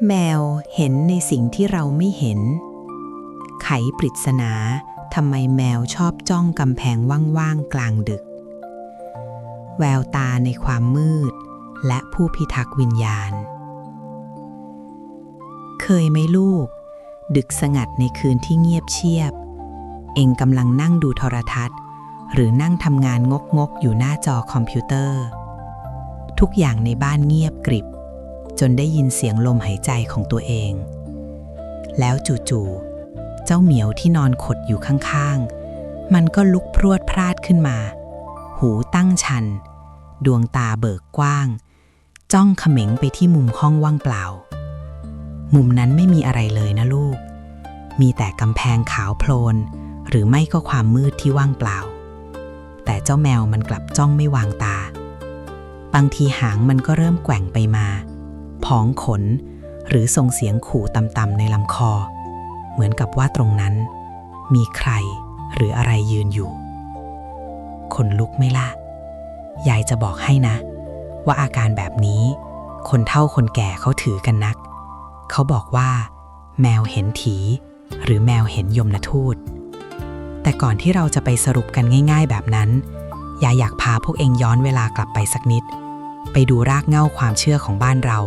แมวเห็นในสิ่งที่เราไม่เห็นไขปริศนาทำไมแมวชอบจ้องกำแพงว่างๆกลางดึกแววตาในความมืดและผู้พิทักษ์วิญญาณเคยไหมลูกดึกสงัดในคืนที่เงียบเชียบเองกำลังนั่งดูโทรทัศน์หรือนั่งทำงานงกๆอยู่หน้าจอคอมพิวเตอร์ทุกอย่างในบ้านเงียบกริบจนได้ยินเสียงลมหายใจของตัวเองแล้วจู่ๆเจ้าเหมียวที่นอนขดอยู่ข้างๆมันก็ลุกพรวดพราดขึ้นมาหูตั้งชันดวงตาเบิกกว้างจ้องเขม็งไปที่มุมห้องว่างเปล่ามุมนั้นไม่มีอะไรเลยนะลูกมีแต่กำแพงขาวโพลนหรือไม่ก็ความมืดที่ว่างเปล่าแต่เจ้าแมวมันกลับจ้องไม่วางตาบางทีหางมันก็เริ่มแกว่งไปมาผองขนหรือส่งเสียงขู่ต่ำๆในลำคอเหมือนกับว่าตรงนั้นมีใครหรืออะไรยืนอยู่ขนลุกไหมล่ะยายจะบอกให้นะว่าอาการแบบนี้คนเฒ่าคนแก่เขาถือกันนักเขาบอกว่าแมวเห็นผีหรือแมวเห็นยมทูตแต่ก่อนที่เราจะไปสรุปกันง่ายๆแบบนั้นยายอยากพาพวกเองย้อนเวลากลับไปสักนิดไปดูรากเหง้าความเชื่อของบ้านเรา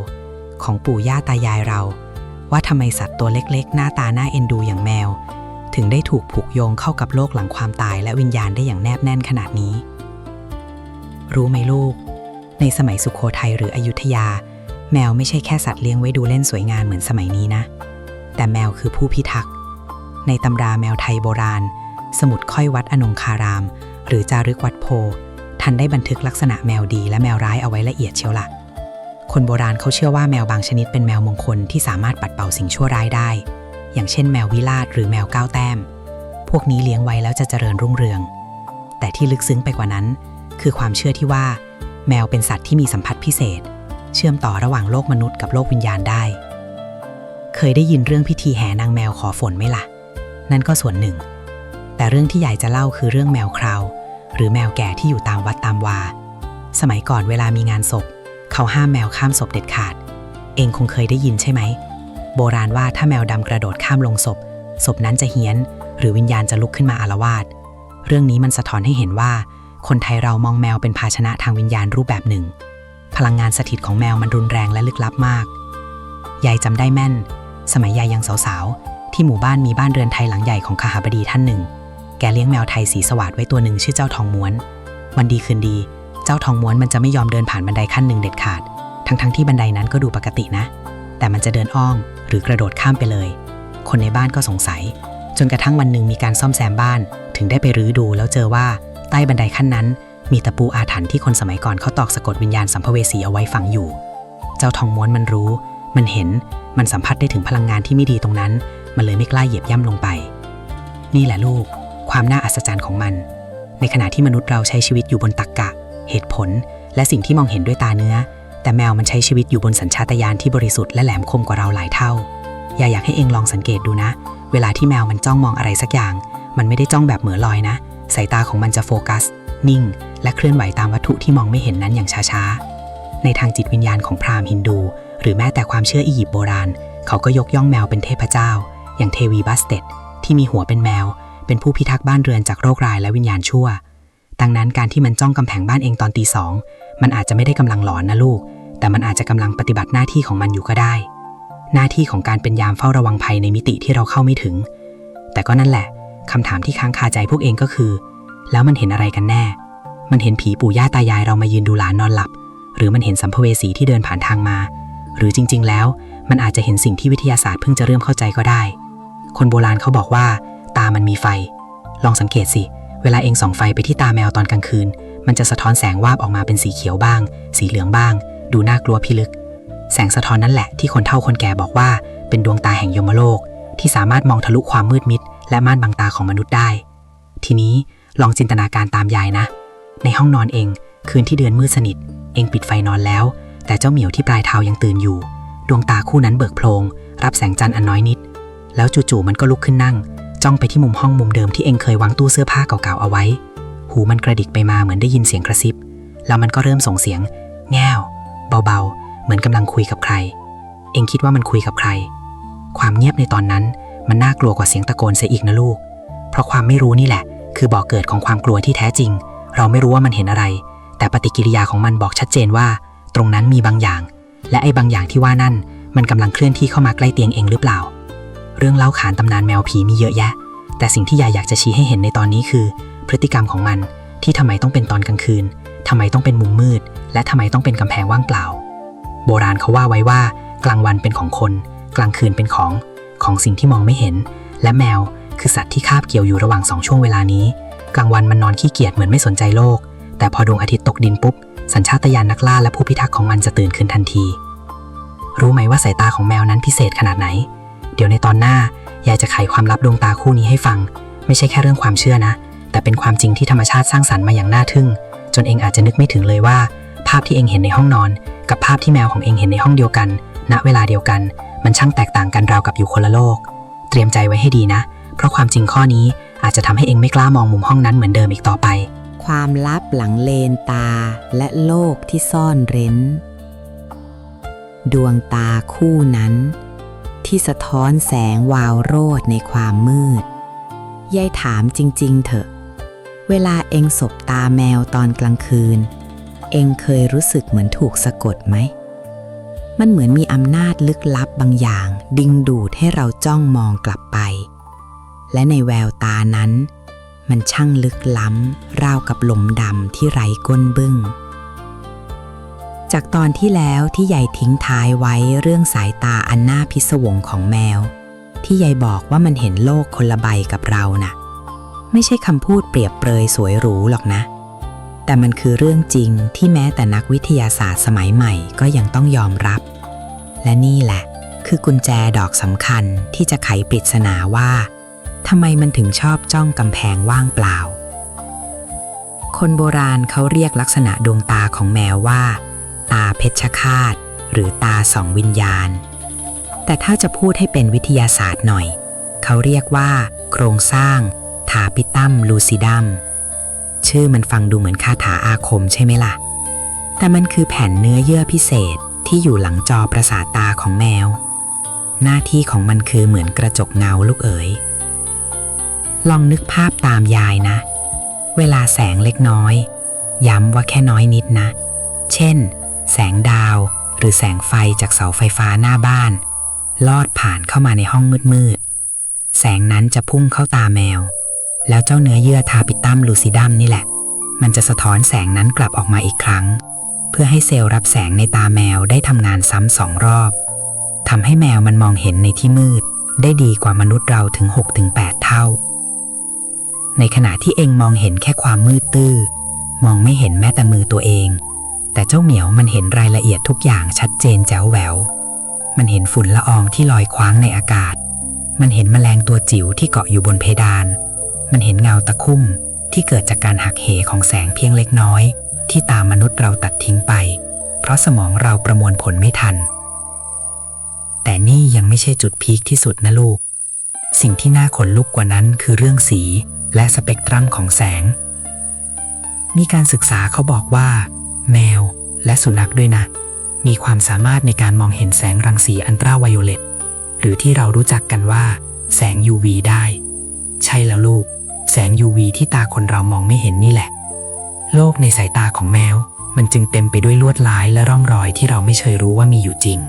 ของปู่ย่าตายายเราว่าทำไมสัตว์ตัวเล็กๆหน้าตาน่าเอ็นดูอย่างแมวถึงได้ถูกผูกโยงเข้ากับโลกหลังความตายและวิญญาณได้อย่างแนบแน่นขนาดนี้รู้ไหมลูกในสมัยสุโขทัยหรืออยุธยาแมวไม่ใช่แค่สัตว์เลี้ยงไว้ดูเล่นสวยงามเหมือนสมัยนี้นะแต่แมวคือผู้พิทักษ์ในตำราแมวไทยโบราณสมุดค่อยวัดอนงคารามหรือจารึกวัดโพท่านได้บันทึกลักษณะแมวดีและแมวร้ายเอาไว้ละเอียดเชียวละคนโบราณเขาเชื่อว่าแมวบางชนิดเป็นแมวมงคลที่สามารถปัดเป่าสิ่งชั่วร้ายได้อย่างเช่นแมววิลาศหรือแมวก้าวแต้มพวกนี้เลี้ยงไว้แล้วจะเจริญรุ่งเรืองแต่ที่ลึกซึ้งไปกว่านั้นคือความเชื่อที่ว่าแมวเป็นสัตว์ที่มีสัมผัสพิเศษเชื่อมต่อระหว่างโลกมนุษย์กับโลกวิญญาณได้เคยได้ยินเรื่องพิธีแห่นางแมวขอฝนไหมล่ะนั่นก็ส่วนหนึ่งแต่เรื่องที่ใหญ่จะเล่าคือเรื่องแมวคราวหรือแมวแก่ที่อยู่ตามวัดตามวาสมัยก่อนเวลามีงานศพเขาห้ามแมวข้ามศพเด็ดขาดเองคงเคยได้ยินใช่ไหมโบราณว่าถ้าแมวดำกระโดดข้ามลงศพศพนั้นจะเฮี้ยนหรือวิญญาณจะลุกขึ้นมาอาละวาดเรื่องนี้มันสะท้อนให้เห็นว่าคนไทยเรามองแมวเป็นภาชนะทางวิญญาณรูปแบบหนึ่งพลังงานสถิตของแมวมันรุนแรงและลึกลับมากยายจำได้แม่นสมัยยายยังสาวๆที่หมู่บ้านมีบ้านเรือนไทยหลังใหญ่ของข้าบดีท่านหนึ่งแกเลี้ยงแมวไทยสีสวัสดไว้ตัวหนึ่งชื่อเจ้าทองม้วนวันดีคืนดีเจ้าทองม้วนมันจะไม่ยอมเดินผ่านบันไดขั้นหนึ่งเด็ดขาดทั้งที่บันไดนั้นก็ดูปกตินะแต่มันจะเดินอ้อมหรือกระโดดข้ามไปเลยคนในบ้านก็สงสัยจนกระทั่งวันหนึ่งมีการซ่อมแซมบ้านถึงได้ไปรื้อดูแล้วเจอว่าใต้บันไดขั้นนั้นมีตะปูอาถรรพ์ที่คนสมัยก่อนเขาตอกสะกดวิญญาณสัมภเวสีเอาไว้ฝังอยู่เจ้าทองม้วนมันรู้มันเห็นมันสัมผัสได้ถึงพลังงานที่ไม่ดีตรงนั้นมันเลยไม่กล้าเหยียบย่ำลงไปนี่แหละลูกความน่าอัศจรรย์ของมันในขณะที่มนุษย์เราใช้ชีวิตอยู่บนตรรกะเหตุผลและสิ่งที่มองเห็นด้วยตาเนื้อแต่แมวมันใช้ชีวิตอยู่บนสัญชาตญาณที่บริสุทธิ์และแหลมคมกว่าเราหลายเท่าอยากให้เองลองสังเกตดูนะเวลาที่แมวมันจ้องมองอะไรสักอย่างมันไม่ได้จ้องแบบเหม่อลอยนะสายตาของมันจะโฟกัสนิ่งและเคลื่อนไหวตามวัตถุที่มองไม่เห็นนั้นอย่างช้าๆในทางจิตวิญญาณของพราหมณ์ฮินดูหรือแม้แต่ความเชื่ออียิปต์โบราณเขาก็ยกย่องแมวเป็นเทพเจ้าอย่างเทวีบัสเตดที่มีหัวเป็นแมวเป็นผู้พิทักษ์บ้านเรือนจากโรคร้ายและวิญญาณชั่วดังนั้นการที่มันจ้องกำแพงบ้านเองตอนตี 2มันอาจจะไม่ได้กำลังหลอนนะลูกแต่มันอาจจะกำลังปฏิบัติหน้าที่ของมันอยู่ก็ได้หน้าที่ของการเป็นยามเฝ้าระวังภัยในมิติที่เราเข้าไม่ถึงแต่ก็นั่นแหละคำถามที่ค้างคาใจพวกเองก็คือแล้วมันเห็นอะไรกันแน่มันเห็นผีปู่ย่าตายายเรามายืนดูหลานนอนหลับหรือมันเห็นสัมภเวสีที่เดินผ่านทางมาหรือจริงๆแล้วมันอาจจะเห็นสิ่งที่วิทยาศาสตร์เพิ่งจะเริ่มเข้าใจก็ได้คนโบราณเขาบอกว่าตามันมีไฟลองสังเกตสิเวลาเองส่องไฟไปที่ตาแมวตอนกลางคืนมันจะสะท้อนแสงวาบออกมาเป็นสีเขียวบ้างสีเหลืองบ้างดูน่ากลัวพิลึกแสงสะท้อนนั่นแหละที่คนเฒ่าคนแก่บอกว่าเป็นดวงตาแห่งยมโลกที่สามารถมองทะลุความมืดมิดและม่านบังตาของมนุษย์ได้ทีนี้ลองจินตนาการตามยายนะในห้องนอนเองคืนที่เดือนมืดสนิทเองปิดไฟนอนแล้วแต่เจ้าเหมียวที่ปลายเท้ายังตื่นอยู่ดวงตาคู่นั้นเบิกโพลงรับแสงจันทร์อันน้อยนิดแล้วจู่ๆมันก็ลุกขึ้นนั่งจ้องไปที่มุมห้องมุมเดิมที่เองเคยวางตู้เสื้อผ้าเก่าๆเอาไว้หูมันกระดิกไปมาเหมือนได้ยินเสียงกระซิบแล้วมันก็เริ่มส่งเสียงแง่วเบาๆเหมือนกำลังคุยกับใคร เองคิดว่ามันคุยกับใครความเงียบในตอนนั้นมันน่ากลัวกว่าเสียงตะโกนเสียอีกนะลูกเพราะความไม่รู้นี่แหละคือบ่อเกิดของความกลัวที่แท้จริงเราไม่รู้ว่ามันเห็นอะไรแต่ปฏิกิริยาของมันบอกชัดเจนว่าตรงนั้นมีบางอย่างและไอ้บางอย่างที่ว่านั่นมันกำลังเคลื่อนที่เข้ามาใกล้เตียงเองหรือเปล่าเรื่องเล่าขานตำนานแมวผีมีเยอะแยะแต่สิ่งที่ยายอยากจะชี้ให้เห็นในตอนนี้คือพฤติกรรมของมันที่ทำไมต้องเป็นตอนกลางคืนทำไมต้องเป็นมุมมืดและทำไมต้องเป็นกำแพงว่างเปล่าโบราณเขาว่าไว้ว่ากลางวันเป็นของคนกลางคืนเป็นของสิ่งที่มองไม่เห็นและแมวคือสัตว์ที่คาบเกี่ยวอยู่ระหว่าง2ช่วงเวลานี้กลางวันมันนอนขี้เกียจเหมือนไม่สนใจโลกแต่พอดวงอาทิตย์ตกดินปุ๊บสัญชาตญาณนักล่าและผู้พิทักษ์ของมันจะตื่นขึ้นทันทีรู้ไหมว่าสายตาของแมวนั้นพิเศษขนาดไหนเดี๋ยวในตอนหน้ายายจะไขความลับดวงตาคู่นี้ให้ฟังไม่ใช่แค่เรื่องความเชื่อนะแต่เป็นความจริงที่ธรรมชาติสร้างสรรค์มาอย่างน่าทึ่งจนเองอาจจะนึกไม่ถึงเลยว่าภาพที่เองเห็นในห้องนอนกับภาพที่แมวของเองเห็นในห้องเดียวกันณเวลาเดียวกันมันช่างแตกต่างกันราวกับอยู่คนละโลกเตรียมใจไว้ให้ดีนะเพราะความจริงข้อนี้อาจจะทำให้เองไม่กล้ามองมุมห้องนั้นเหมือนเดิมอีกต่อไปความลับหลังเลนตาและโลกที่ซ่อนเร้นดวงตาคู่นั้นที่สะท้อนแสงวาวโรจน์ในความมืดยายถามจริงๆเถอะเวลาเองสบตาแมวตอนกลางคืนเองเคยรู้สึกเหมือนถูกสะกดไหมมันเหมือนมีอำนาจลึกลับบางอย่างดึงดูดให้เราจ้องมองกลับไปและในแววตานั้นมันช่างลึกล้ำราวกับหลุมดำที่ไร้ก้นบึ้งจากตอนที่แล้วที่ยายทิ้งท้ายไว้เรื่องสายตาอันน่าพิศวงของแมวที่ยายบอกว่ามันเห็นโลกคนละใบกับเราน่ะไม่ใช่คำพูดเปรียบเปรยสวยหรูหรอกนะแต่มันคือเรื่องจริงที่แม้แต่นักวิทยาศาสตร์สมัยใหม่ก็ยังต้องยอมรับและนี่แหละคือกุญแจดอกสำคัญที่จะไขปริศนาว่าทำไมมันถึงชอบจ้องกำแพงว่างเปล่าคนโบราณเขาเรียกลักษณะดวงตาของแมวว่าตาเพชฌฆาตหรือตาสองวิญญาณแต่ถ้าจะพูดให้เป็นวิทยาศาสตร์หน่อยเขาเรียกว่าโครงสร้างทาปิตัมลูซิดัมชื่อมันฟังดูเหมือนคาถาอาคมใช่ไหมล่ะแต่มันคือแผ่นเนื้อเยื่อพิเศษที่อยู่หลังจอประสาทตาของแมวหน้าที่ของมันคือเหมือนกระจกเงาลูกเอ๋ยลองนึกภาพตามยายนะเวลาแสงเล็กน้อยย้ำว่าแค่น้อยนิดนะเช่นแสงดาวหรือแสงไฟจากเสาไฟฟ้าหน้าบ้านลอดผ่านเข้ามาในห้องมืดๆแสงนั้นจะพุ่งเข้าตาแมวแล้วเจ้าเนื้อเยื่อทาปิตัมลูซิดัมนี่แหละมันจะสะท้อนแสงนั้นกลับออกมาอีกครั้งเพื่อให้เซลล์รับแสงในตาแมวได้ทำงานซ้ำ2 รอบทำให้แมวมันมองเห็นในที่มืดได้ดีกว่ามนุษย์เราถึง 6-8 เท่าในขณะที่เองมองเห็นแค่ความมืดตื้อมองไม่เห็นแม้แต่มือตัวเองแต่เจ้าเหมียวมันเห็นรายละเอียดทุกอย่างชัดเจนแจ๋วแหววมันเห็นฝุ่นละอองที่ลอยคว้างในอากาศมันเห็นแมลงตัวจิ๋วที่เกาะอยู่บนเพดานมันเห็นเงาตะคุ่มที่เกิดจากการหักเหของแสงเพียงเล็กน้อยที่ตามนุษย์เราตัดทิ้งไปเพราะสมองเราประมวลผลไม่ทันแต่นี่ยังไม่ใช่จุดพีคที่สุดนะลูกสิ่งที่น่าขนลุกกว่านั้นคือเรื่องสีและสเปกตรัมของแสงมีการศึกษาเขาบอกว่าแมวและสุนัขด้วยนะมีความสามารถในการมองเห็นแสงรังสีอัลตราไวโอเลตหรือที่เรารู้จักกันว่าแสง UV ได้ใช่แล้วลูกแสง UV ที่ตาคนเรามองไม่เห็นนี่แหละโลกในสายตาของแมวมันจึงเต็มไปด้วยลวดลายและร่องรอยที่เราไม่เคยรู้ว่ามีอยู่จริง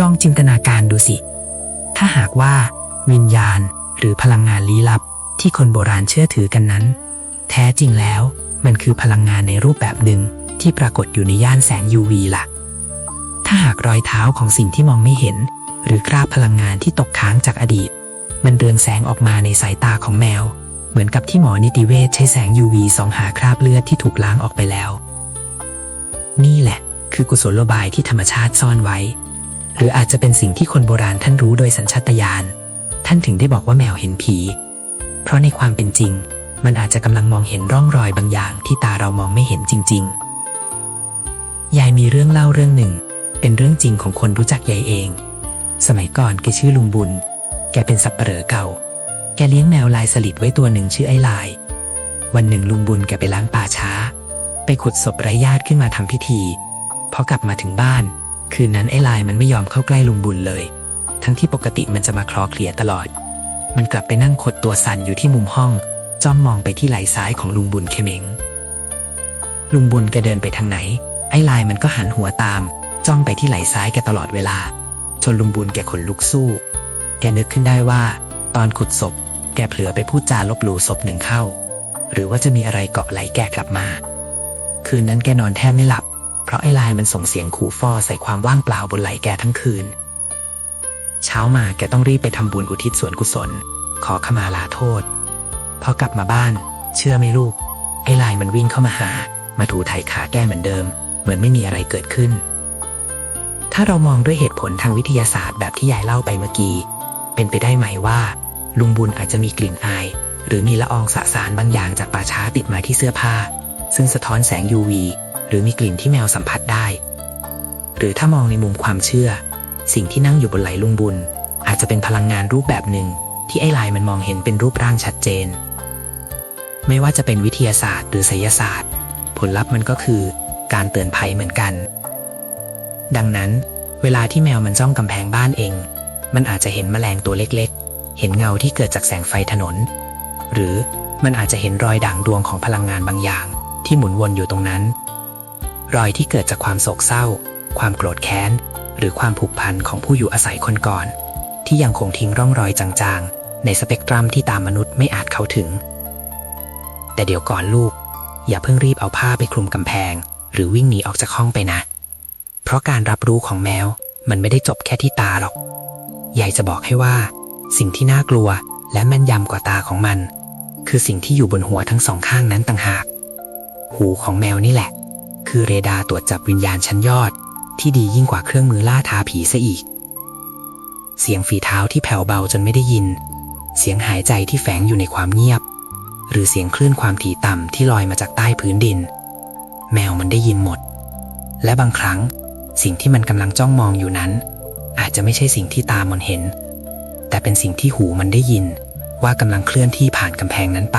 ลองจินตนาการดูสิถ้าหากว่าวิญญาณหรือพลังงานลี้ลับที่คนโบราณเชื่อถือกันนั้นแท้จริงแล้วมันคือพลังงานในรูปแบบหนึ่งที่ปรากฏอยู่ในย่านแสง UV ล่ะถ้าหากรอยเท้าของสิ่งที่มองไม่เห็นหรือคราบพลังงานที่ตกค้างจากอดีตมันเรืองแสงออกมาในสายตาของแมวเหมือนกับที่หมอนิติเวชใช้แสง UV ส่องหาคราบเลือดที่ถูกล้างออกไปแล้วนี่แหละคือกุศโลบายที่ธรรมชาติซ่อนไว้หรืออาจจะเป็นสิ่งที่คนโบราณท่านรู้โดยสัญชาตญาณท่านถึงได้บอกว่าแมวเห็นผีเพราะในความเป็นจริงมันอาจจะกำลังมองเห็นร่องรอยบางอย่างที่ตาเรามองไม่เห็นจริงๆยายมีเรื่องเล่าเรื่องหนึ่งเป็นเรื่องจริงของคนรู้จักยายเองสมัยก่อนแกชื่อลุงบุญแกเป็นสับปเหร่อเก่าแกเลี้ยงแมวลายสลิดไว้ตัวหนึ่งชื่อไอ้ลายวันหนึ่งลุงบุญแกไปล้างป่าช้าไปขุดศพไร้ญาติขึ้นมาทำพิธีพอกลับมาถึงบ้าน คืนนั้นไอ้ลายมันไม่ยอมเข้าใกล้ลุงบุญเลย ทั้งที่ปกติมันจะมาคลอเคลียตลอดมันกลับไปนั่งขดตัวสั่นอยู่ที่มุมห้องจ้องมองไปที่ไหล่ซ้ายของลุงบุญเขม็งลุงบุญแกเดินไปทางไหนไอ้ลายมันก็หันหัวตามจ้องไปที่ไหล่ซ้ายแกตลอดเวลาจนลุงบุญแกขนลุกสู้แกนึกขึ้นได้ว่าตอนขุดศพแกเผลอไปพูดจาลบหลู่ศพหนึ่งเข้าหรือว่าจะมีอะไรเกาะไหลแกกลับมาคืนนั้นแกนอนแทบไม่หลับเพราะไอ้ลายมันส่งเสียงขู่ฟ้อใส่ความว่างเปล่าบนไหล่แกทั้งคืนเช้ามาแกต้องรีบไปทำบุญอุทิศส่วนกุศลขอขมาลาโทษพอกลับมาบ้านเชื่อไหมลูกไอ้ลายมันวิ่งเข้ามาหามาถูไถขาแก้เหมือนเดิมเหมือนไม่มีอะไรเกิดขึ้นถ้าเรามองด้วยเหตุผลทางวิทยาศาสตร์แบบที่ยายเล่าไปเมื่อกี้เป็นไปได้ไหมว่าลุงบุญอาจจะมีกลิ่นอายหรือมีละอองสสารบางอย่างจากป่าช้าติดมาที่เสื้อผ้าซึ่งสะท้อนแสง UV หรือมีกลิ่นที่แมวสัมผัสได้หรือถ้ามองในมุมความเชื่อสิ่งที่นั่งอยู่บนไหล่ลุงบุญอาจจะเป็นพลังงานรูปแบบหนึ่งที่ไอ้ลายมันมองเห็นเป็นรูปร่างชัดเจนไม่ว่าจะเป็นวิทยาศาสตร์หรือไสยศาสตร์ผลลัพธ์มันก็คือการเตือนภัยเหมือนกันดังนั้นเวลาที่แมวมันจ้องกำแพงบ้านเองมันอาจจะเห็นแมลงตัวเล็กๆเห็นเงาที่เกิดจากแสงไฟถนนหรือมันอาจจะเห็นรอยด่างดวงของพลังงานบางอย่างที่หมุนวนอยู่ตรงนั้นรอยที่เกิดจากความโศกเศร้าความโกรธแค้นหรือความผูกพันของผู้อยู่อาศัยคนก่อนที่ยังคงทิ้งร่องรอยจางๆในสเปกตรัมที่ตามมนุษย์ไม่อาจเข้าถึงแต่เดี๋ยวก่อนลูกอย่าเพิ่งรีบเอาผ้าไปคลุมกำแพงหรือวิ่งหนีออกจากห้องไปนะเพราะการรับรู้ของแมวมันไม่ได้จบแค่ที่ตาหรอกยายจะบอกให้ว่าสิ่งที่น่ากลัวและแม่นยำกว่าตาของมันคือสิ่งที่อยู่บนหัวทั้งสองข้างนั้นต่างหากหูของแมวนี่แหละคือเรดาร์ตรวจจับวิญญาณชั้นยอดที่ดียิ่งกว่าเครื่องมือล่าท้าผีซะอีกเสียงฝีเท้าที่แผ่วเบาจนไม่ได้ยินเสียงหายใจที่แฝงอยู่ในความเงียบหรือเสียงคลื่นความถี่ต่ำที่ลอยมาจากใต้พื้นดินแมวมันได้ยินหมดและบางครั้งสิ่งที่มันกำลังจ้องมองอยู่นั้นอาจจะไม่ใช่สิ่งที่ตามันเห็นแต่เป็นสิ่งที่หูมันได้ยินว่ากำลังเคลื่อนที่ผ่านกำแพงนั้นไป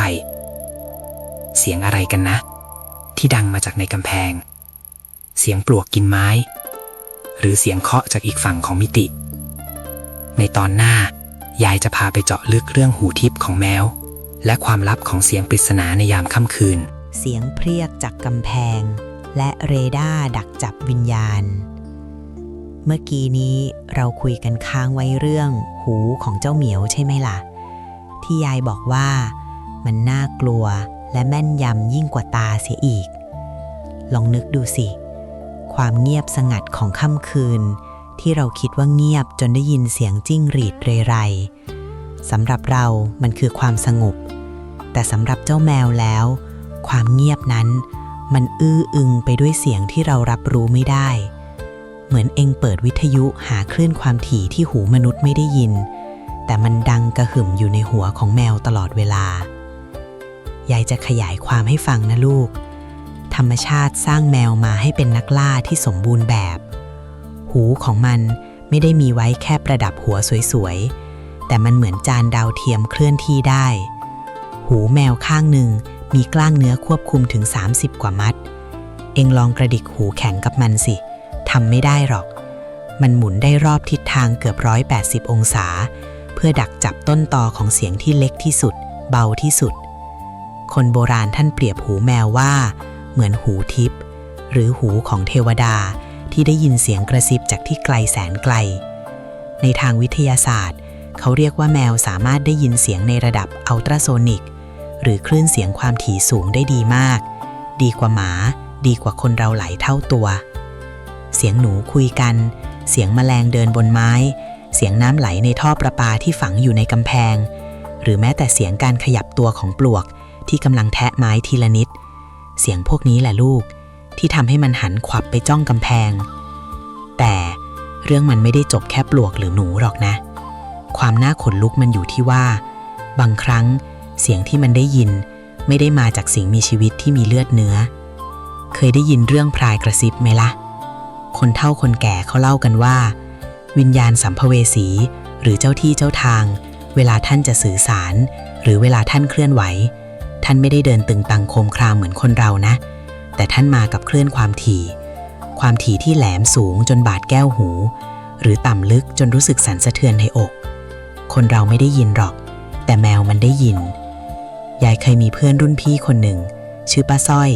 เสียงอะไรกันนะที่ดังมาจากในกำแพงเสียงปลวกกินไม้หรือเสียงเคาะจากอีกฝั่งของมิติในตอนหน้ายายจะพาไปเจาะลึกเรื่องหูทิพย์ของแมวและความลับของเสียงปริศนาในยามค่ำคืนเสียงเพรียกจากกำแพงและเรดาร์ดักจับวิญญาณเมื่อกี้นี้เราคุยกันค้างไว้เรื่องหูของเจ้าเหมียวใช่ไหมล่ะที่ยายบอกว่ามันน่ากลัวและแม่นยำยิ่งกว่าตาเสียอีกลองนึกดูสิความเงียบสงัดของค่ำคืนที่เราคิดว่าเงียบจนได้ยินเสียงจิ้งหรีดเรไรสำหรับเรามันคือความสงบแต่สำหรับเจ้าแมวแล้วความเงียบนั้นมันอื้ออึงไปด้วยเสียงที่เรารับรู้ไม่ได้เหมือนเอ็งเปิดวิทยุหาคลื่นความถี่ที่หูมนุษย์ไม่ได้ยินแต่มันดังกระหึ่มอยู่ในหัวของแมวตลอดเวลายายจะขยายความให้ฟังนะลูกธรรมชาติสร้างแมวมาให้เป็นนักล่าที่สมบูรณ์แบบหูของมันไม่ได้มีไว้แค่ประดับหัวสวยๆแต่มันเหมือนจานดาวเทียมเคลื่อนที่ได้หูแมวข้างหนึ่งมีกล้างเนื้อควบคุมถึง30กว่ามัดเอ็งลองกระดิกหูแข็งกับมันสิทำไม่ได้หรอกมันหมุนได้รอบทิศทางเกือบ180องศาเพื่อดักจับต้นตอของเสียงที่เล็กที่สุดเบาที่สุดคนโบราณท่านเปรียบหูแมวว่าเหมือนหูทิพย์หรือหูของเทวดาที่ได้ยินเสียงกระซิบจากที่ไกลแสนไกลในทางวิทยาศาสตร์เขาเรียกว่าแมวสามารถได้ยินเสียงในระดับอัลตราโซนิกหรือคลื่นเสียงความถี่สูงได้ดีมากดีกว่าหมาดีกว่าคนเราหลายเท่าตัวเสียงหนูคุยกันเสียงแมลงเดินบนไม้เสียงน้ำไหลในท่อประปาที่ฝังอยู่ในกำแพงหรือแม้แต่เสียงการขยับตัวของปลวกที่กำลังแทะไม้ทีละนิดเสียงพวกนี้แหละลูกที่ทำให้มันหันขวับไปจ้องกำแพงแต่เรื่องมันไม่ได้จบแค่ปลวกหรือหนูหรอกนะความน่าขนลุกมันอยู่ที่ว่าบางครั้งเสียงที่มันได้ยินไม่ได้มาจากสิ่งมีชีวิตที่มีเลือดเนื้อเคยได้ยินเรื่องพรายกระซิบไหมล่ะคนเฒ่าคนแก่เขาเล่ากันว่าวิญญาณสัมภเวสีหรือเจ้าที่เจ้าทางเวลาท่านจะสื่อสารหรือเวลาท่านเคลื่อนไหวท่านไม่ได้เดินตึงตังโคมครามเหมือนคนเรานะแต่ท่านมากับคลื่นความถี่ค ความถี่ที่แหลมสูงจนบาดแก้วหู หรือต่ำลึกจนรู้สึกสั่นสะเทือนในอกคนเราไม่ได้ยินหรอกแต่แมวมันได้ยินยายเคยมีเพื่อนรุ่นพี่คนหนึ่งชื่อป้าสร้อย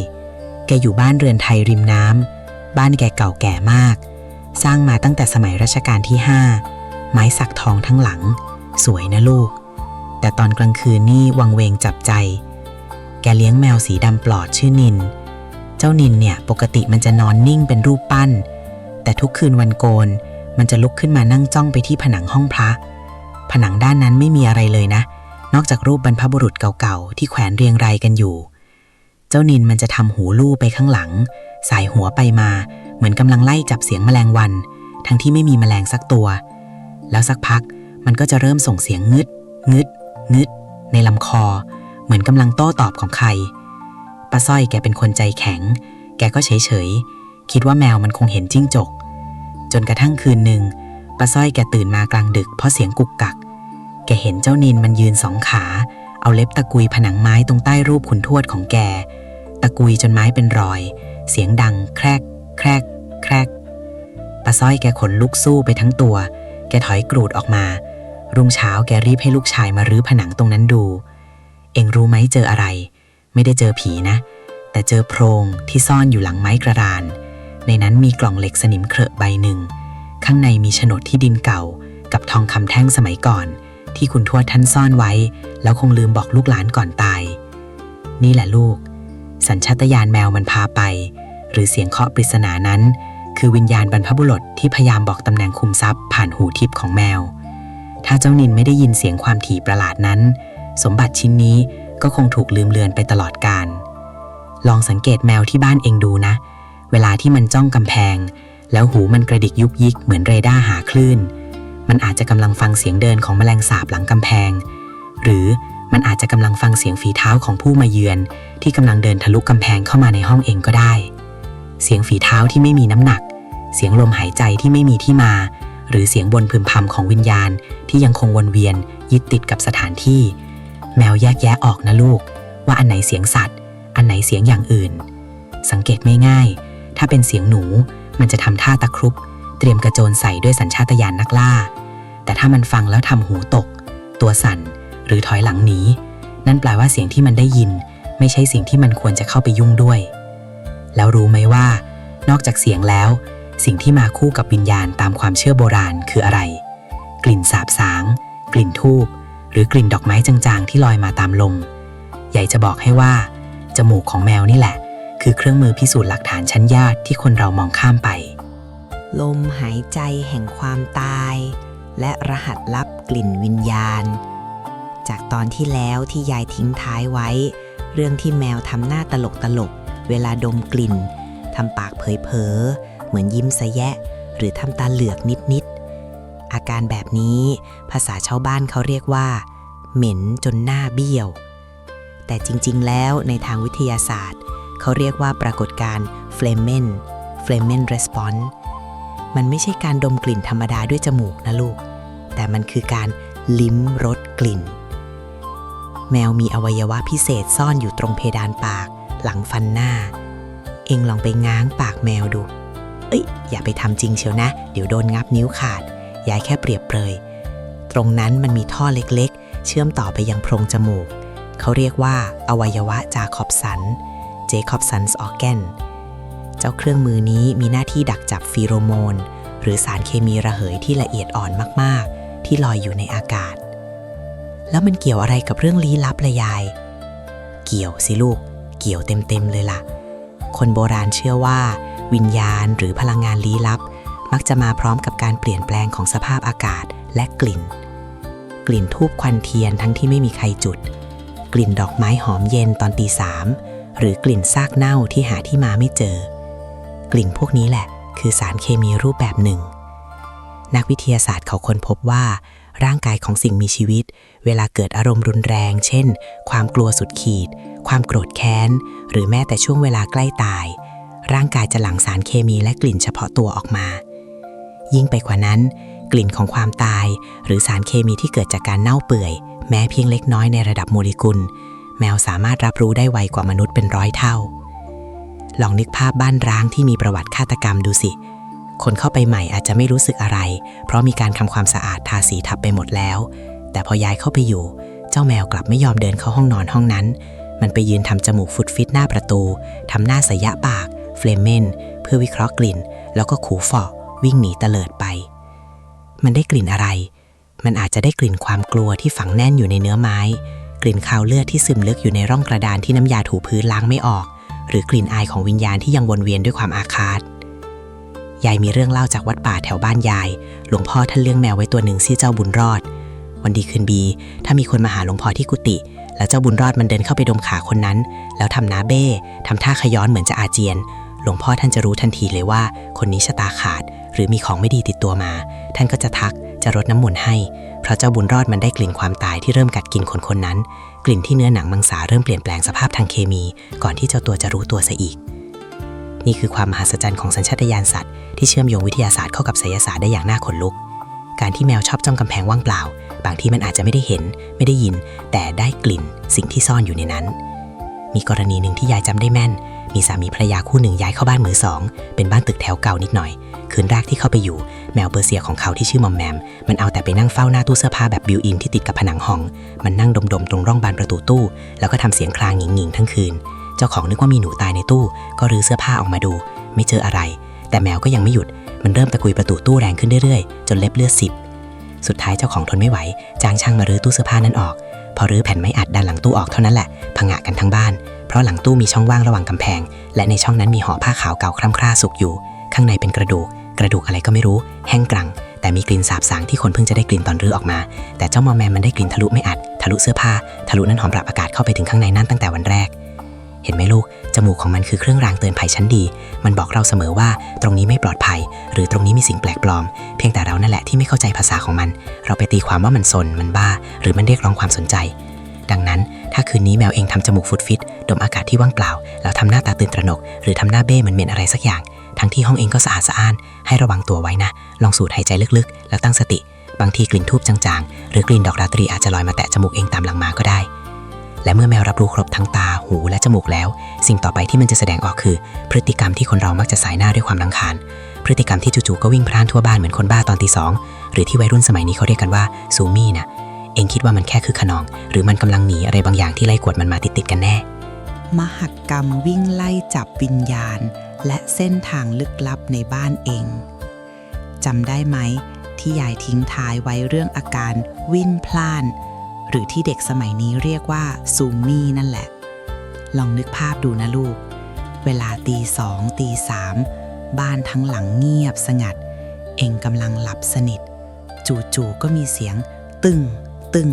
แกอยู่บ้านเรือนไทยริมน้ำบ้านแกเก่าแก่มากสร้างมาตั้งแต่สมัยรัชกาลที่5ไม้สักทองทั้งหลังสวยนะลูกแต่ตอนกลางคืนนี่วังเวงจับใจแกเลี้ยงแมวสีดำปลอดชื่อนินเจ้านินเนี่ยปกติมันจะนอนนิ่งเป็นรูปปั้นแต่ทุกคืนวันโกนมันจะลุกขึ้นมานั่งจ้องไปที่ผนังห้องพระผนังด้านนั้นไม่มีอะไรเลยนะนอกจากรูปบรรพบุรุษเก่าๆที่แขวนเรียงรายกันอยู่เจ้านินมันจะทำหูลู่ไปข้างหลังสายหัวไปมาเหมือนกำลังไล่จับเสียงแมลงวันทั้งที่ไม่มีแมลงสักตัวแล้วสักพักมันก็จะเริ่มส่งเสียงงึดงึดงึดในลำคอเหมือนกำลังโต้ตอบของใครป้าสร้อยแกเป็นคนใจแข็งแกก็เฉยๆคิดว่าแมวมันคงเห็นจิ้งจกจนกระทั่งคืนหนึ่งป้าสร้อยแกตื่นมากลางดึกเพราะเสียงกุกกักแกเห็นเจ้านินมันยืนสองขาเอาเล็บตะกุยผนังไม้ตรงใต้รูปขุนทวดของแกตะกุยจนไม้เป็นรอยเสียงดังแครกแครกแครกป้าสร้อยแกขนลุกสู้ไปทั้งตัวแกถอยกรูดออกมารุ่งเช้าแกรีบให้ลูกชายมารื้อผนังตรงนั้นดูเอ็งรู้ไหมเจออะไรไม่ได้เจอผีนะแต่เจอโพรงที่ซ่อนอยู่หลังไม้กระดานในนั้นมีกล่องเหล็กสนิมเครอะใบหนึ่งข้างในมีโฉนดที่ดินเก่ากับทองคำแท่งสมัยก่อนที่คุณทวดท่านซ่อนไว้แล้วคงลืมบอกลูกหลานก่อนตายนี่แหละลูกสัญชาตญาณแมวมันพาไปหรือเสียงเคาะปริศนานั้นคือวิญญาณบรรพบุรุษที่พยายามบอกตำแหน่งคุมทรัพย์ผ่านหูทิพย์ของแมวถ้าเจ้านินไม่ได้ยินเสียงความถี่ประหลาดนั้นสมบัติชิ้นนี้ก็คงถูกลืมเลือนไปตลอดกาลลองสังเกตแมวที่บ้านเองดูนะเวลาที่มันจ้องกำแพงแล้วหูมันกระดิกยุกยิกเหมือนเรดาร์หาคลื่นมันอาจจะกำลังฟังเสียงเดินของแมลงสาบหลังกำแพงหรือมันอาจจะกำลังฟังเสียงฝีเท้าของผู้มาเยือนที่กำลังเดินทะลุกำแพงเข้ามาในห้องเองก็ได้เสียงฝีเท้าที่ไม่มีน้ำหนักเสียงลมหายใจที่ไม่มีที่มาหรือเสียงบ่นพึมพำของวิญญาณที่ยังคงวนเวียนยึดติดกับสถานที่แมวแยกแยะออกนะลูกว่าอันไหนเสียงสัตว์อันไหนเสียงอย่างอื่นสังเกตไม่ง่ายถ้าเป็นเสียงหนูมันจะทำท่าตะครุบเตรียมกระโจนใส่ด้วยสัญชาตญาณนักล่าแต่ถ้ามันฟังแล้วทำหูตกตัวสั่นหรือถอยหลังหนีนั่นแปลว่าเสียงที่มันได้ยินไม่ใช่สิ่งที่มันควรจะเข้าไปยุ่งด้วยแล้วรู้ไหมว่านอกจากเสียงแล้วสิ่งที่มาคู่กับวิญญาณตามความเชื่อโบราณคืออะไรกลิ่นสาบสางกลิ่นธูปหรือกลิ่นดอกไม้จางๆที่ลอยมาตามลมใหญ่จะบอกให้ว่าจมูกของแมวนี่แหละคือเครื่องมือพิสูจน์หลักฐานชั้นยอดที่คนเรามองข้ามไปลมหายใจแห่งความตายและรหัสลับกลิ่นวิญญาณจากตอนที่แล้วที่ยายทิ้งท้ายไว้เรื่องที่แมวทำหน้าตลกเวลาดมกลิ่นทำปากเผลอๆเหมือนยิ้มสะแยะหรือทำตาเหลือกนิดๆอาการแบบนี้ภาษาชาวบ้านเขาเรียกว่าเหม็นจนหน้าเบี้ยวแต่จริงๆแล้วในทางวิทยาศาสตร์เขาเรียกว่าปรากฏการณ์ Flehmen Response มันไม่ใช่การดมกลิ่นธรรมดาด้วยจมูกนะลูกแต่มันคือการลิ้มรสกลิ่นแมวมีอวัยวะพิเศษซ่อนอยู่ตรงเพดานปากหลังฟันหน้าเอ็งลองไปง้างปากแมวดูอย่าไปทำจริงเชียวนะเดี๋ยวโดนงับนิ้วขาดยายแค่เปรียบเปรยตรงนั้นมันมีท่อเล็กๆเชื่อมต่อไปยังโพรงจมูกเขาเรียกว่าอวัยวะจาคอบสัน Jacobson's organ เจ้าเครื่องมือนี้มีหน้าที่ดักจับฟีโรโมนหรือสารเคมีระเหยที่ละเอียดอ่อนมากๆที่ลอยอยู่ในอากาศแล้วมันเกี่ยวอะไรกับเรื่องลี้ลับล่ะยายเกี่ยวสิลูกเกี่ยวเต็มๆเลยล่ะคนโบราณเชื่อว่าวิญญาณหรือพลังงานลี้ลับมักจะมาพร้อมกับการเปลี่ยนแปลงของสภาพอากาศและกลิ่นธูปควันเทียนทั้งที่ไม่มีใครจุดกลิ่นดอกไม้หอมเย็นตอนตี 3หรือกลิ่นซากเน่าที่หาที่มาไม่เจอกลิ่นพวกนี้แหละคือสารเคมีรูปแบบหนึ่งนักวิทยาศาสตร์เขาค้นพบว่าร่างกายของสิ่งมีชีวิตเวลาเกิดอารมณ์รุนแรงเช่นความกลัวสุดขีดความโกรธแค้นหรือแม้แต่ช่วงเวลาใกล้ตายร่างกายจะหลั่งสารเคมีและกลิ่นเฉพาะตัวออกมายิ่งไปกว่านั้นกลิ่นของความตายหรือสารเคมีที่เกิดจากการเน่าเปื่อยแม้เพียงเล็กน้อยในระดับโมเลกุลแมวสามารถรับรู้ได้ไวกว่ามนุษย์เป็น100 เท่า ลองนึกภาพบ้านร้างที่มีประวัติฆาตกรรมดูสิ คนเข้าไปใหม่อาจจะไม่รู้สึกอะไรเพราะมีการทำความสะอาดทาสีทับไปหมดแล้วแต่พอย้ายเข้าไปอยู่เจ้าแมวกลับไม่ยอมเดินเข้าห้องนอนห้องนั้นมันไปยืนทำจมูกฟุดฟิตหน้าประตูทำหน้าสยะปากเฟลเมนเพื่อวิเคราะห์กลิ่นแล้วก็ขู่ฝ่อวิ่งหนีเตลิดไปมันได้กลิ่นอะไรมันอาจจะได้กลิ่นความกลัวที่ฝังแน่นอยู่ในเนื้อไม้กลิ่นคาวเลือดที่ซึมลึกอยู่ในร่องกระดานที่น้ำยาถูพื้นล้างไม่ออกหรือกลิ่นอายของวิญญาณที่ยังวนเวียนด้วยความอาฆาตยายมีเรื่องเล่าจากวัดป่าแถวบ้านยายหลวงพ่อท่านเลี้ยงแมวไว้ตัวหนึ่งชื่อเจ้าบุญรอดวันดีคืนดีถ้ามีคนมาหาหลวงพ่อที่กุฏิแล้วเจ้าบุญรอดมันเดินเข้าไปดมขาคนนั้นแล้วทำหน้าเบ้ทำท่าขย้อนเหมือนจะอาเจียนหลวงพ่อท่านจะรู้ทันทีเลยว่าคนนี้ชะตาขาดหรือมีของไม่ดีติดตัวมาท่านก็จะทักจะรดน้ำมนต์ให้เพราะเจ้าบุญรอดมันได้กลิ่นความตายที่เริ่มกัดกินคนนั้นกลิ่นที่เนื้อหนังมังสาเริ่มเปลี่ยนแปลงสภาพทางเคมีก่อนที่เจ้าตัวจะรู้ตัวซะอีกนี่คือความมหัศจรรย์ของสัญชาตญาณสัตว์ที่เชื่อมโยงวิทยาศาสตร์เข้ากับไสยศาสตร์ได้อย่างน่าขนลุกการที่แมวชอบจ้องกำแพงว่างเปล่าบางทีมันอาจจะไม่ได้เห็นไม่ได้ยินแต่ได้กลิ่นสิ่งที่ซ่อนอยู่ในนั้นมีกรณีหนึ่งที่ยายจำได้แม่นมีสามีภรรยาคู่หนึ่งย้ายเข้าบ้านมือสองเป็นบ้านตึกแถวเก่านิดหน่อยคืนแรกที่เข้าไปอยู่แมวเปอร์เซียของเขาที่ชื่อมอมแมมมันเอาแต่ไปนั่งเฝ้าหน้าตู้เสื้อผ้าแบบบิวอินที่ติดกับผนังห้องมันนั่งดมๆตรงร่องบานประตูตู้แล้วก็ทำเสียงคลางหงิงๆทั้งคืนเจ้าของนึกว่ามีหนูตายในตู้ก็รื้อเสื้อผ้าออกมาดูไม่เจออะไรแต่แมวก็ยังไม่หยุดมันเริ่มตะกุยประตูตู้แรงขึ้นเรื่อยๆจนเล็บเลือดสิบสุดท้ายเจ้าของทนไม่ไหวจ้างช่างมารื้อตู้เสื้อผ้านั้นออกพอรื้อแผ่นไม้อัดด้านหลังตู้ออกเท่านั้นแหละผงะกันทั้งบ้านเพราะหลังตู้มีช่องว่างระหว่างกำแพงและในช่องนั้นมีห่อผ้าขาวเก่าคร่ำคร่าสุกอยู่ข้างในเป็นกระดูกอะไรก็ไม่รู้แห้งกรังแต่มีกลิ่นสาบสางที่คนเพิ่งจะได้กลิ่นตอนรื้อออกมาแต่เจ้ามอมแมมมันได้กลิ่นทะลุไม่อัดทะลุเสื้อผ้าทะลุนั้นหอมปรับอากาศเข้าไปถึงข้างในนั่นตั้งแต่วันแรกเห็นไหมลูกจมูกของมันคือเครื่องรางเตือนภัยชั้นดีมันบอกเราเสมอว่าตรงนี้ไม่ปลอดภัยหรือตรงนี้มีสิ่งแปลกปลอมเพียงแต่เรานั่นแหละที่ไม่เข้าใจภาษาของมันเราไปตีความว่ามันซนมันบ้าหรือมันเรียกร้องความสนใจดังนั้นถ้าคืนนี้แมวเองทำจมูกฟุดฟิตดมอากาศที่ว่างเปล่าแล้วทำหน้าตาตื่นตระหนกหรือทำหน้าเบ้เหมือนเหม็นอะไรสักอย่างทั้งที่ห้องเองก็สะอาดสะอ้านให้ระวังตัวไว้นะลองสูดหายใจลึกๆแล้วตั้งสติบางทีกลิ่นทูบจางๆหรือกลิ่นดอกราตรีอาจจะลอยมาแตะจมูกเองตามหลังมาก็ได้และเมื่อแมวรับรู้ครบทั้งตาหูและจมูกแล้วสิ่งต่อไปที่มันจะแสดงออกคือพฤติกรรมที่คนเรามักจะสายหน้าด้วยความรำคาญพฤติกรรมที่จู่ๆก็วิ่งพล่านทั่วบ้านเหมือนคนบ้าตอนตีสองหรือที่วัยรุ่นสมัยนี้เขาเรียกกันว่าซูมี่นะเองคิดว่ามันแค่คือขนองหรือมันกำลังหนีอะไรบางอย่างที่ไล่กวดมันมาติดๆกันแน่มหักรรมวิ่งไล่จับวิญญาณและเส้นทางลึกลับในบ้านเองจำได้ไหมที่ยายทิ้งท้ายไว้เรื่องอาการวิ่นพล่านหรือที่เด็กสมัยนี้เรียกว่าซูมี่นั่นแหละลองนึกภาพดูนะลูกเวลาตีสองตีสามบ้านทั้งหลังเงียบสงัดเองกำลังหลับสนิทจู่ๆก็มีเสียงตึงตึง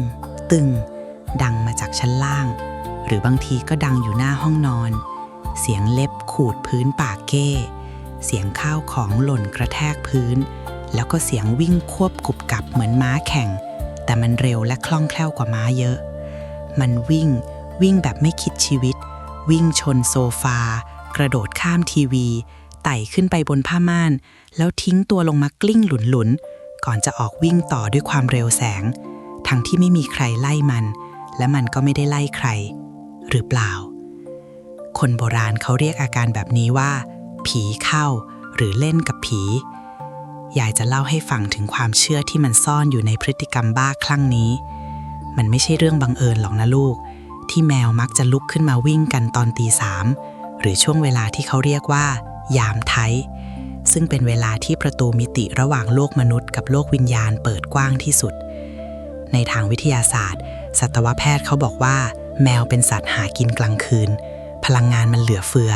ตึงดังมาจากชั้นล่างหรือบางทีก็ดังอยู่หน้าห้องนอนเสียงเล็บขูดพื้นปากเก้เสียงข้าวของหล่นกระแทกพื้นแล้วก็เสียงวิ่งควบกุบกับเหมือนม้าแข่งแต่มันเร็วและคล่องแคล่วกว่าม้าเยอะมันวิ่งแบบไม่คิดชีวิตวิ่งชนโซฟากระโดดข้ามทีวีไต่ขึ้นไปบนผ้าม่านแล้วทิ้งตัวลงมากลิ้งหลุนๆก่อนจะออกวิ่งต่อด้วยความเร็วแสงทั้งที่ไม่มีใครไล่มันและมันก็ไม่ได้ไล่ใครหรือเปล่าคนโบราณเขาเรียกอาการแบบนี้ว่าผีเข้าหรือเล่นกับผียายจะเล่าให้ฟังถึงความเชื่อที่มันซ่อนอยู่ในพฤติกรรมบ้าคลั่งนี้มันไม่ใช่เรื่องบังเอิญหรอกนะลูกที่แมวมักจะลุกขึ้นมาวิ่งกันตอนตีสามหรือช่วงเวลาที่เขาเรียกว่ายามไทยซึ่งเป็นเวลาที่ประตูมิติระหว่างโลกมนุษย์กับโลกวิญญาณเปิดกว้างที่สุดในทางวิทยาศาสตร์สัตวแพทย์เขาบอกว่าแมวเป็นสัตว์หากินกลางคืนพลังงานมันเหลือเฟือ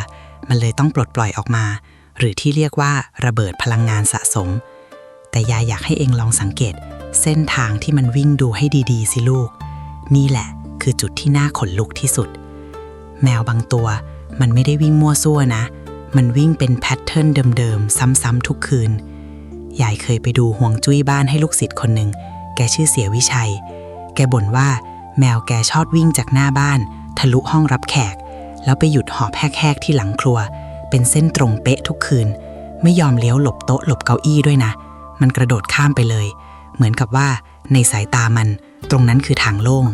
มันเลยต้องปลดปล่อยออกมาหรือที่เรียกว่าระเบิดพลังงานสะสมแต่ยายอยากให้เองลองสังเกตเส้นทางที่มันวิ่งดูให้ดีๆสิลูกนี่แหละคือจุดที่น่าขนลุกที่สุดแมวบางตัวมันไม่ได้วิ่งมั่วซั่วนะมันวิ่งเป็นแพทเทิร์นเดิมๆซ้ำๆทุกคืนยายเคยไปดูห่วงจุ้ยบ้านให้ลูกศิษย์คนหนึ่งแกชื่อเสียวิชัยแกบ่นว่าแมวแกชอบวิ่งจากหน้าบ้านทะลุห้องรับแขกแล้วไปหยุดหอบแหกๆที่หลังครัวเป็นเส้นตรงเป๊ะทุกคืนไม่ยอมเลี้ยวหลบโต๊ะหลบเก้าอี้ด้วยนะมันกระโดดข้ามไปเลยเหมือนกับว่าในสายตามันตรงนั้นคือทางโล่ง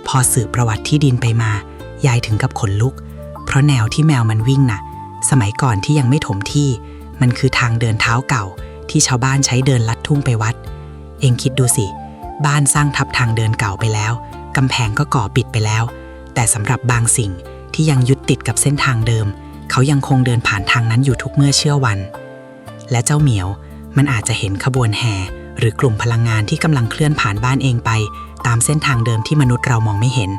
พอสืบประวัติที่ดินไปมายายถึงกับขนลุกเพราะแนวที่แมวมันวิ่งน่ะ สมัยก่อนที่ยังไม่ถมที่มันคือทางเดินเท้าเก่าที่ชาวบ้านใช้เดินลัดทุ่งไปวัดเองคิดดูสิบ้านสร้างทับทางเดินเก่าไปแล้วกำแพงก็ก่อปิดไปแล้วแต่สำหรับบางสิ่งที่ยังยึดติดกับเส้นทางเดิมเขายังคงเดินผ่านทางนั้นอยู่ทุกเมื่อเชื่อวันและเจ้าเหมียวมันอาจจะเห็นขบวนแห่หรือกลุ่มพลังงานที่กำลังเคลื่อนผ่านบ้านเองไปตามเส้นทางเดิมที่มนุษย์เรามองไม่เห็น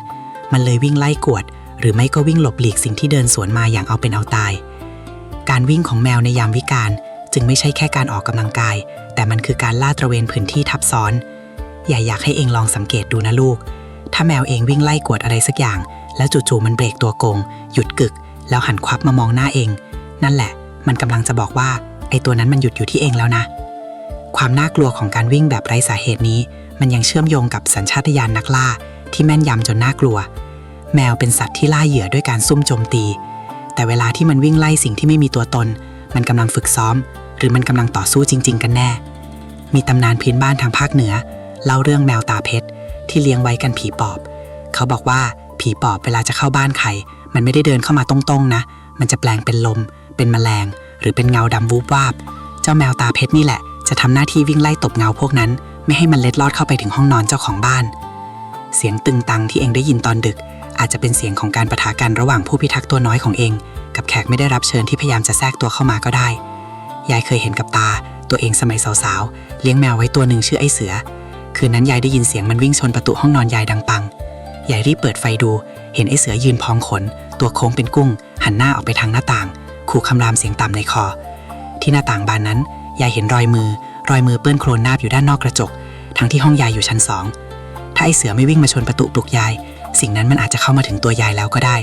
มันเลยวิ่งไล่กวดหรือไม่ก็วิ่งหลบหลีกสิ่งที่เดินสวนมาอย่างเอาเป็นเอาตายการวิ่งของแมวในยามวิกาลจึงไม่ใช่แค่การออกกำลังกายแต่มันคือการลาดตระเวนพื้นที่ทับซ้อนอยากให้เองลองสังเกตดูนะลูกถ้าแมวเองวิ่งไล่กวดอะไรสักอย่างแล้วจู่ๆมันเบรกตัวโกงหยุดกึกแล้วหันควับมามองหน้าเองนั่นแหละมันกำลังจะบอกว่าไอ้ตัวนั้นมันหยุดอยู่ที่เองแล้วนะความน่ากลัวของการวิ่งแบบไร้สาเหตุนี้มันยังเชื่อมโยงกับสัญชาตญาณนักล่าที่แม่นยำจนน่ากลัวแมวเป็นสัตว์ที่ล่าเหยื่อด้วยการซุ่มโจมตีแต่เวลาที่มันวิ่งไล่สิ่งที่ไม่มีตัวตนมันกำลังฝึกซ้อมหรือมันกำลังต่อสู้จริงๆกันแน่มีตำนานพื้นบ้านทางภาคเหนือเล่าเรื่องแมวตาเพชรที่เลี้ยงไว้กันผีปอบเขาบอกว่าผีปอบเวลาจะเข้าบ้านใครมันไม่ได้เดินเข้ามาตรงๆนะมันจะแปลงเป็นลมเป็นแมลงหรือเป็นเงาดำวูบวาบเจ้าแมวตาเพชรนี่แหละจะทำหน้าที่วิ่งไล่ตบเงาพวกนั้นไม่ให้มันเล็ดลอดเข้าไปถึงห้องนอนเจ้าของบ้านเสียงตึงตังที่เองได้ยินตอนดึกอาจจะเป็นเสียงของการปะทะกันระหว่างผู้พิทักษ์ตัวน้อยของเองกับแขกไม่ได้รับเชิญที่พยายามจะแทรกตัวเข้ามาก็ได้ยายเคยเห็นกับตาตัวเองสมัยสาวๆเลี้ยงแมวไว้ตัวหนึ่งชื่อไอ้เสือคืนนั้นยายได้ยินเสียงมันวิ่งชนประตูห้องนอนยายดังปังยายรีบเปิดไฟดูเห็นไอ้เสือยืนพองขนตัวโค้งเป็นกุ้งหันหน้าออกไปทางหน้าต่างขู่คำรามเสียงต่ำในคอที่หน้าต่างบานนั้นยายเห็นรอยมือเปื้อนโคลนนาบอยู่ด้านนอกกระจกทั้งที่ห้องยายอยู่ชั้น2ถ้าไอ้เสือไม่วิ่งมาชนประตูปลุกยายสิ่งนั้นมันอาจจะเข้ามาถึงตัวยายแล้วก็ได้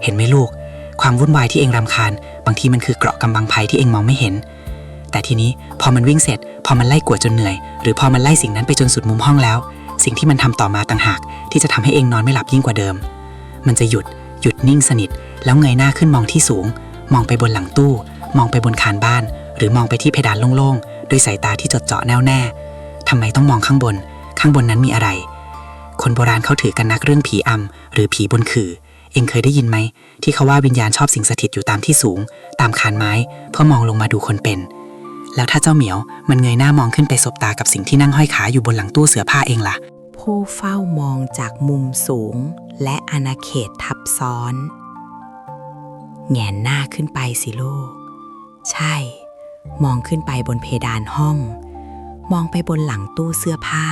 เห็นไหมลูกความวุ่นวายที่เองรำคาญบางทีมันคือเกราะกำบังภัยที่เองมองไม่เห็นแต่ทีนี้พอมันวิ่งเสร็จพอมันไล่กวดจนเหนื่อยหรือพอมันไล่สิ่งนั้นไปจนสุดมุมห้องแล้วสิ่งที่มันทำต่อมาต่างหากที่จะทำให้เองนอนไม่หลับยิ่งกว่าเดิมมันจะหยุดนิ่งสนิทแล้วเงยหน้าขึ้นมองที่สูงมองไปบนหลังตู้มองไปบนคานบ้านหรือมองไปที่เพดานโล่งๆด้วยสายตาที่จดจ่อแน่วแน่ทำไมต้องมองข้างบนนั้นมีอะไรคนโบราณเขาถือกันนักเรื่องผีอำหรือผีบนขื่อเองเคยได้ยินไหมที่เขาว่าวิญญาณชอบสิงสถิตอยู่ตามที่สูงตามคานไม้เพื่อมองลงมาดูคนเป็นแล้วถ้าเจ้าเหมียวมันเงยหน้ามองขึ้นไปสบตากับสิ่งที่นั่งห้อยขาอยู่บนหลังตู้เสื้อผ้าเองล่ะผู้เฝ้ามองจากมุมสูงและอาณาเขตทับซ้อนแงนหน้าขึ้นไปสิลูกใช่มองขึ้นไปบนเพดานห้องมองไปบนหลังตู้เสื้อผ้า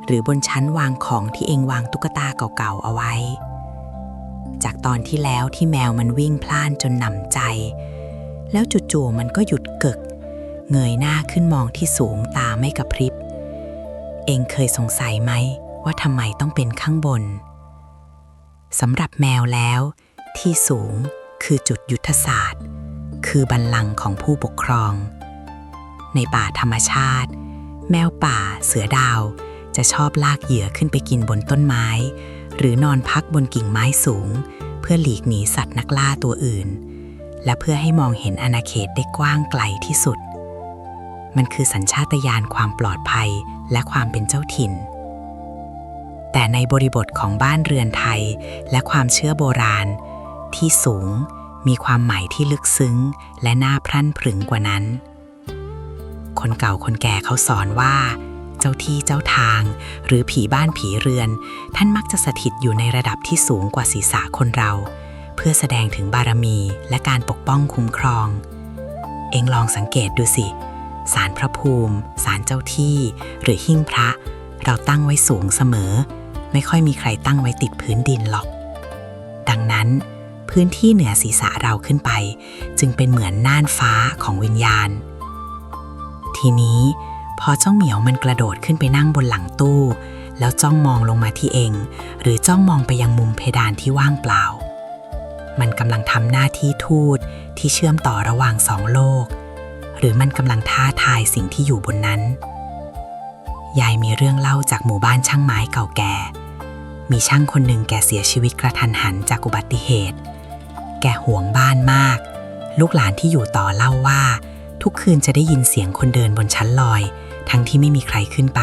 หรือบนชั้นวางของที่เองวางตุ๊กตาเก่าๆเอาไว้จากตอนที่แล้วที่แมวมันวิ่งพล่านจนหนำใจแล้วจู่ๆมันก็หยุดกึกเงยหน้าขึ้นมองที่สูงตาไม่กระพริบเองเคยสงสัยไหมว่าทำไมต้องเป็นข้างบนสำหรับแมวแล้วที่สูงคือจุดยุทธศาสตร์คือบัลลังก์ของผู้ปกครองในป่าธรรมชาติแมวป่าเสือดาวจะชอบลากเหยื่อขึ้นไปกินบนต้นไม้หรือนอนพักบนกิ่งไม้สูงเพื่อหลีกหนีสัตว์นักล่าตัวอื่นและเพื่อให้มองเห็นอาณาเขตได้กว้างไกลที่สุดมันคือสัญชาตญาณความปลอดภัยและความเป็นเจ้าถิ่นแต่ในบริบทของบ้านเรือนไทยและความเชื่อโบราณที่สูงมีความหมายที่ลึกซึ้งและน่าพรั่นพรึงกว่านั้นคนเก่าคนแก่เขาสอนว่าเจ้าที่เจ้าทางหรือผีบ้านผีเรือนท่านมักจะสถิตอยู่ในระดับที่สูงกว่าศีรษะคนเราเพื่อแสดงถึงบารมีและการปกป้องคุ้มครองเอ็งลองสังเกตดูสิศาลพระภูมิศาลเจ้าที่หรือหิ้งพระเราตั้งไว้สูงเสมอไม่ค่อยมีใครตั้งไว้ติดพื้นดินหรอกดังนั้นพื้นที่เหนือศีรษะเราขึ้นไปจึงเป็นเหมือนน่านฟ้าของวิญญาณทีนี้พอเจ้าเหมียวมันกระโดดขึ้นไปนั่งบนหลังตู้แล้วจ้องมองลงมาที่เองหรือจ้องมองไปยังมุมเพดานที่ว่างเปล่ามันกำลังทำหน้าที่ทูตที่เชื่อมต่อระหว่างสองโลกหรือมันกำลังท้าทายสิ่งที่อยู่บนนั้นยายมีเรื่องเล่าจากหมู่บ้านช่างไม้เก่าแก่มีช่างคนหนึ่งแกเสียชีวิตกระทันหันจากอุบัติเหตุแกห่วงบ้านมากลูกหลานที่อยู่ต่อเล่าว่าทุกคืนจะได้ยินเสียงคนเดินบนชั้นลอยทั้งที่ไม่มีใครขึ้นไป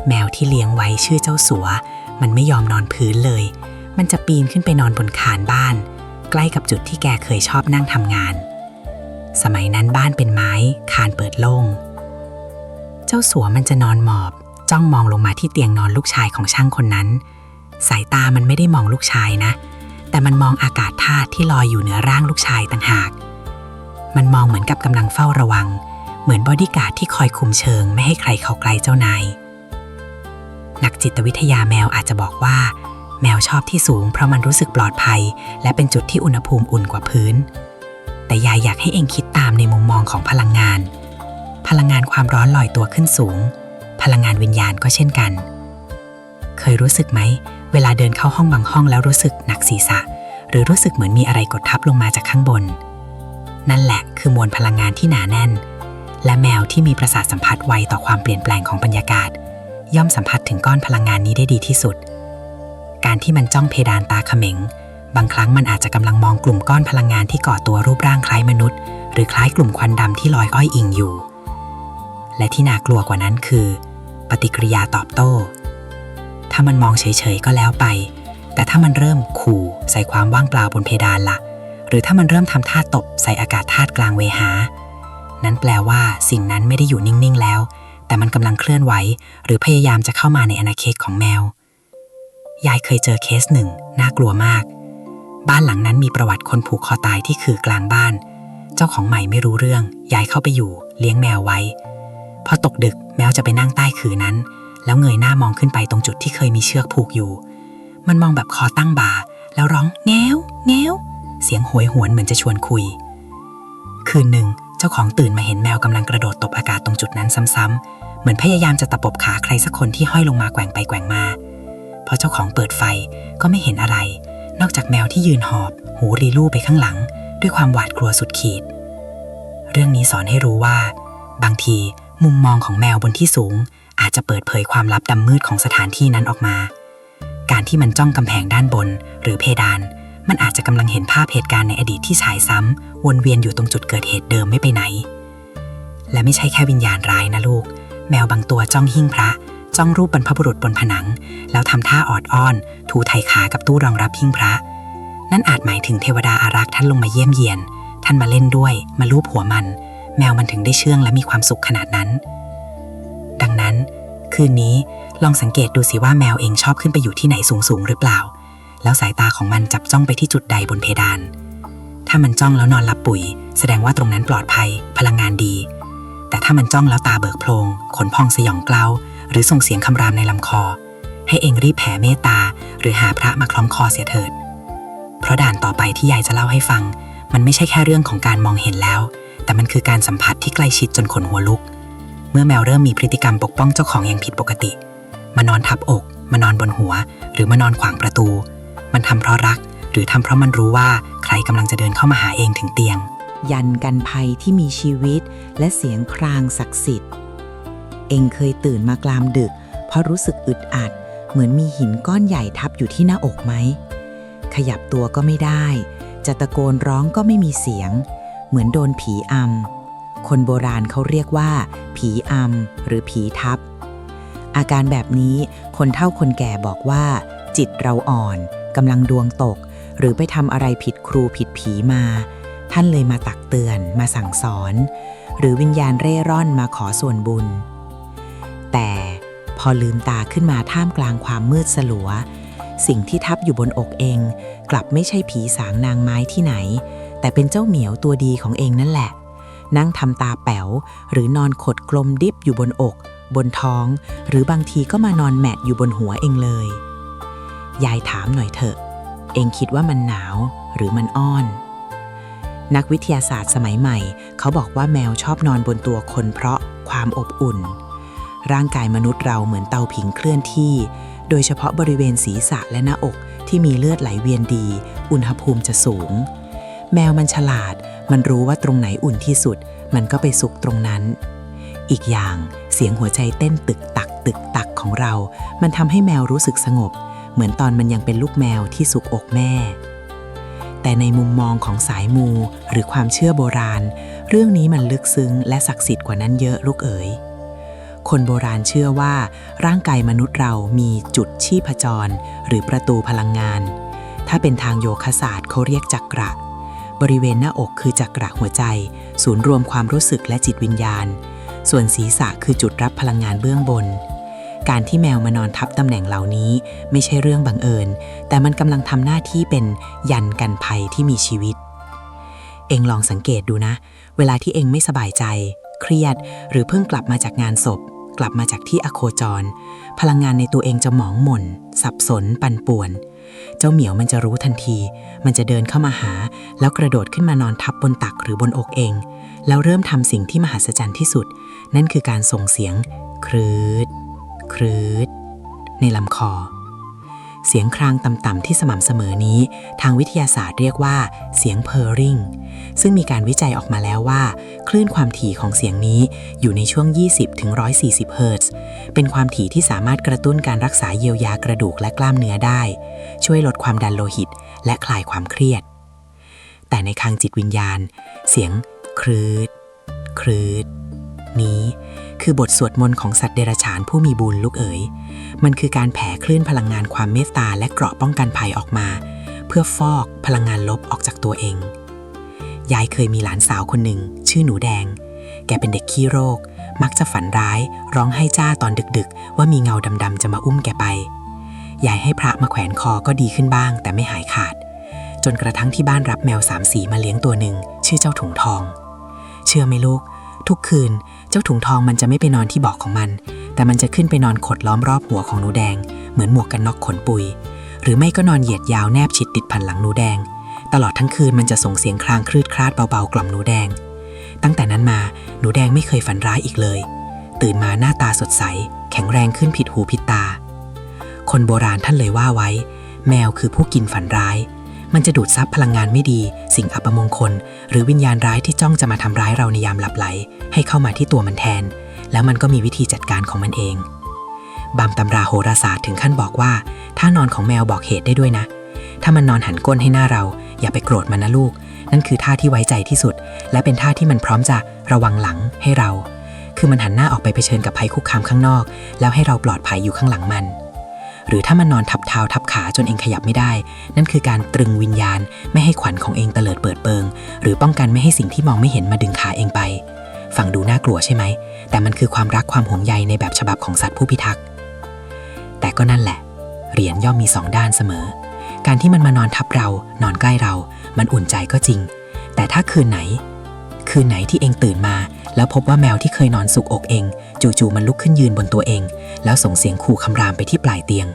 แมวที่เลี้ยงไว้ชื่อเจ้าสัวมันไม่ยอมนอนพื้นเลยมันจะปีนขึ้นไปนอนบนคานบ้านใ ล้กับจุดที่แกเคยชอบนั่งทำงานสมัยนั้นบ้านเป็นไม้คานเปิดโล่งเจ้าสัวมันจะนอนหมอบจ้องมองลงมาที่เตียงนอนลูกชายของช่างคนนั้นสายตามันไม่ได้มองลูกชายนะแต่มันมองอากาศธาตุที่ลอยอยู่เหนือร่างลูกชายต่างหากมันมองเหมือนกับกำลังเฝ้าระวังเหมือนบอดี้การ์ดที่คอยคุมเชิงไม่ให้ใครเข้าใกล้เจ้านายนักจิตวิทยาแมวอาจจะบอกว่าแมวชอบที่สูงเพราะมันรู้สึกปลอดภัยและเป็นจุดที่อุณหภูมิอุ่นกว่าพื้นแต่ยายอยากให้เองคิดตามในมุมมองของพลังงานความร้อนลอยตัวขึ้นสูงพลังงานวิญญาณก็เช่นกันเคยรู้สึกไหมเวลาเดินเข้าห้องบางห้องแล้วรู้สึกหนักศีรษะหรือรู้สึกเหมือนมีอะไรกดทับลงมาจากข้างบนนั่นแหละคือมวลพลังงานที่หนาแน่นและแมวที่มีประสาทสัมผัสไวต่อความเปลี่ยนแปลงของบรรยากาศย่อมสัมผัสถึงก้อนพลังงานนี้ได้ดีที่สุดการที่มันจ้องเพดานตาเขม็งบางครั้งมันอาจจะกำลังมองกลุ่มก้อนพลังงานที่ก่อตัวรูปร่างคล้ายมนุษย์หรือคล้ายกลุ่มควันดำที่ลอยอ้อยอิงอยู่และที่น่ากลัวกว่านั้นคือปฏิกิริยาตอบโต้ถ้ามันมองเฉยๆก็แล้วไปแต่ถ้ามันเริ่มขู่ใส่ความว่างเปล่าบนเพดานละหรือถ้ามันเริ่มทำท่าตบใส่อากาศธาตุกลางเวหานั้นแปลว่าสิ่งนั้นไม่ได้อยู่นิ่งๆแล้วแต่มันกำลังเคลื่อนไหวหรือพยายามจะเข้ามาในอาณาเขตของแมวยายเคยเจอเคสหนึ่งน่ากลัวมากบ้านหลังนั้นมีประวัติคนผูกคอตายที่คือกลางบ้านเจ้าของใหม่ไม่รู้เรื่องย้ายเข้าไปอยู่เลี้ยงแมวไว้พอตกดึกแมวจะไปนั่งใต้ขื่อนั้นแล้วเงยหน้ามองขึ้นไปตรงจุดที่เคยมีเชือกผูกอยู่มันมองแบบคอตั้งบ่าแล้วร้องแง้วแง้วเสียงโหยหวนเหมือนจะชวนคุยคืนหนึ่งเจ้าของตื่นมาเห็นแมวกำลังกระโดดตบอากาศตรงจุดนั้นซ้ำๆเหมือนพยายามจะตะปบขาใครสักคนที่ห้อยลงมาแกว่งไปแกว่งมาพอเจ้าของเปิดไฟก็ไม่เห็นอะไรนอกจากแมวที่ยืนหอบหูรีลู่ไปข้างหลังด้วยความหวาดกลัวสุดขีดเรื่องนี้สอนให้รู้ว่าบางทีมุมมองของแมวบนที่สูงอาจจะเปิดเผยความลับดำมืดของสถานที่นั้นออกมาการที่มันจ้องกำแพงด้านบนหรือเพดานมันอาจจะกำลังเห็นภาพเหตุการณ์ในอดีตที่ฉายซ้ำวนเวียนอยู่ตรงจุดเกิดเหตุเดิมไม่ไปไหนและไม่ใช่แค่วิญญาณร้ายนะลูกแมวบางตัวจ้องหิ้งพระจ้องรูปบรรพบุรุษบนผนังแล้วทำท่าออดอ้อนถูไถขากับตู้รองรับหิ้งพระนั่นอาจหมายถึงเทวดาอารักษ์ท่านลงมาเยี่ยมเยียนท่านมาเล่นด้วยมาลูบหัวมันแมวมันถึงได้เชื่องและมีความสุขขนาดนั้นดังนั้นคืนนี้ลองสังเกตดูสิว่าแมวเองชอบขึ้นไปอยู่ที่ไหนสูงหรือเปล่าแล้วสายตาของมันจับจ้องไปที่จุดใดบนเพดานถ้ามันจ้องแล้วนอนหลับปุ๋ยแสดงว่าตรงนั้นปลอดภัยพลังงานดีแต่ถ้ามันจ้องแล้วตาเบิกโพลงขนพองสยองเกลาหรือส่งเสียงคำรามในลำคอให้เองรีบแผ่เมตตาหรือหาพระมาคล้องคอเสียเถิดเพราะด่านต่อไปที่ยายจะเล่าให้ฟังมันไม่ใช่แค่เรื่องของการมองเห็นแล้วแต่มันคือการสัมผัสที่ใกล้ชิดจนขนหัวลุกเมื่อแมวเริ่มมีพฤติกรรมปกป้องเจ้าของอย่างผิดปกติมานอนทับอกมานอนบนหัวหรือมานอนขวางประตูมันทำเพราะรักหรือทำเพราะมันรู้ว่าใครกำลังจะเดินเข้ามาหาเองถึงเตียงยันกันภัยที่มีชีวิตและเสียงครางศักดิ์สิทธิ์เองเคยตื่นมากลางดึกเพราะรู้สึกอึดอัดเหมือนมีหินก้อนใหญ่ทับอยู่ที่หน้าอกไหมขยับตัวก็ไม่ได้จะตะโกนร้องก็ไม่มีเสียงเหมือนโดนผีอำคนโบราณเขาเรียกว่าผีอำหรือผีทับอาการแบบนี้คนเฒ่าคนแก่บอกว่าจิตเราอ่อนกำลังดวงตกหรือไปทำอะไรผิดครูผิดผีมาท่านเลยมาตักเตือนมาสั่งสอนหรือวิญญาณเร่ร่อนมาขอส่วนบุญแต่พอลืมตาขึ้นมาท่ามกลางความมืดสลัวสิ่งที่ทับอยู่บนอกเองกลับไม่ใช่ผีสางนางไม้ที่ไหนแต่เป็นเจ้าเหมียวตัวดีของเองนั่นแหละนั่งทำตาแป๋วหรือนอนขดกลมดิบอยู่บนอกบนท้องหรือบางทีก็มานอนแมะอยู่บนหัวเองเลยยายถามหน่อยเถอะเองคิดว่ามันหนาวหรือมันอ้อนนักวิทยาศาสตร์สมัยใหม่เขาบอกว่าแมวชอบนอนบนตัวคนเพราะความอบอุ่นร่างกายมนุษย์เราเหมือนเตาผิงเคลื่อนที่โดยเฉพาะบริเวณศีรษะและหน้าอกที่มีเลือดไหลเวียนดีอุณหภูมิจะสูงแมวมันฉลาดมันรู้ว่าตรงไหนอุ่นที่สุดมันก็ไปซุกตรงนั้นอีกอย่างเสียงหัวใจเต้นตึกตักตึกตักของเรามันทำให้แมวรู้สึกสงบเหมือนตอนมันยังเป็นลูกแมวที่สุกอกแม่แต่ในมุมมองของสายมูหรือความเชื่อโบราณเรื่องนี้มันลึกซึ้งและศักดิ์สิทธิ์กว่านั้นเยอะลูกเอ๋ยคนโบราณเชื่อว่าร่างกายมนุษย์เรามีจุดชีพจรหรือประตูพลังงาน ถ้าเป็นทางโยคะศาสตร์เขาเรียกจักระบริเวณหน้าอกคือจักระหัวใจศูนย์รวมความรู้สึกและจิตวิญญาณส่วนศีรษะคือจุดรับพลังงานเบื้องบนการที่แมวมานอนทับตำแหน่งเหล่านี้ไม่ใช่เรื่องบังเอิญแต่มันกำลังทำหน้าที่เป็นยันกันภัยที่มีชีวิตเองลองสังเกตดูนะเวลาที่เองไม่สบายใจเครียดหรือเพิ่งกลับมาจากงานศพกลับมาจากที่อโคจรพลังงานในตัวเองจะหมองหม่นสับสนปั่นป่วนเจ้าเหมียวมันจะรู้ทันทีมันจะเดินเข้ามาหาแล้วกระโดดขึ้นมานอนทับบนตักหรือบนอกเองแล้วเริ่มทำสิ่งที่มหัศจรรย์ที่สุดนั่นคือการส่งเสียงครืดครืดในลำคอเสียงครางต่ำๆที่สม่ำเสมอนี้ทางวิทยาศาสตร์เรียกว่าเสียงเพอร์ริงซึ่งมีการวิจัยออกมาแล้วว่าคลื่นความถี่ของเสียงนี้อยู่ในช่วง 20-140 เฮิรตซ์เป็นความถี่ที่สามารถกระตุ้นการรักษาเยียวยากระดูกและกล้ามเนื้อได้ช่วยลดความดันโลหิตและคลายความเครียดแต่ในทางจิตวิญญาณเสียงครืดครืดนี้คือบทสวดมนต์ของสัตว์เดรัจฉานผู้มีบุญลูกเอ๋ยมันคือการแผ่คลื่นพลังงานความเมตตาและเกราะป้องกันภัยออกมาเพื่อฟอกพลังงานลบออกจากตัวเองยายเคยมีหลานสาวคนหนึ่งชื่อหนูแดงแกเป็นเด็กขี้โรคมักจะฝันร้ายร้องไห้จ้าตอนดึกๆว่ามีเงาดำๆจะมาอุ้มแกไปยายให้พระมาแขวนคอก็ดีขึ้นบ้างแต่ไม่หายขาดจนกระทั่งที่บ้านรับแมว3 สีมาเลี้ยงตัวหนึ่งชื่อเจ้าถุงทองเชื่อไหมลูกทุกคืนเจ้าถุงทองมันจะไม่ไปนอนที่เบาะของมันแต่มันจะขึ้นไปนอนขดล้อมรอบหัวของหนูแดงเหมือนหมวกกันน็อกขนปุยหรือไม่ก็นอนเหยียดยาวแนบชิดติดพันหลังหนูแดงตลอดทั้งคืนมันจะส่งเสียงครางคลืดคลาดเบาๆกล่อมหนูแดงตั้งแต่นั้นมาหนูแดงไม่เคยฝันร้ายอีกเลยตื่นมาหน้าตาสดใสแข็งแรงขึ้นผิดหูผิดตาคนโบราณท่านเลยว่าไว้แมวคือผู้กินฝันร้ายมันจะดูดซับพลังงานไม่ดีสิ่งอัปมงคลหรือวิญญาณร้ายที่จ้องจะมาทำร้ายเราในยามหลับไหลให้เข้ามาที่ตัวมันแทนแล้วมันก็มีวิธีจัดการของมันเองบางตำราโหราศาสตร์ถึงขั้นบอกว่าท่านอนของแมวบอกเหตุได้ด้วยนะถ้ามันนอนหันก้นให้หน้าเราอย่าไปโกรธมันนะลูกนั่นคือท่าที่ไว้ใจที่สุดและเป็นท่าที่มันพร้อมจะระวังหลังให้เราคือมันหันหน้าออกไปเผชิญกับภัยคุกคามข้างนอกแล้วให้เราปลอดภัยอยู่ข้างหลังมันหรือถ้ามันนอนทับเท้าทับขาจนเองขยับไม่ได้นั่นคือการตรึงวิญญาณไม่ให้ขวัญของเองเตลิดเปิดเปิงหรือป้องกันไม่ให้สิ่งที่มองไม่เห็นมาดึงขาเองไปฟังดูน่ากลัวใช่ไหมแต่มันคือความรักความห่วงใยในแบบฉบับของสัตว์ผู้พิทักษ์แต่ก็นั่นแหละเหรียญย่อมมี2 ด้านเสมอการที่มันมานอนทับเรานอนใกล้เรามันอุ่นใจก็จริงแต่ถ้าคืนไหนที่เองตื่นมาแล้วพบว่าแมวที่เคยนอนสุกอกเองจู่ๆมันลุกขึ้นยืนบนตัวเองแล้วส่งเสียงขู่คำรามไปที่ปลายเตียง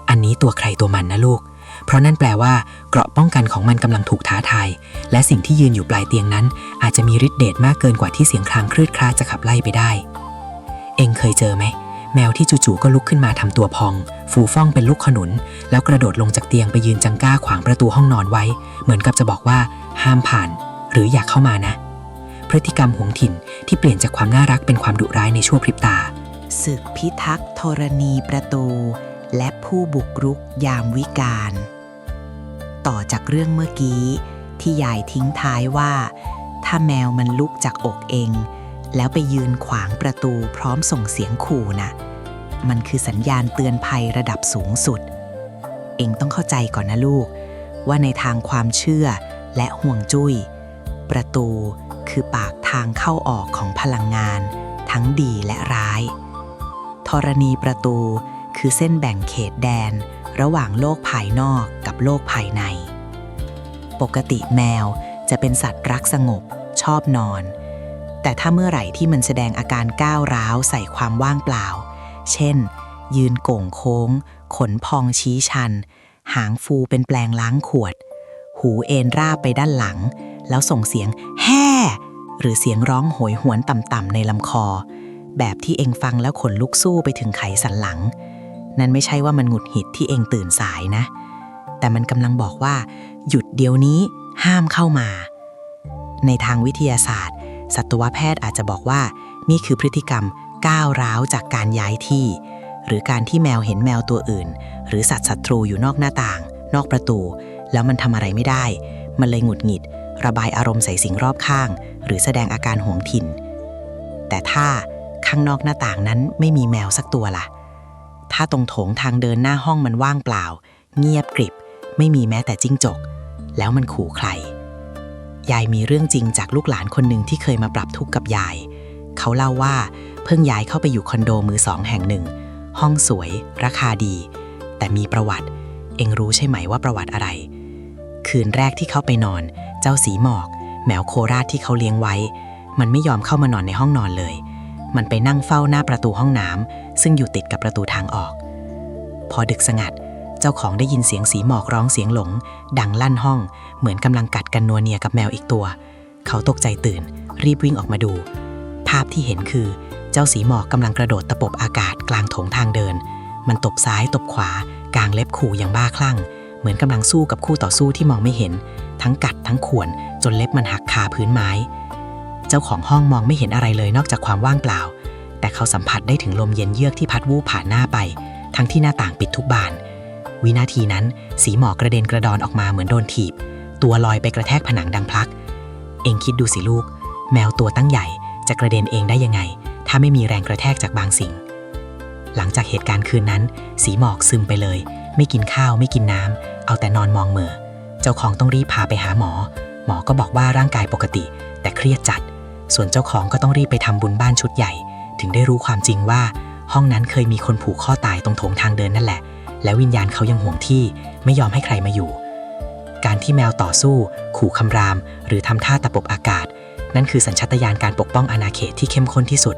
อันนี้ตัวใครตัวมันนะลูกเพราะนั่นแปลว่าเกราะป้องกันของมันกำลังถูกท้าทายและสิ่งที่ยืนอยู่ปลายเตียงนั้นอาจจะมีฤทธิ์เดชมากเกินกว่าที่เสียงครางคลืดคลาดจะขับไล่ไปได้เองเคยเจอไหมแมวที่จู่ๆก็ลุกขึ้นมาทำตัวพองฟูฟ่องเป็นลูกขนุนแล้วกระโดดลงจากเตียงไปยืนจังก้าขวางประตูห้องนอนไว้เหมือนกับจะบอกว่าห้ามผ่านหรืออยากเข้ามานะพฤติกรรมหวงถิ่นที่เปลี่ยนจากความน่ารักเป็นความดุร้ายในชั่วพริบตาศึกพิทักษ์ธรณีประตูและผู้บุกรุกยามวิกาลต่อจากเรื่องเมื่อกี้ที่ยายทิ้งท้ายว่าถ้าแมวมันลุกจากอกเองแล้วไปยืนขวางประตูพร้อมส่งเสียงขู่นะมันคือสัญญาณเตือนภัยระดับสูงสุดเองต้องเข้าใจก่อนนะลูกว่าในทางความเชื่อและห่วงจุ้ยประตูคือปากทางเข้าออกของพลังงานทั้งดีและร้ายธรณีประตูคือเส้นแบ่งเขตแดนระหว่างโลกภายนอกกับโลกภายในปกติแมวจะเป็นสัตว์รักสงบชอบนอนแต่ถ้าเมื่อไหร่ที่มันแสดงอาการก้าวร้าวใส่ความว่างเปล่าเช่นยืนโก่งโค้งขนพองชี้ชันหางฟูเป็นแปลงล้างขวดหูเอ็นราบไปด้านหลังแล้วส่งเสียงแฮ่หรือเสียงร้องโหยหวนต่ำๆในลำคอแบบที่เองฟังแล้วขนลุกสู้ไปถึงไขสันหลังนั่นไม่ใช่ว่ามันหงุดหงิดที่เองตื่นสายนะแต่มันกำลังบอกว่าหยุดเดี๋ยวนี้ห้ามเข้ามาในทางวิทยาศาสตร์สัตวแพทย์อาจจะบอกว่านี่คือพฤติกรรมก้าวร้าวจากการย้ายที่หรือการที่แมวเห็นแมวตัวอื่นหรือสัตว์ศัตรูอยู่นอกหน้าต่างนอกประตูแล้วมันทำอะไรไม่ได้มันเลยหงุดหงิดระบายอารมณ์ใส่สิ่งรอบข้างหรือแสดงอาการหวงถิ่นแต่ถ้าข้างนอกหน้าต่างนั้นไม่มีแมวสักตัวล่ะถ้าตรงโถงทางเดินหน้าห้องมันว่างเปล่าเงียบกริบ ไม่มีแม้แต่จิ้งจกแล้วมันขู่ใครยายมีเรื่องจริงจากลูกหลานคนหนึ่งที่เคยมาปรับทุกข์กับยายเขาเล่าว่าเพิ่งย้ายเข้าไปอยู่คอนโดมือสองแห่งหนึ่งห้องสวยราคาดีแต่มีประวัติเอ็งรู้ใช่ไหมว่าประวัติอะไรคืนแรกที่เข้าไปนอนเจ้าสีหมอกแมวโคราชที่เขาเลี้ยงไว้มันไม่ยอมเข้ามานอนในห้องนอนเลยมันไปนั่งเฝ้าหน้าประตูห้องน้ำซึ่งอยู่ติดกับประตูทางออกพอดึกสงัดเจ้าของได้ยินเสียงสีหมอกร้องเสียงหลงดังลั่นห้องเหมือนกำลังกัดกันนัวเนียกับแมวอีกตัวเขาตกใจตื่นรีบวิ่งออกมาดูภาพที่เห็นคือเจ้าสีหมอกกำลังกระโดดตะปบอากาศกลางโถงทางเดินมันตบซ้ายตบขวากางเล็บขู่อย่างบ้าคลั่งเหมือนกำลังสู้กับคู่ต่อสู้ที่มองไม่เห็นทั้งกัดทั้งข่วนจนเล็บมันหักคาพื้นไม้เจ้าของห้องมองไม่เห็นอะไรเลยนอกจากความว่างเปล่าแต่เขาสัมผัสได้ถึงลมเย็นเยือกที่พัดวูบผ่านหน้าไปทั้งที่หน้าต่างปิดทุกบานวินาทีนั้นสีหมอกกระเด็นกระดอนออกมาเหมือนโดนถีบตัวลอยไปกระแทกผนังดังพลักเองคิดดูสิลูกแมวตัวตั้งใหญ่จะกระเด็นเองได้ยังไงถ้าไม่มีแรงกระแทกจากบางสิ่งหลังจากเหตุการณ์คืนนั้นสีหมอกซึมไปเลยไม่กินข้าวไม่กินน้ำเอาแต่นอนมองเหม่อเจ้าของต้องรีบพาไปหาหมอก็บอกว่าร่างกายปกติแต่เครียดจัดส่วนเจ้าของก็ต้องรีบไปทำบุญบ้านชุดใหญ่ถึงได้รู้ความจริงว่าห้องนั้นเคยมีคนผูกข้อตายตรงโถงทางเดินนั่นแหละและวิญญาณเขายังห่วงที่ไม่ยอมให้ใครมาอยู่การที่แมวต่อสู้ขู่คำรามหรือทำท่าตะปบอากาศนั่นคือสัญชาตญาณการปกป้องอาณาเขตที่เข้มข้นที่สุด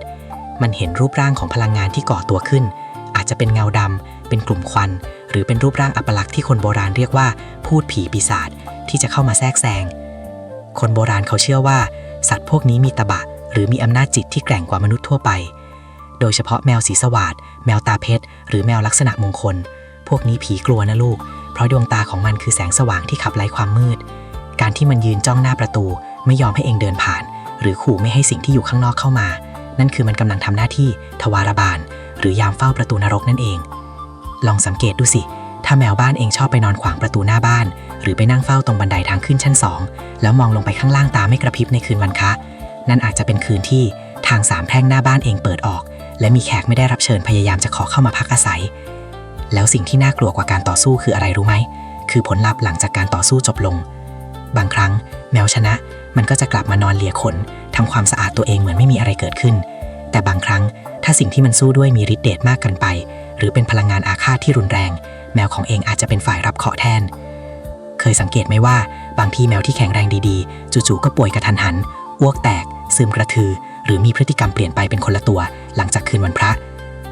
มันเห็นรูปร่างของพลังงานที่ก่อตัวขึ้นอาจจะเป็นเงาดำเป็นกลุ่มควันหรือเป็นรูปร่างอัปลักษณ์ที่คนโบราณเรียกว่าพูดผีปีศาจที่จะเข้ามาแทรกแซงคนโบราณเขาเชื่อว่าสัตว์พวกนี้มีตบะหรือมีอำนาจจิตที่แกร่งกว่ามนุษย์ทั่วไปโดยเฉพาะแมวสีสวาดแมวตาเพชรหรือแมวลักษณะมงคลพวกนี้ผีกลัวนะลูกเพราะดวงตาของมันคือแสงสว่างที่ขับไล่ความมืดการที่มันยืนจ้องหน้าประตูไม่ยอมให้เองเดินผ่านหรือขู่ไม่ให้สิ่งที่อยู่ข้างนอกเข้ามานั่นคือมันกำลังทำหน้าที่ทวารบาลหรือยามเฝ้าประตูนรกนั่นเองลองสังเกตดูสิถ้าแมวบ้านเองชอบไปนอนขวางประตูหน้าบ้านหรือไปนั่งเฝ้าตรงบันไดทางขึ้นชั้น2แล้วมองลงไปข้างล่างตาไม่กระพริบในคืนวันคะนั่นอาจจะเป็นคืนที่ทาง3แพร่งหน้าบ้านเองเปิดออกและมีแขกไม่ได้รับเชิญพยายามจะขอเข้ามาพักอาศัยแล้วสิ่งที่น่ากลัวกว่าการต่อสู้คืออะไรรู้ไหมคือผลลัพธ์หลังจากการต่อสู้จบลงบางครั้งแมวชนะมันก็จะกลับมานอนเลียขนทำความสะอาดตัวเองเหมือนไม่มีอะไรเกิดขึ้นแต่บางครั้งถ้าสิ่งที่มันสู้ด้วยมีฤทธิ์เดชมากเกินไปหรือเป็นพลังงานอาฆาตที่รุนแรงแมวของเองอาจจะเป็นฝ่ายรับเคราะห์แทนเคยสังเกตไหมว่าบางทีแมวที่แข็งแรงดีๆจู่ๆก็ป่วยกระทันหันอ้วกแตกซึมกระทือหรือมีพฤติกรรมเปลี่ยนไปเป็นคนละตัวหลังจากคืนวันพระ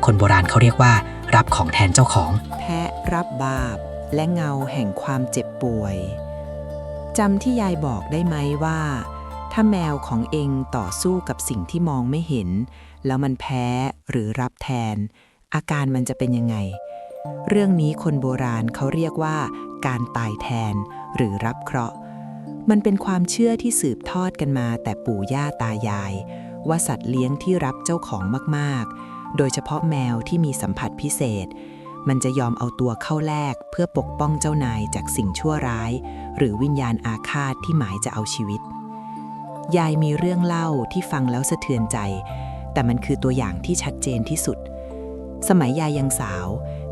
คนโบราณเขาเรียกว่ารับของแทนเจ้าของแพะรับบาปและเงาแห่งความเจ็บป่วยจำที่ยายบอกได้ไหมว่าถ้าแมวของเองต่อสู้กับสิ่งที่มองไม่เห็นแล้วมันแพ้หรือรับแทนอาการมันจะเป็นยังไงเรื่องนี้คนโบราณเขาเรียกว่าการตายแทนหรือรับเคราะห์มันเป็นความเชื่อที่สืบทอดกันมาแต่ปู่ย่าตายายว่าสัตว์เลี้ยงที่รักเจ้าของมากๆโดยเฉพาะแมวที่มีสัมผัสพิเศษมันจะยอมเอาตัวเข้าแลกเพื่อปกป้องเจ้านายจากสิ่งชั่วร้ายหรือวิญญาณอาฆาตที่หมายจะเอาชีวิตยายมีเรื่องเล่าที่ฟังแล้วสะเทือนใจแต่มันคือตัวอย่างที่ชัดเจนที่สุดสมัยยายยังสาว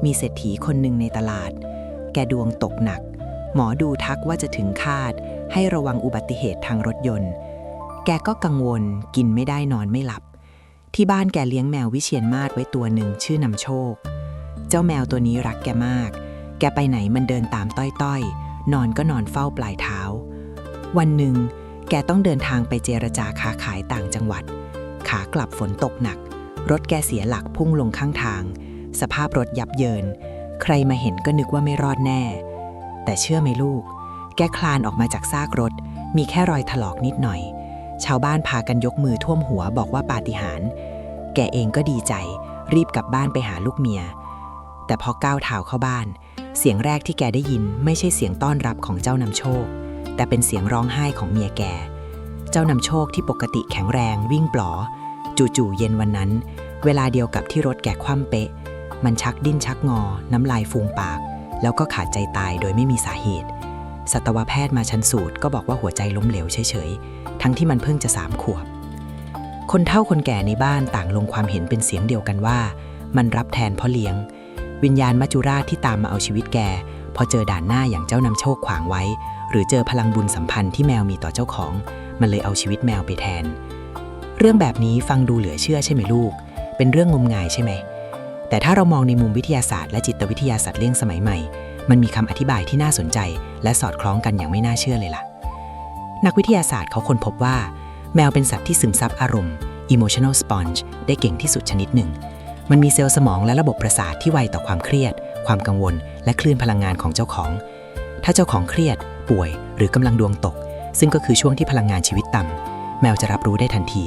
มีเศรษฐีคนหนึ่งในตลาดแกดวงตกหนักหมอดูทักว่าจะถึงคาดให้ระวังอุบัติเหตุทางรถยนต์แกก็กังวลกินไม่ได้นอนไม่หลับที่บ้านแกเลี้ยงแมววิเชียรมาศไว้ตัวหนึ่งชื่อนำโชคเจ้าแมวตัวนี้รักแกมากแกไปไหนมันเดินตามต้อยๆนอนก็นอนเฝ้าปลายเท้าวันหนึ่งแกต้องเดินทางไปเจรจาค้าขายต่างจังหวัดขากลับฝนตกหนักรถแกเสียหลักพุ่งลงข้างทางสภาพรถยับเยินใครมาเห็นก็นึกว่าไม่รอดแน่แต่เชื่อไหมลูกแกคลานออกมาจากซากรถมีแค่รอยถลอกนิดหน่อยชาวบ้านพากันยกมือท่วมหัวบอกว่าปาฏิหาริย์แกเองก็ดีใจรีบกลับบ้านไปหาลูกเมียแต่พอก้าวเท้าเข้าบ้านเสียงแรกที่แกได้ยินไม่ใช่เสียงต้อนรับของเจ้านำโชคแต่เป็นเสียงร้องไห้ของเมียแกเจ้านำโชคที่ปกติแข็งแรงวิ่งปลอจู่ๆเย็นวันนั้นเวลาเดียวกับที่รถแกคว่ำเป๊ะมันชักดิ้นชักงอน้ำลายฟูมปากแล้วก็ขาดใจตายโดยไม่มีสาเหตุสัตวแพทย์มาชันสูตรก็บอกว่าหัวใจล้มเหลวเฉยๆทั้งที่มันเพิ่งจะ3 ขวบคนเฒ่าคนแก่ในบ้านต่างลงความเห็นเป็นเสียงเดียวกันว่ามันรับแทนพ่อเลี้ยงวิญญาณมัจจุราชที่ตามมาเอาชีวิตแก พอเจอด่านหน้าอย่างเจ้านำโชคขวางไว้ หรือเจอพลังบุญสัมพันธ์ที่แมวมีต่อเจ้าของมันเลยเอาชีวิตแมวไปแทนเรื่องแบบนี้ฟังดูเหลือเชื่อใช่ไหมลูกเป็นเรื่องงมงายใช่ไหมแต่ถ้าเรามองในมุมวิทยาศาสตร์และจิตวิทยาสัตว์เลี้ยงสมัยใหม่มันมีคำอธิบายที่น่าสนใจและสอดคล้องกันอย่างไม่น่าเชื่อเลยล่ะนักวิทยาศาสตร์เขาค้นพบว่าแมวเป็นสัตว์ที่ซึมซับอารมณ์ emotional sponge ได้เก่งที่สุดชนิดหนึ่งมันมีเซลล์สมองและระบบประสาทที่ไวต่อความเครียดความกังวลและคลื่นพลังงานของเจ้าของถ้าเจ้าของเครียดป่วยหรือกำลังดวงตกซึ่งก็คือช่วงที่พลังงานชีวิตต่ำแมวจะรับรู้ได้ทันที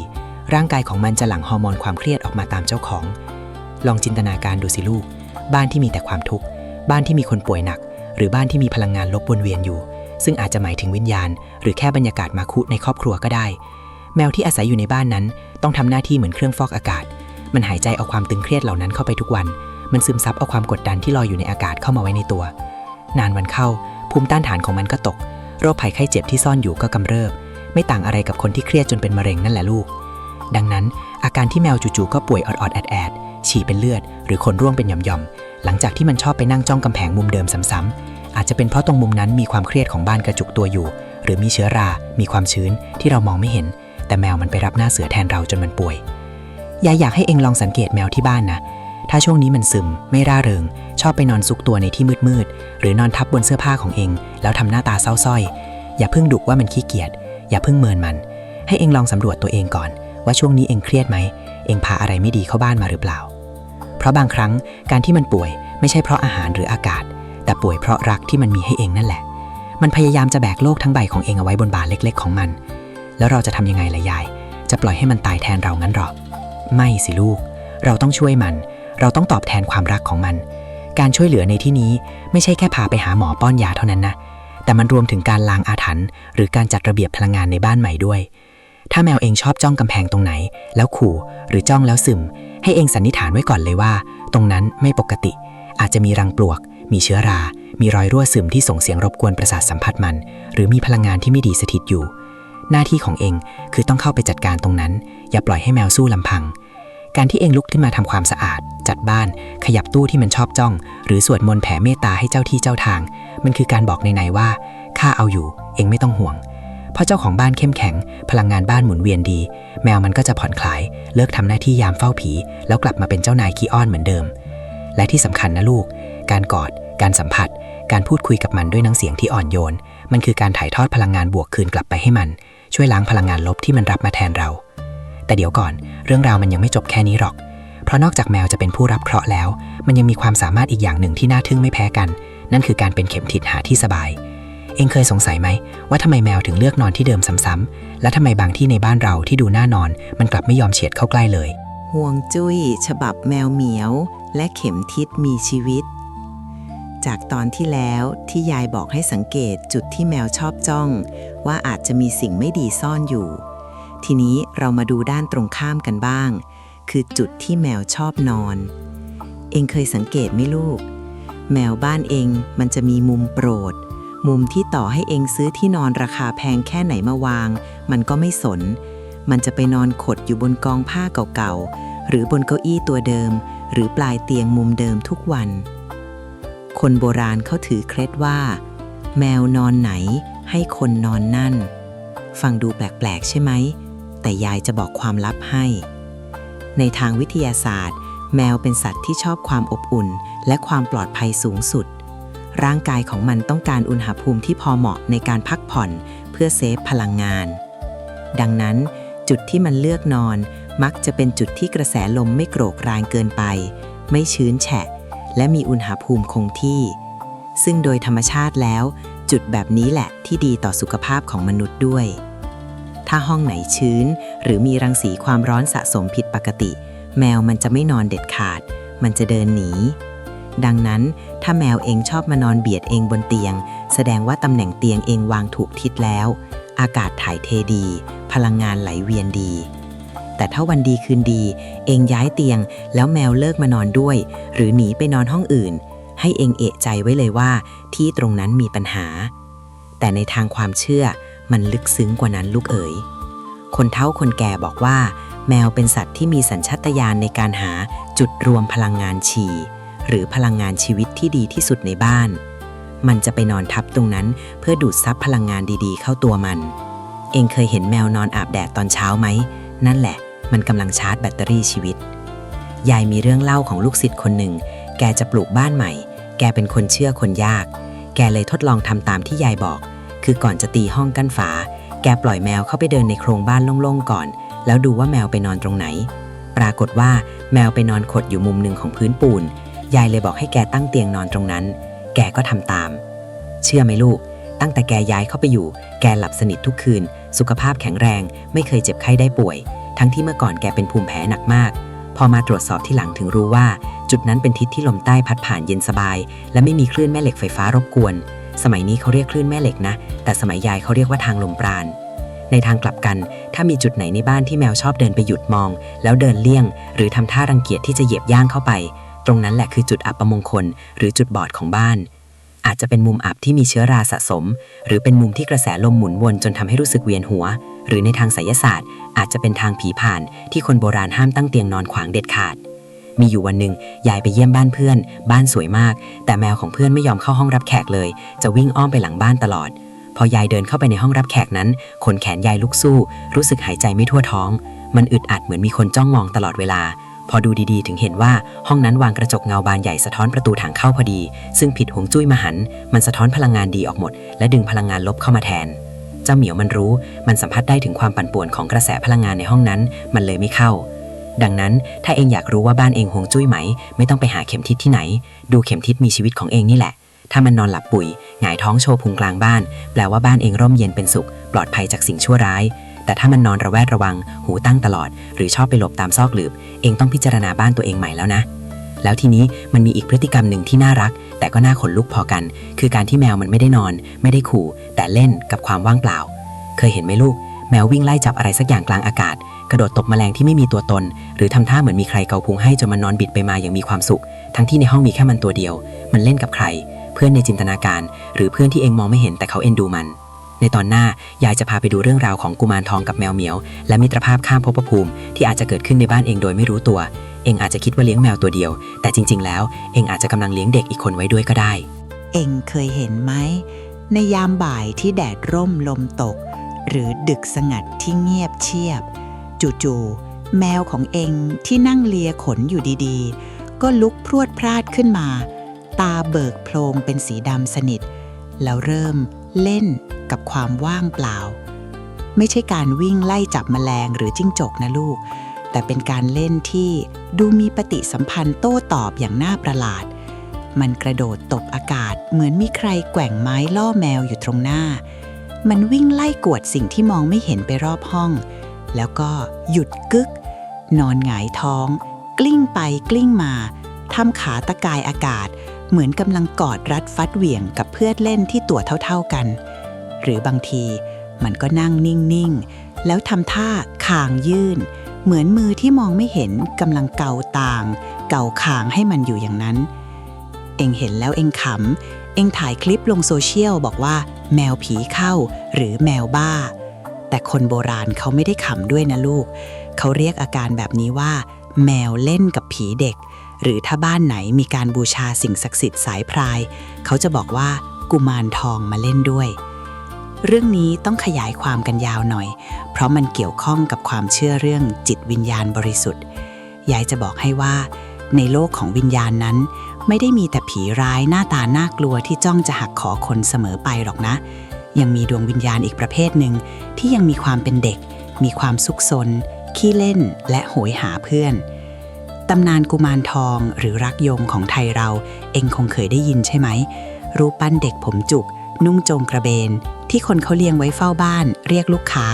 ร่างกายของมันจะหลั่งฮอร์โมนความเครียดออกมาตามเจ้าของลองจินตนาการดูสิลูกบ้านที่มีแต่ความทุกข์บ้านที่มีคนป่วยหนักหรือบ้านที่มีพลังงานลบวนเวียนอยู่ซึ่งอาจจะหมายถึงวิญญาณหรือแค่บรรยากาศมาคุในครอบครัวก็ได้แมวที่อาศัยอยู่ในบ้านนั้นต้องทำหน้าที่เหมือนเครื่องฟอกอากาศมันหายใจเอาความตึงเครียดเหล่านั้นเข้าไปทุกวันมันซึมซับเอาความกดดันที่ลอยอยู่ในอากาศเข้ามาไว้ในตัวนานวันเข้าภูมิต้านทานของมันก็ตกโรคภัยไข้เจ็บที่ซ่อนอยู่ก็กำเริบไม่ต่างอะไรกับคนที่เครียดจนเป็นมะเร็งนั่นแหละลูกดังนั้นอาการที่แมวจู่ๆก็ป่วยออดๆแอดๆฉี่เป็นเลือดหรือขนร่วงเป็นหย่อมๆหลังจากที่มันชอบไปนั่งจ้องกำแพงมุมเดิมซ้ำๆอาจจะเป็นเพราะตรงมุมนั้นมีความเครียดของบ้านกระจุกตัวอยู่หรือมีเชื้อรามีความชื้นที่เรามองไม่เห็นแต่แมวมันไปรับหน้าเสือแทนเราจนมันป่วยยายอยากให้เองลองสังเกตแมวที่บ้านนะถ้าช่วงนี้มันซึมไม่ร่าเริงชอบไปนอนซุกตัวในที่มืดๆหรือนอนทับบนเสื้อผ้าของเองแล้วทำหน้าตาเศร้าส้อยอย่าเพิ่งดุว่ามันขี้เกียจอย่าเพิ่งเมินมันให้เองลองสำรวจตัวเองก่อนว่าช่วงนี้เองเครียดไหมเองพาอะไรไม่ดีเข้าบ้านมาหรือเปล่าเพราะบางครั้งการที่มันป่วยไม่ใช่เพราะอาหารหรืออากาศแต่ป่วยเพราะรักที่มันมีให้เองนั่นแหละมันพยายามจะแบกโลกทั้งใบของเองเอาไว้บนบ่าเล็กๆของมันแล้วเราจะทำยังไงล่ะยายจะปล่อยให้มันตายแทนเรางั้นหรอไม่สิลูกเราต้องช่วยมันเราต้องตอบแทนความรักของมันการช่วยเหลือในที่นี้ไม่ใช่แค่พาไปหาหมอป้อนยาเท่านั้นนะแต่มันรวมถึงการล้างอาถรรพ์หรือการจัดระเบียบพลังงานในบ้านใหม่ด้วยถ้าแมวเองชอบจ้องกำแพงตรงไหนแล้วขู่หรือจ้องแล้วซึมให้เองสันนิษฐานไว้ก่อนเลยว่าตรงนั้นไม่ปกติอาจจะมีรังปลวกมีเชื้อรามีรอยรั่วซึมที่ส่งเสียงรบกวนประสาทสัมผัสมันหรือมีพลังงานที่ไม่ดีสถิตอยู่หน้าที่ของเองคือต้องเข้าไปจัดการตรงนั้นอย่าปล่อยให้แมวสู้ลำพังการที่เองลุกขึ้นมาทำความสะอาดจัดบ้านขยับตู้ที่มันชอบจ้องหรือสวดมนต์แผ่เมตตาให้เจ้าที่เจ้าทางมันคือการบอกในว่าข้าเอาอยู่เองไม่ต้องห่วงเพราะเจ้าของบ้านเข้มแข็งพลังงานบ้านหมุนเวียนดีแมวมันก็จะผ่อนคลายเลิกทำหน้าที่ยามเฝ้าผีแล้วกลับมาเป็นเจ้านายขี้อ้อนเหมือนเดิมและที่สำคัญนะลูกการกอดการสัมผัสการพูดคุยกับมันด้วยน้ำเสียงที่อ่อนโยนมันคือการถ่ายทอดพลังงานบวกคืนกลับไปให้มันช่วยล้างพลังงานลบที่มันรับมาแทนเราแต่เดี๋ยวก่อนเรื่องราวมันยังไม่จบแค่นี้หรอกเพราะนอกจากแมวจะเป็นผู้รับเคราะห์แล้วมันยังมีความสามารถอีกอย่างหนึ่งที่น่าทึ่งไม่แพ้กันนั่นคือการเป็นเข็มทิศหาที่สบายเองเคยสงสัยไหมว่าทำไมแมวถึงเลือกนอนที่เดิมซ้ำๆและทำไมบางที่ในบ้านเราที่ดูน่านอนมันกลับไม่ยอมเฉียดเข้าใกล้เลย ห่วงจุ้ยฉบับแมวเหมียวและเข็มทิศมีชีวิตจากตอนที่แล้วที่ยายบอกให้สังเกตจุดที่แมวชอบจ้องว่าอาจจะมีสิ่งไม่ดีซ่อนอยู่ทีนี้เรามาดูด้านตรงข้ามกันบ้างคือจุดที่แมวชอบนอนเองเคยสังเกตไหมลูกแมวบ้านเองมันจะมีมุมโปรดมุมที่ต่อให้เองซื้อที่นอนราคาแพงแค่ไหนมาวางมันก็ไม่สนมันจะไปนอนขดอยู่บนกองผ้าเก่าๆหรือบนเก้าอี้ตัวเดิมหรือปลายเตียงมุมเดิมทุกวันคนโบราณเขาถือเคล็ดว่าแมวนอนไหนให้คนนอนนั่นฟังดูแปลกๆใช่ไหมแต่ยายจะบอกความลับให้ในทางวิทยาศาสตร์แมวเป็นสัตว์ที่ชอบความอบอุ่นและความปลอดภัยสูงสุดร่างกายของมันต้องการอุณหภูมิที่พอเหมาะในการพักผ่อนเพื่อเซฟพลังงานดังนั้นจุดที่มันเลือกนอนมักจะเป็นจุดที่กระแสลมไม่โกรกแรงเกินไปไม่ชื้นแฉะและมีอุณหภูมิคงที่ซึ่งโดยธรรมชาติแล้วจุดแบบนี้แหละที่ดีต่อสุขภาพของมนุษย์ด้วยถ้าห้องไหนชื้นหรือมีรังสีความร้อนสะสมผิดปกติแมวมันจะไม่นอนเด็ดขาดมันจะเดินหนีดังนั้นถ้าแมวเองชอบมานอนเบียดเองบนเตียงแสดงว่าตำแหน่งเตียงเองวางถูกทิศแล้วอากาศถ่ายเทดีพลังงานไหลเวียนดีแต่ถ้าวันดีคืนดีเองย้ายเตียงแล้วแมวเลิกมานอนด้วยหรือหนีไปนอนห้องอื่นให้เองเอะใจไว้เลยว่าที่ตรงนั้นมีปัญหาแต่ในทางความเชื่อมันลึกซึ้งกว่านั้นลูกเอ๋ยคนเฒ่าคนแก่บอกว่าแมวเป็นสัตว์ที่มีสัญชาตญาณในการหาจุดรวมพลังงานฉี่หรือพลังงานชีวิตที่ดีที่สุดในบ้าน มันจะไปนอนทับตรงนั้นเพื่อดูดซับพลังงานดีๆเข้าตัวมัน เองเคยเห็นแมวนอนอาบแดดตอนเช้าไหมนั่นแหละมันกำลังชาร์จแบตเตอรี่ชีวิตยายมีเรื่องเล่าของลูกศิษย์คนหนึ่งแกจะปลูกบ้านใหม่แกเป็นคนเชื่อคนยากแกเลยทดลองทำตามที่ยายบอกคือก่อนจะตีห้องกั้นฝาแกปล่อยแมวเข้าไปเดินในโครงบ้านโล่งๆก่อนแล้วดูว่าแมวไปนอนตรงไหนปรากฏว่าแมวไปนอนขดอยู่มุมหนึ่งของพื้นปูนยายเลยบอกให้แกตั้งเตียงนอนตรงนั้นแกก็ทำตามเชื่อไหมลูกตั้งแต่แกย้ายเข้าไปอยู่แกหลับสนิททุกคืนสุขภาพแข็งแรงไม่เคยเจ็บไข้ได้ป่วยทั้งที่เมื่อก่อนแกเป็นภูมิแพ้หนักมากพอมาตรวจสอบที่หลังถึงรู้ว่าจุดนั้นเป็นทิศที่ลมใต้พัดผ่านเย็นสบายและไม่มีคลื่นแม่เหล็กไฟฟ้ารบกวนสมัยนี้เขาเรียกคลื่นแม่เหล็กนะแต่สมัยยายเขาเรียกว่าทางลมปราณในทางกลับกันถ้ามีจุดไหนในบ้านที่แมวชอบเดินไปหยุดมองแล้วเดินเลี่ยงหรือทำท่ารังเกียจที่จะเหยียบย่างเข้าไปตรงนั้นแหละคือจุดอับมงคลหรือจุดบอดของบ้านอาจจะเป็นมุมอับที่มีเชื้อราสะสมหรือเป็นมุมที่กระแสลมหมุนวนจนทำให้รู้สึกเวียนหัวหรือในทางไสยศาสตร์อาจจะเป็นทางผีผ่านที่คนโบราณห้ามตั้งเตียงนอนขวางเด็ดขาดมีอยู่วันหนึ่งยายไปเยี่ยมบ้านเพื่อนบ้านสวยมากแต่แมวของเพื่อนไม่ยอมเข้าห้องรับแขกเลยจะวิ่งอ้อมไปหลังบ้านตลอดพอยายเดินเข้าไปในห้องรับแขกนั้นขนแขนยายลุกสู้รู้สึกหายใจไม่ทั่วท้องมันอึดอัดเหมือนมีคนจ้องมองตลอดเวลาพอดูดีๆถึงเห็นว่าห้องนั้นวางกระจกเงาบานใหญ่สะท้อนประตูทางเข้าพอดีซึ่งผิดหวงจุ้ยมหันต์มันสะท้อนพลังงานดีออกหมดและดึงพลังงานลบเข้ามาแทนเจ้าเหมียวมันรู้มันสัมผัสได้ถึงความปั่นป่วนของกระแสพลังงานในห้องนั้นมันเลยไม่เข้าดังนั้นถ้าเองอยากรู้ว่าบ้านเองหวงจุ้ยไหมไม่ต้องไปหาเข็มทิศที่ไหนดูเข็มทิศมีชีวิตของเองนี่แหละถ้ามันนอนหลับปุ๋ยหงายท้องโชว์พุงกลางบ้านแปลว่าบ้านเองร่มเย็นเป็นสุขปลอดภัยจากสิ่งชั่วร้ายแต่ถ้ามันนอนระแวดระวังหูตั้งตลอดหรือชอบไปหลบตามซอกหลืบเองต้องพิจารณาบ้านตัวเองใหม่แล้วนะแล้วทีนี้มันมีอีกพฤติกรรมหนึ่งที่น่ารักแต่ก็น่าขนลุกพอกันคือการที่แมวมันไม่ได้นอนไม่ได้ขู่แต่เล่นกับความว่างเปล่าเคยเห็นไหมลูกแมววิ่งไล่จับอะไรสักอย่างกลางอากาศกระโดดตบแมลงที่ไม่มีตัวตนหรือทำท่าเหมือนมีใครเกาพุงให้จนมันนอนบิดไปมาอย่างมีความสุขทั้งที่ในห้องมีแค่มันตัวเดียวมันเล่นกับใครเพื่อนในจินตนาการหรือเพื่อนที่เองมองไม่เห็นแต่เขาเอ็นดูมันในตอนหน้ายายจะพาไปดูเรื่องราวของกุมารทองกับแมวเหมียวและมิตรภาพข้ามภพภูมิที่อาจจะเกิดขึ้นในบ้านเองโดยไม่รู้ตัวเองอาจจะคิดว่าเลี้ยงแมวตัวเดียวแต่จริงๆแล้วเองอาจจะกำลังเลี้ยงเด็กอีกคนไว้ด้วยก็ได้เองเคยเห็นไหมในยามบ่ายที่แดดร่มลมตกหรือดึกสงัดที่เงียบเชียบจู่ๆแมวของเองที่นั่งเลียขนอยู่ดีๆก็ลุกพรวดพราดขึ้นมาตาเบิกโพลงเป็นสีดำสนิทแล้วเริ่มเล่นกับความว่างเปล่าไม่ใช่การวิ่งไล่จับแมลงหรือจิ้งจกนะลูกแต่เป็นการเล่นที่ดูมีปฏิสัมพันธ์โต้ตอบอย่างน่าประหลาดมันกระโดดตบอากาศเหมือนมีใครแกว่งไม้ล่อแมวอยู่ตรงหน้ามันวิ่งไล่กวดสิ่งที่มองไม่เห็นไปรอบห้องแล้วก็หยุดกึกนอนหงายท้องกลิ้งไปกลิ้งมาทำขาตะกายอากาศเหมือนกำลังกอดรัดฟัดเหวี่ยงกับเพื่อนเล่นที่ตัวเท่าๆกันหรือบางทีมันก็นั่งนิ่งๆแล้วทำท่าคางยื่นเหมือนมือที่มองไม่เห็นกำลังเกาต่างเกาคางให้มันอยู่อย่างนั้นเอ็งเห็นแล้วเอ็งขำเอ็งถ่ายคลิปลงโซเชียลบอกว่าแมวผีเข้าหรือแมวบ้าแต่คนโบราณเขาไม่ได้ขำด้วยนะลูกเขาเรียกอาการแบบนี้ว่าแมวเล่นกับผีเด็กหรือถ้าบ้านไหนมีการบูชาสิ่งศักดิ์สิทธิ์สายพรายเขาจะบอกว่ากุมารทองมาเล่นด้วยเรื่องนี้ต้องขยายความกันยาวหน่อยเพราะมันเกี่ยวข้องกับความเชื่อเรื่องจิตวิญญาณบริสุทธิ์ยายจะบอกให้ว่าในโลกของวิญญาณนั้นไม่ได้มีแต่ผีร้ายหน้าตาน่ากลัวที่จ้องจะหักคอคนเสมอไปหรอกนะยังมีดวงวิญญาณอีกประเภทหนึ่งที่ยังมีความเป็นเด็กมีความซุกซนขี้เล่นและโหยหาเพื่อนตำนานกุมารทองหรือรักยมของไทยเราเอ็งคงเคยได้ยินใช่ไหมรูปปั้นเด็กผมจุกนุ่งโจงกระเบนที่คนเขาเลี้ยงไว้เฝ้าบ้านเรียกลูกค้า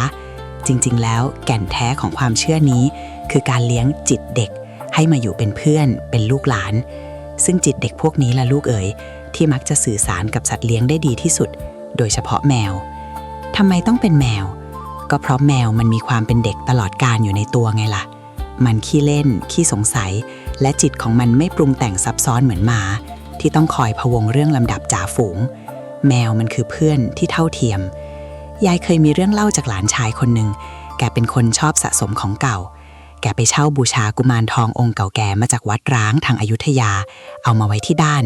จริงๆแล้วแก่นแท้ของความเชื่อนี้คือการเลี้ยงจิตเด็กให้มาอยู่เป็นเพื่อนเป็นลูกหลานซึ่งจิตเด็กพวกนี้ล่ะลูกเอ๋ยที่มักจะสื่อสารกับสัตว์เลี้ยงได้ดีที่สุดโดยเฉพาะแมวทำไมต้องเป็นแมวก็เพราะแมวมันมีความเป็นเด็กตลอดกาลอยู่ในตัวไงล่ะมันขี้เล่นขี้สงสัยและจิตของมันไม่ปรุงแต่งซับซ้อนเหมือนหมาที่ต้องคอยพะวงเรื่องลำดับจ่าฝูงแมวมันคือเพื่อนที่เท่าเทียมยายเคยมีเรื่องเล่าจากหลานชายคนหนึ่งแกเป็นคนชอบสะสมของเก่าแกไปเช่าบูชากุมารทององค์เก่าแก่มาจากวัดร้างทางอยุธยาเอามาไว้ที่ด้าน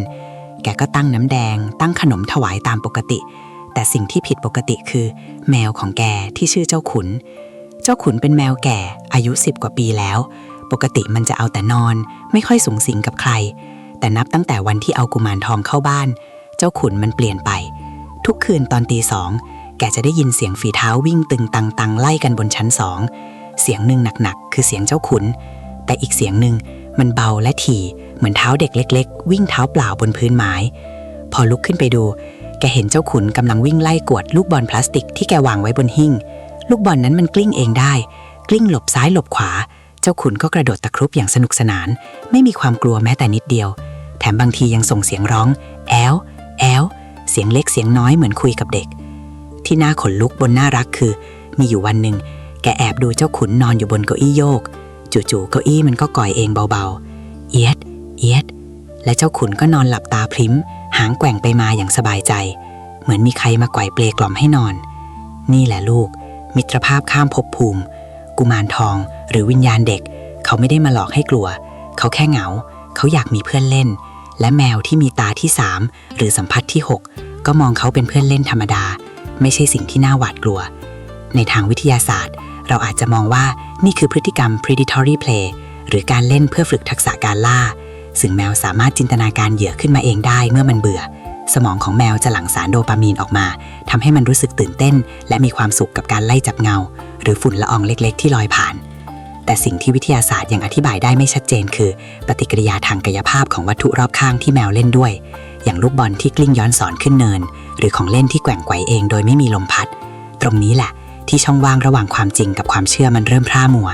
แก แกก็ตั้งน้ำแดงตั้งขนมถวายตามปกติแต่สิ่งที่ผิดปกติคือแมวของแกที่ชื่อเจ้าขุนเป็นแมวแก่อายุ10 กว่าปีแล้วปกติมันจะเอาแต่นอนไม่ค่อยสุงสิงกับใครแต่นับตั้งแต่วันที่เอากุมารทองเข้าบ้านเจ้าขุนมันเปลี่ยนไปทุกคืนตอนตี 2แกจะได้ยินเสียงฝีเท้าวิ่งตึงตังไล่กันบนชั้น2เสียงหนึ่งหนักๆคือเสียงเจ้าขุนแต่อีกเสียงหนึ่งมันเบาและถี่เหมือนเท้าเด็กเล็กๆวิ่งเท้าเปล่าบนพื้นไม้พอลุกขึ้นไปดูแกเห็นเจ้าขุนกำลังวิ่งไล่กวดลูกบอลพลาสติกที่แกวางไว้บนหิ้งลูกบอลนั้นมันกลิ้งเองได้กลิ้งหลบซ้ายหลบขวาเจ้าขุนก็กระโดดตะครุบอย่างสนุกสนานไม่มีความกลัวแม้แต่นิดเดียวแถมบางทียังส่งเสียงร้องแอลแอลเสียงเล็กเสียงน้อยเหมือนคุยกับเด็กที่น่าขนลุกบนน่ารักคือมีอยู่วันหนึ่งแกแอบดูเจ้าขุนนอนอยู่บนเก้าอี้โยกจู่ๆเก้าอี้มันก็ก่อยเองเบาๆเอียดเอียดและเจ้าขุนก็นอนหลับตาพลิ้มหางแกว่งไปมาอย่างสบายใจเหมือนมีใครมาไกวเปลกล่อมให้นอนนี่แหละลูกมิตรภาพข้ามภพภูมิกุมารทองหรือวิญญาณเด็กเขาไม่ได้มาหลอกให้กลัวเขาแค่เหงาเขาอยากมีเพื่อนเล่นและแมวที่มีตาที่3หรือสัมผัสที่6ก็มองเขาเป็นเพื่อนเล่นธรรมดาไม่ใช่สิ่งที่น่าหวาดกลัวในทางวิทยาศาสตร์เราอาจจะมองว่านี่คือพฤติกรรม predatory play หรือการเล่นเพื่อฝึกทักษะการล่าซึ่งแมวสามารถจินตนาการเหยื่อขึ้นมาเองได้เมื่อมันเบื่อสมองของแมวจะหลั่งสารโดปามีนออกมาทำให้มันรู้สึกตื่นเต้นและมีความสุขกับการไล่จับเงาหรือฝุ่นละอองเล็กๆที่ลอยผ่านแต่สิ่งที่วิทยาศาสตร์ยังอธิบายได้ไม่ชัดเจนคือปฏิกิริยาทางกายภาพของวัตถุรอบข้างที่แมวเล่นด้วยอย่างลูกบอลที่กลิ้งย้อนสอนขึ้นเนินหรือของเล่นที่แกว่งไกวเองโดยไม่มีลมพัดตรงนี้แหละที่ช่องว่างระหว่างความจริงกับความเชื่อมันเริ่มพร่ามัว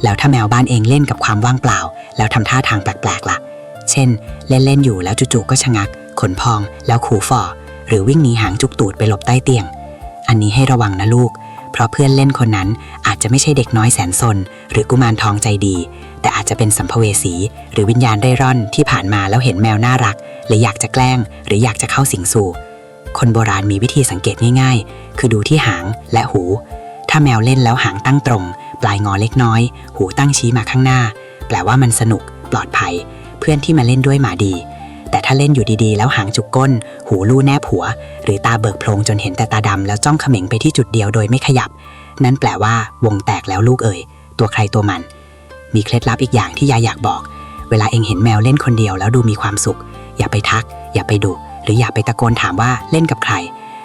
แล้วถ้าแมวบ้านเองเล่นกับความว่างเปล่าแล้วทำท่าทางแปลกๆล่ะเช่นเล่นอยู่แล้วจู่ๆก็ชะงักขนพองแล้วขู่ฝ่อหรือวิ่งหนีหางจุกตูดไปหลบใต้เตียงอันนี้ให้ระวังนะลูกเพราะเพื่อนเล่นคนนั้นอาจจะไม่ใช่เด็กน้อยแสนซนหรือกุมารทองใจดีแต่อาจจะเป็นสัมภเวสีหรือวิญญาณเร่ร่อนที่ผ่านมาแล้วเห็นแมวน่ารักเลยอยากจะแกล้งหรืออยากจะเข้าสิงสู่คนโบราณมีวิธีสังเกตง่ายๆคือดูที่หางและหูถ้าแมวเล่นแล้วหางตั้งตรงปลายงอเล็กน้อยหูตั้งชี้มาข้างหน้าแปลว่ามันสนุกปลอดภัยเพื่อนที่มาเล่นด้วยมาดีแต่ถ้าเล่นอยู่ดีๆแล้วหางจุกก้นหูลู่แนบหัวหรือตาเบิกโพลงจนเห็นแต่ตาดำแล้วจ้องเขม็งไปที่จุดเดียวโดยไม่ขยับนั่นแปลว่าวงแตกแล้วลูกเอ๋ยตัวใครตัวมันมีเคล็ดลับอีกอย่างที่ยายอยากบอกเวลาเองเห็นแมวเล่นคนเดียวแล้วดูมีความสุขอย่าไปทักอย่าไปดุหรืออย่าไปตะโกนถามว่าเล่นกับใคร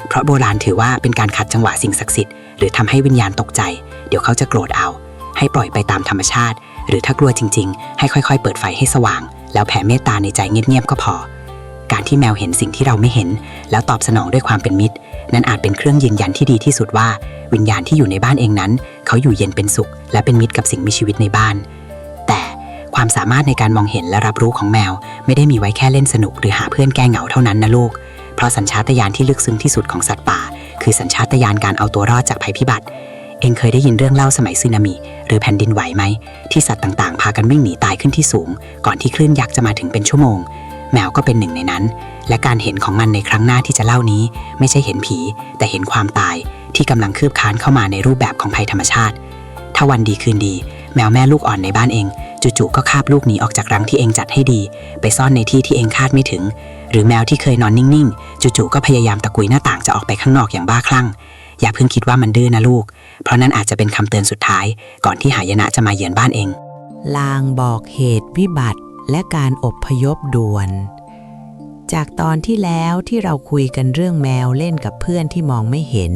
เพราะโบราณถือว่าเป็นการขัดจังหวะสิ่งศักดิ์สิทธิ์หรือทำให้วิญญาณตกใจเดี๋ยวเขาจะโกรธเอาให้ปล่อยไปตามธรรมชาติหรือถ้ากลัวจริงๆให้ค่อยๆเปิดไฟให้สว่างแล้วแผ่เมตตาในใจเงียบๆก็พอการที่แมวเห็นสิ่งที่เราไม่เห็นแล้วตอบสนองด้วยความเป็นมิตรนั่นอาจเป็นเครื่องยืนยันที่ดีที่สุดว่าวิญญาณที่อยู่ในบ้านเองนั้นเขาอยู่เย็นเป็นสุขและเป็นมิตรกับสิ่งมีชีวิตในบ้านแต่ความสามารถในการมองเห็นและรับรู้ของแมวไม่ได้มีไว้แค่เล่นสนุกหรือหาเพื่อนแก้เหงาเท่านั้นนะลูกเพราะสัญชาตญาณที่ลึกซึ้งที่สุดของสัตว์ป่าคือสัญชาตญาณการเอาตัวรอดจากภัยพิบัติเองเคยได้ยินเรื่องเล่าสมัยสึนามิหรือแผ่นดินไหวไหมที่สัตว์ต่างๆพากันวิ่งหนีตายขึ้นที่สูงก่อนที่คลื่นยักษ์จะมาถึงเป็นชั่วโมงแมวก็เป็นหนึ่งในนั้นและการเห็นของมันในครั้งหน้าที่จะเล่านี้ไม่ใช่เห็นผีแต่เห็นความตายที่กำลังคืบคลานเข้ามาในรูปแบบของภัยธรรมชาติถ้าวันดีคืนดีแมวแม่ลูกอ่อนในบ้านเองจู่ๆก็คาบลูกหนีออกจากรังที่เองจัดให้ดีไปซ่อนในที่ที่เองคาดไม่ถึงหรือแมวที่เคยนอนนิ่งๆจู่ๆก็พยายามตะกุยหน้าต่างจะออกไปข้างนอกอย่างบ้าคลั่งอย่าเพิ่งคิดว่ามันดื้อนะลูกเพราะนั่นอาจจะเป็นคำเตือนสุดท้ายก่อนที่หายนะจะมาเยือนบ้านเอง ลางบอกเหตุวิบัติและการอพยพด่วนจากตอนที่แล้วที่เราคุยกันเรื่องแมวเล่นกับเพื่อนที่มองไม่เห็น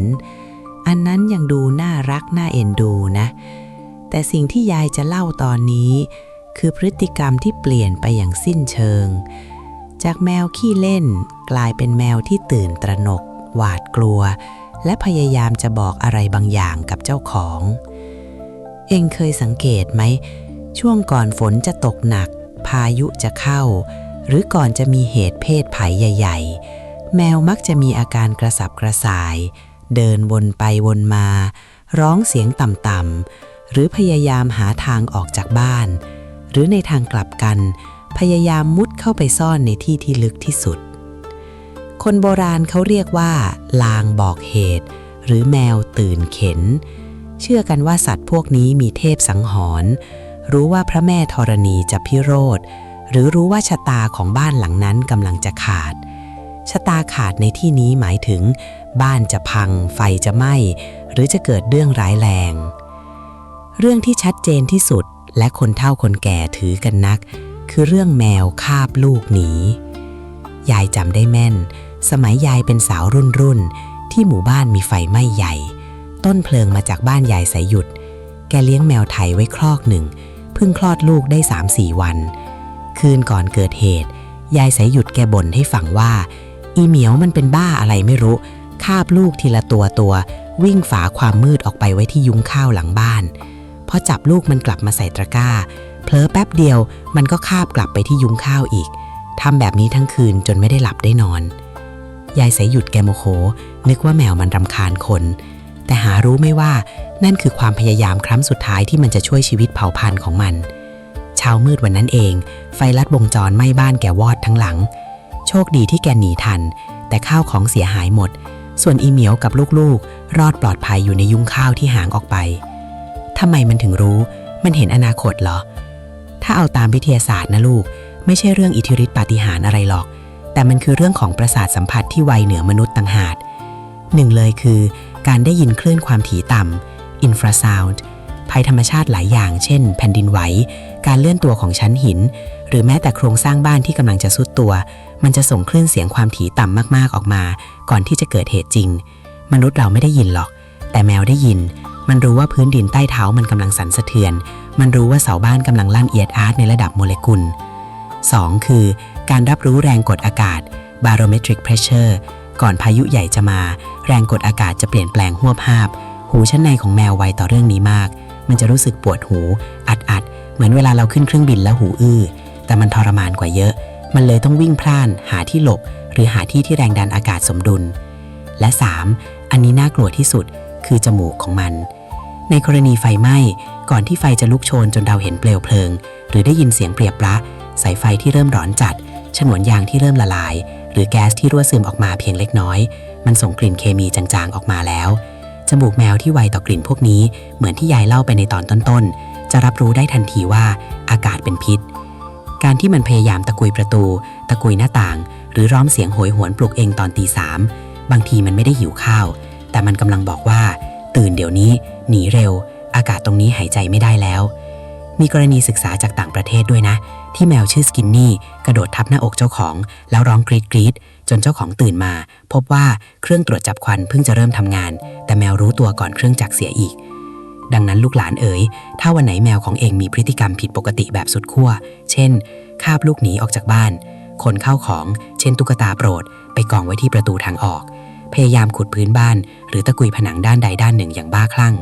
อันนั้นยังดูน่ารักน่าเอ็นดูนะแต่สิ่งที่ยายจะเล่าตอนนี้คือพฤติกรรมที่เปลี่ยนไปอย่างสิ้นเชิงจากแมวขี้เล่นกลายเป็นแมวที่ตื่นตระหนกหวาดกลัวและพยายามจะบอกอะไรบางอย่างกับเจ้าของเอ็งเคยสังเกตไหมช่วงก่อนฝนจะตกหนักพายุจะเข้าหรือก่อนจะมีเหตุเพศภัยใหญ่ๆแมวมักจะมีอาการกระสับกระส่ายเดินวนไปวนมาร้องเสียงต่ำๆหรือพยายามหาทางออกจากบ้านหรือในทางกลับกันพยายามมุดเข้าไปซ่อนในที่ที่ลึกที่สุดคนโบราณเขาเรียกว่าลางบอกเหตุหรือแมวตื่นเข็นเชื่อกันว่าสัตว์พวกนี้มีเทพสังหรณ์รู้ว่าพระแม่ธรณีจะพิโรธ หรือรู้ว่าชะตาของบ้านหลังนั้นกำลังจะขาดชะตาขาดในที่นี้หมายถึงบ้านจะพังไฟจะไหม้หรือจะเกิดเรื่องร้ายแรงเรื่องที่ชัดเจนที่สุดและคนเฒ่าคนแก่ถือกันนักคือเรื่องแมวคาบลูกหนียายจำได้แม่นสมัยยายเป็นสาวรุ่นที่หมู่บ้านมีไฟไหม้ใหญ่ต้นเพลิงมาจากบ้านยายสายหยุดแกเลี้ยงแมวไทยไว้ครอกหนึ่งเพิ่งคลอดลูกได้ 3-4 วันคืนก่อนเกิดเหตุยายสายหยุดแกบ่นให้ฟังว่าอีเหมียวมันเป็นบ้าอะไรไม่รู้คาบลูกทีละตัววิ่งฝาความมืดออกไปไว้ที่ยุ้งข้าวหลังบ้านพอจับลูกมันกลับมาใส่ตะกร้าเผลอแป๊บเดียวมันก็คาบกลับไปที่ยุ้งข้าวอีกทำแบบนี้ทั้งคืนจนไม่ได้หลับได้นอนยายสายหยุดแกโมโหนึกว่าแมวมันรำคาญคนแต่หารู้ไม่ว่านั่นคือความพยายามครั้งสุดท้ายที่มันจะช่วยชีวิตเผ่าพันธุ์ของมันเช้ามืดวันนั้นเองไฟลัดวงจรไหม้บ้านแกวอดทั้งหลังโชคดีที่แกหนีทันแต่ข้าวของเสียหายหมดส่วนอีเหมียวกับลูกๆรอดปลอดภัยอยู่ในยุ้งข้าวที่ห่างออกไปทำไมมันถึงรู้มันเห็นอนาคตเหรอถ้าเอาตามวิทยาศาสตร์นะลูกไม่ใช่เรื่องอิทธิฤทธิปาฏิหาริย์อะไรหรอกแต่มันคือเรื่องของประสาทสัมผัสที่ไวเหนือมนุษย์ต่างหากหนึ่งเลยคือการได้ยินคลื่นความถี่ต่ำอินฟราซาวด์ภัยธรรมชาติหลายอย่างเช่นแผ่นดินไหวการเลื่อนตัวของชั้นหินหรือแม้แต่โครงสร้างบ้านที่กำลังจะทรุดตัวมันจะส่งคลื่นเสียงความถี่ต่ำมากๆออกมาก่อนที่จะเกิดเหตุจริงมนุษย์เราไม่ได้ยินหรอกแต่แมวได้ยินมันรู้ว่าพื้นดินใต้เท้ามันกำลังสั่นสะเทือนมันรู้ว่าเสาบ้านกำลังลั่นเอียดอาร์ตในระดับโมเลกุล 2. คือการรับรู้แรงกดอากาศ barometric pressure ก่อนพายุใหญ่จะมาแรงกดอากาศจะเปลี่ยนแปลงหัวภาพหูชั้นในของแมวไวต่อเรื่องนี้มากมันจะรู้สึกปวดหูอัดเหมือนเวลาเราขึ้นเครื่องบินแล้วหูอื้อแต่มันทรมานกว่าเยอะมันเลยต้องวิ่งพล่านหาที่หลบหรือหาที่ที่แรงดันอากาศสมดุลและ 3. อันนี้น่ากลัวที่สุดคือจมูกของมันในกรณีไฟไหม้ก่อนที่ไฟจะลุกโชนจนเราเห็นเปลวเพลิงหรือได้ยินเสียงเปรียบปะสายไฟที่เริ่มร้อนจัดฉนวนยางที่เริ่มละลายหรือแก๊สที่รั่วซึมออกมาเพียงเล็กน้อยมันส่งกลิ่นเคมีจางๆออกมาแล้วจมูกแมวที่ไวต่อกลิ่นพวกนี้เหมือนที่ยายเล่าไปในตอนต้นๆจะรับรู้ได้ทันทีว่าอากาศเป็นพิษการที่มันพยายามตะกุยประตูตะกุยหน้าต่างหรือร้องเสียงโหยหวนปลุกเองตอนตี 3บางทีมันไม่ได้หิวข้าวแต่มันกำลังบอกว่าตื่นเดี๋ยวนี้หนีเร็วอากาศตรงนี้หายใจไม่ได้แล้วมีกรณีศึกษาจากต่างประเทศด้วยนะที่แมวชื่อสกินนี่กระโดดทับหน้าอกเจ้าของแล้วร้องกรีดจนเจ้าของตื่นมาพบว่าเครื่องตรวจจับควันเพิ่งจะเริ่มทำงานแต่แมวรู้ตัวก่อนเครื่องจักรเสียอีกดังนั้นลูกหลานเอ๋ยถ้าวันไหนแมวของเองมีพฤติกรรมผิดปกติแบบสุดขั้วเช่นคาบลูกหนีออกจากบ้านขนเข้าของเช่นตุ๊กตาโปรดไปกองไว้ที่ประตูทางออกพยายามขุดพื้นบ้านหรือตะกุยผนังด้านใดด้านหนึ่งอย่างบ้าคลั่ง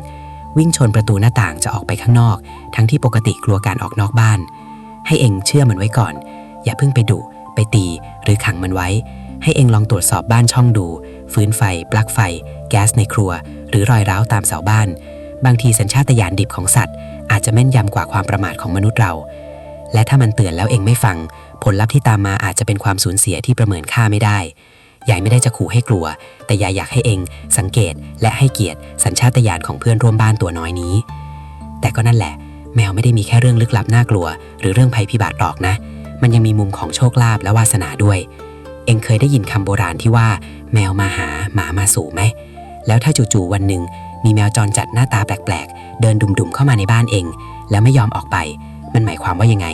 วิ่งชนประตูหน้าต่างจะออกไปข้างนอกทั้งที่ปกติกลัวการออกนอกบ้านให้เองเชื่อมันไว้ก่อนอย่าเพิ่งไปดุไปตีหรือขังมันไว้ให้เองลองตรวจสอบบ้านช่องดูฟืนไฟปลั๊กไฟแก๊สในครัวหรือรอยร้าวตามเสาบ้านบางทีสัญชาตญาณดิบของสัตว์อาจจะแม่นยำกว่าความประมาทของมนุษย์เราและถ้ามันเตือนแล้วเองไม่ฟังผลลัพธ์ที่ตามมาอาจจะเป็นความสูญเสียที่ประเมินค่าไม่ได้ยายไม่ได้จะขู่ให้กลัวแต่ยายอยากให้เองสังเกตและให้เกียรติสัญชาตญาณของเพื่อนร่วมบ้านตัวน้อยนี้แต่ก็นั่นแหละแมวไม่ได้มีแค่เรื่องลึกลับน่ากลัวหรือเรื่องภัยพิบัติหรอกนะมันยังมีมุมของโชคลาภและวาสนาด้วยเองเคยได้ยินคำโบราณที่ว่าแมวมาหาหมามาสู่ไหมแล้วถ้าจู่ๆวันหนึ่งมีแมวจรจัดหน้าตาแปลกๆเดินดุ่มๆเข้ามาในบ้านเองแล้วไม่ยอมออกไปมันหมายความว่ายังไง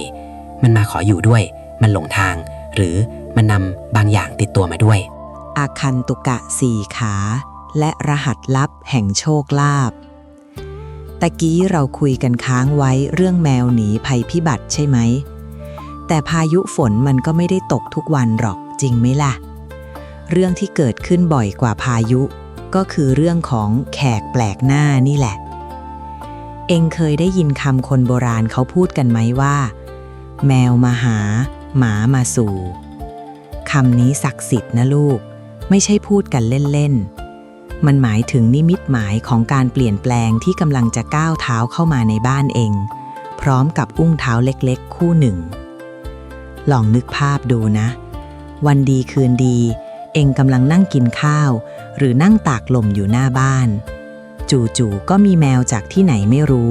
มันมาขออยู่ด้วยมันหลงทางหรือมันนำบางอย่างติดตัวมาด้วยอาคันตุกะ4 ขาและรหัสลับแห่งโชคลาภตะกี้เราคุยกันค้างไว้เรื่องแมวหนีภัยพิบัติใช่ไหมแต่พายุฝนมันก็ไม่ได้ตกทุกวันหรอกจริงไหมล่ะเรื่องที่เกิดขึ้นบ่อยกว่าพายุก็คือเรื่องของแขกแปลกหน้านี่แหละเอ็งเคยได้ยินคำคนโบราณเขาพูดกันไหมว่าแมวมาหาหมามาสู่คำนี้ศักดิ์สิทธิ์นะลูกไม่ใช่พูดกันเล่นๆมันหมายถึงนิมิตหมายของการเปลี่ยนแปลงที่กำลังจะก้าวเท้าเข้ามาในบ้านเองพร้อมกับอุ้งเท้าเล็กๆคู่หนึ่งลองนึกภาพดูนะวันดีคืนดีเองกำลังนั่งกินข้าวหรือนั่งตากลมอยู่หน้าบ้านจู่ๆก็มีแมวจากที่ไหนไม่รู้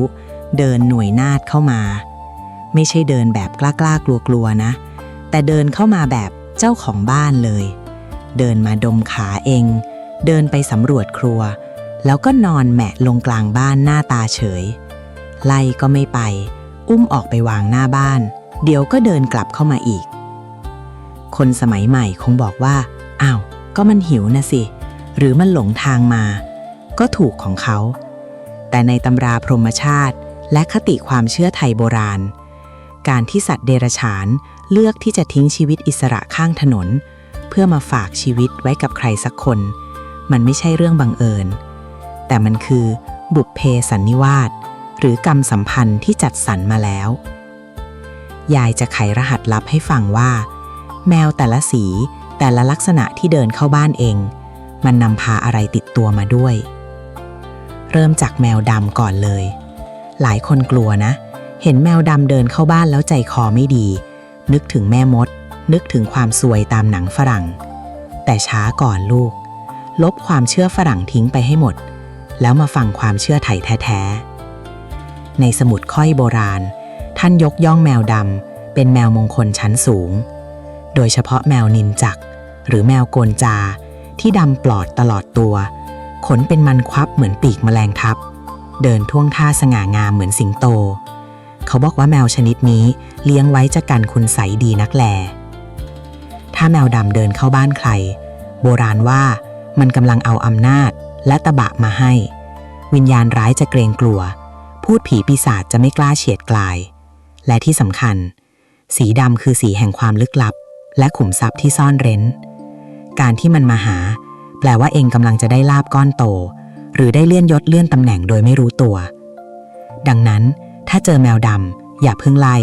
เดินหน่วยนาฏเข้ามา ไม่ใช่เดินแบบกล้ากลัวๆนะแต่เดินเข้ามาแบบเจ้าของบ้านเลย เดินมาดมขาเองเดินไปสำรวจครัวแล้วก็นอนแหมะลงกลางบ้านหน้าตาเฉยไล่ก็ไม่ไปอุ้มออกไปวางหน้าบ้านเดี๋ยวก็เดินกลับเข้ามาอีกคนสมัยใหม่คงบอกว่าอ้าวก็มันหิวนะสิหรือมันหลงทางมาก็ถูกของเขาแต่ในตำราพรหมชาติและคติความเชื่อไทยโบราณการที่สัตว์เดรัจฉานเลือกที่จะทิ้งชีวิตอิสระข้างถนนเพื่อมาฝากชีวิตไว้กับใครสักคนมันไม่ใช่เรื่องบังเอิญแต่มันคือบุพเพสันนิวาสหรือกรรมสัมพันธ์ที่จัดสรรมาแล้วยายจะไขรหัสลับให้ฟังว่าแมวแต่ละสีแต่ละลักษณะที่เดินเข้าบ้านเองมันนำพาอะไรติดตัวมาด้วยเริ่มจากแมวดำก่อนเลยหลายคนกลัวนะเห็นแมวดำเดินเข้าบ้านแล้วใจคอไม่ดีนึกถึงแม่มดนึกถึงความซวยตามหนังฝรั่งแต่ช้าก่อนลูกลบความเชื่อฝรั่งทิ้งไปให้หมดแล้วมาฟังความเชื่อไทยแท้ๆในสมุดค่อยโบราณท่านยกย่องแมวดำเป็นแมวมงคลชั้นสูงโดยเฉพาะแมวนินจักหรือแมวโกนจาที่ดำปลอดตลอดตัวขนเป็นมันควับเหมือนปีกแมลงทับเดินท่วงท่าสง่างามเหมือนสิงโตเขาบอกว่าแมวชนิดนี้เลี้ยงไว้จะกันคุณไสยดีนักแลถ้าแมวดำเดินเข้าบ้านใครโบราณว่ามันกำลังเอาอำนาจและตบะมาให้วิญญาณร้ายจะเกรงกลัวพูดผีปีศาจจะไม่กล้าเฉียดกลายและที่สำคัญสีดำคือสีแห่งความลึกลับและขุมทรัพย์ที่ซ่อนเร้นการที่มันมาหาแปลว่าเองกำลังจะได้ลาภก้อนโตหรือได้เลื่อนยศเลื่อนตำแหน่งโดยไม่รู้ตัวดังนั้นถ้าเจอแมวดำอย่าเพิ่งไล่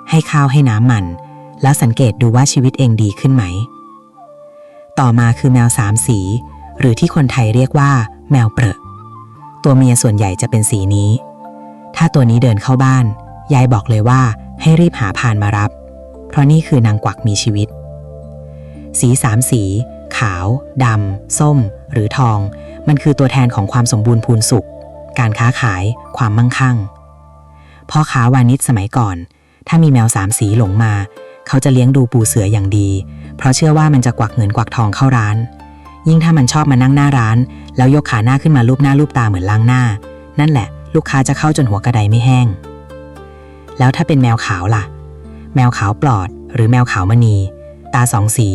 ให้ข้าวให้น้ำมันแล้วสังเกตดูว่าชีวิตเองดีขึ้นไหมต่อมาคือแมวสามสีหรือที่คนไทยเรียกว่าแมวเปรอะตัวเมียส่วนใหญ่จะเป็นสีนี้ถ้าตัวนี้เดินเข้าบ้านยายบอกเลยว่าให้รีบหาพานมารับเพราะนี่คือนางกวักมีชีวิตสีสามสีขาวดำส้มหรือทองมันคือตัวแทนของความสมบูรณ์พูนสุขการค้าขายความมั่งคั่งพ่อค้าวานิชสมัยก่อนถ้ามีแมวสามสีหลงมาเขาจะเลี้ยงดูปูเสืออย่างดีเพราะเชื่อว่ามันจะกวักเงินกวักทองเข้าร้านยิ่งถ้ามันชอบมานั่งหน้าร้านแล้วยกขาหน้าขึ้นมาลูบหน้าลูบตาเหมือนล้างหน้านั่นแหละลูกค้าจะเข้าจนหัวกระไดไม่แห้งแล้วถ้าเป็นแมวขาวล่ะแมวขาวปลอดหรือแมวขาวมณีตาสองสี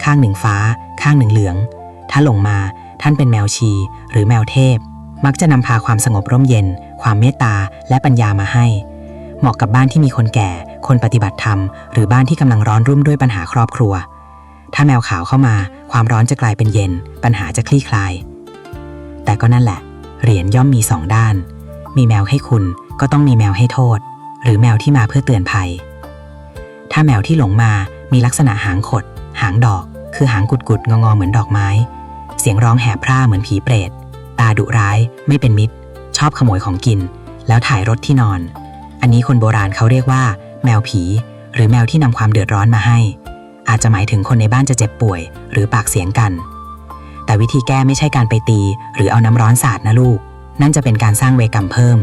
ข้างหนึ่งฟ้าข้างหนึ่งเหลืองถ้าหลงมาท่านเป็นแมวชีหรือแมวเทพมักจะนำพาความสงบร่มเย็นความเมตตาและปัญญามาให้เหมาะกับบ้านที่มีคนแก่คนปฏิบัติธรรมหรือบ้านที่กำลังร้อนรุ่มด้วยปัญหาครอบครัวถ้าแมวขาวเข้ามาความร้อนจะกลายเป็นเย็นปัญหาจะคลี่คลายแต่ก็นั่นแหละเหรียญย่อมมีสองด้านมีแมวให้คุณก็ต้องมีแมวให้โทษหรือแมวที่มาเพื่อเตือนภัยถ้าแมวที่หลงมามีลักษณะหางขดหางดอกคือหางกุดๆงอๆเหมือนดอกไม้เสียงร้องแหบพร่าเหมือนผีเปรตตาดุร้ายไม่เป็นมิตรชอบขโมยของกินแล้วถ่ายรถที่นอนอันนี้คนโบราณเขาเรียกว่าแมวผีหรือแมวที่นำความเดือดร้อนมาให้อาจจะหมายถึงคนในบ้านจะเจ็บป่วยหรือปากเสียงกันแต่วิธีแก้ไม่ใช่การไปตีหรือเอาน้ำร้อนสาดนะลูกนั่นจะเป็นการสร้างเวรกรรมเพิ่ม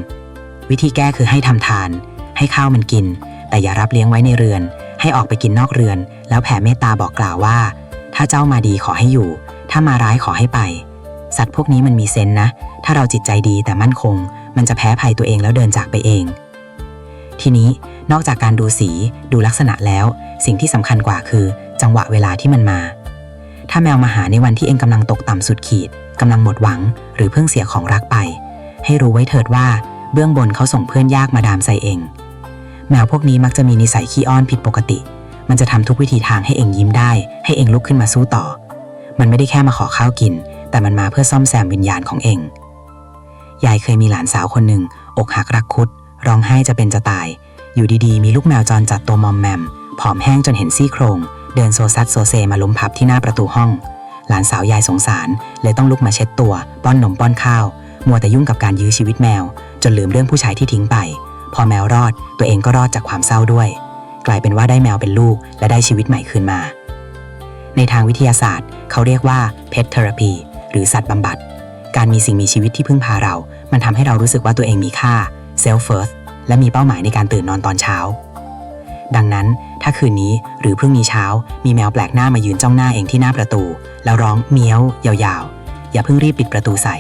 วิธีแก้คือให้ทำทานให้ข้าวมันกินแต่อย่ารับเลี้ยงไว้ในเรือนให้ออกไปกินนอกเรือนแล้วแผ่เมตตาบอกกล่าวว่าถ้าเจ้ามาดีขอให้อยู่ถ้ามาร้ายขอให้ไปสัตว์พวกนี้มันมีเซนส์นะถ้าเราจิตใจดีแต่มั่นคงมันจะแพ้ภัยตัวเองแล้วเดินจากไปเองทีนี้นอกจากการดูสีดูลักษณะแล้วสิ่งที่สำคัญกว่าคือจังหวะเวลาที่มันมาถ้าแมวมาหาในวันที่เองกำลังตกต่ำสุดขีดกำลังหมดหวังหรือเพิ่งเสียของรักไปให้รู้ไว้เถิดว่าเบื้องบนเขาส่งเพื่อนยากมาดามใส่เองแมวพวกนี้มักจะมีนิสัยขี้อ้อนผิดปกติมันจะทำทุกวิธีทางให้เองยิ้มได้ให้เองลุกขึ้นมาสู้ต่อมันไม่ได้แค่มาขอข้าวกินแต่มันมาเพื่อซ่อมแซมวิญญาณของเองยายเคยมีหลานสาวคนหนึ่งอกหักรักคุดร้องไห้จะเป็นจะตายอยู่ดีๆมีลูกแมวจรจัดตัวมอมแมมผอมแห้งจนเห็นซี่โครงเดินโซซัดโซเซมาล้มพับที่หน้าประตูห้องหลานสาวยายสงสารเลยต้องลุกมาเช็ดตัวป้อนนมป้อนข้าวมัวแต่ยุ่งกับการยื้อชีวิตแมวจนลืมเรื่องผู้ชายที่ทิ้งไปพอแมวรอดตัวเองก็รอดจากความเศร้าด้วยกลายเป็นว่าได้แมวเป็นลูกและได้ชีวิตใหม่คืนมาในทางวิทยาศาสตร์เขาเรียกว่า Pet Therapy หรือสัตว์บำบัดการมีสิ่งมีชีวิตที่พึ่งพาเรามันทำให้เรารู้สึกว่าตัวเองมีค่า Self First และมีเป้าหมายในการตื่นนอนตอนเช้า ดังนั้นถ้าคืนนี้หรือพรุ่งนี้เช้ามีแมวแปลกหน้ามายืนจ้องหน้าเองที่หน้าประตูแล้วร้องเมี้ยวยาวๆอย่าเพิ่งรีบปิดประตูใส่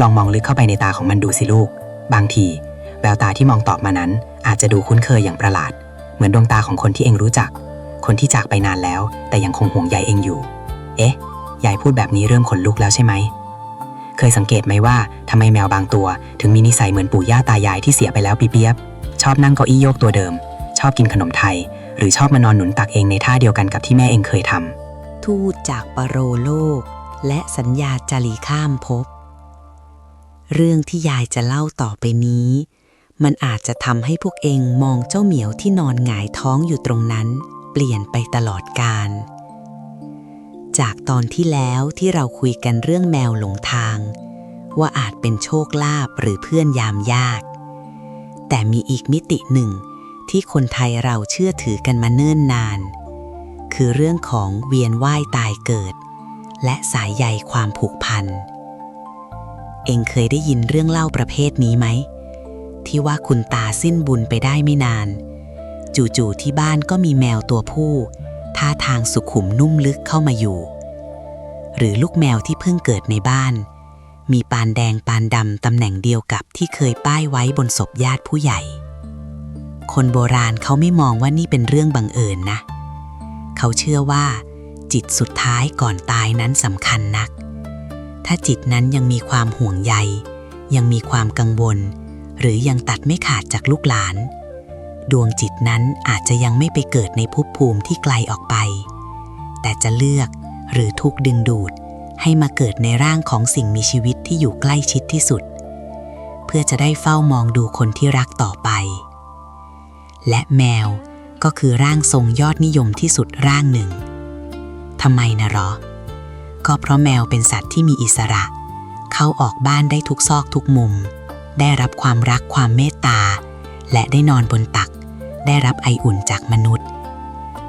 ลองมองลึกเข้าไปในตาของมันดูสิลูกบางทีแววตาที่มองตอบมานั้นอาจจะดูคุ้นเคยอย่างประหลาดเหมือนดวงตาของคนที่เองรู้จักคนที่จากไปนานแล้วแต่ยังคงห่วงใยเองอยู่เอ๊ะยายพูดแบบนี้เริ่มขนลุกแล้วใช่ไหมเคยสังเกตไหมว่าทำไมแมวบางตัวถึงมีนิสัยเหมือนปู่ย่าตายายที่เสียไปแล้วปีเปียบชอบนั่งเก้าอี้โยกตัวเดิมชอบกินขนมไทยหรือชอบมานอนหนุนตักเองในท่าเดียวกันกับที่แม่เองเคยทำทูตจากปรโลโลกและสัญญาจารีข้ามภพเรื่องที่ยายจะเล่าต่อไปนี้มันอาจจะทำให้พวกเองมองเจ้าเหมียวที่นอนหงายท้องอยู่ตรงนั้นเปลี่ยนไปตลอดกาลจากตอนที่แล้วที่เราคุยกันเรื่องแมวหลงทางว่าอาจเป็นโชคลาภหรือเพื่อนยามยากแต่มีอีกมิติหนึ่งที่คนไทยเราเชื่อถือกันมาเนิ่นนานคือเรื่องของเวียนว่ายตายเกิดและสายใยความผูกพันเอ็งเคยได้ยินเรื่องเล่าประเภทนี้ไหมที่ว่าคุณตาสิ้นบุญไปได้ไม่นานจู่ๆที่บ้านก็มีแมวตัวผู้ท่าทางสุขุมนุ่มลึกเข้ามาอยู่หรือลูกแมวที่เพิ่งเกิดในบ้านมีปานแดงปานดำตำแหน่งเดียวกับที่เคยป้ายไว้บนศพญาติผู้ใหญ่คนโบราณเขาไม่มองว่านี่เป็นเรื่องบังเอิญนะเขาเชื่อว่าจิตสุดท้ายก่อนตายนั้นสำคัญนักถ้าจิตนั้นยังมีความห่วงใยยังมีความกังวลหรือยังตัดไม่ขาดจากลูกหลานดวงจิตนั้นอาจจะยังไม่ไปเกิดในภพภูมิที่ไกลออกไปแต่จะเลือกหรือถูกดึงดูดให้มาเกิดในร่างของสิ่งมีชีวิตที่อยู่ใกล้ชิดที่สุดเพื่อจะได้เฝ้ามองดูคนที่รักต่อไปและแมวก็คือร่างทรงยอดนิยมที่สุดร่างหนึ่งทำไมนะหรอก็เพราะแมวเป็นสัตว์ที่มีอิสระเข้าออกบ้านได้ทุกซอกทุกมุมได้รับความรักความเมตตาและได้นอนบนตักได้รับไออุ่นจากมนุษย์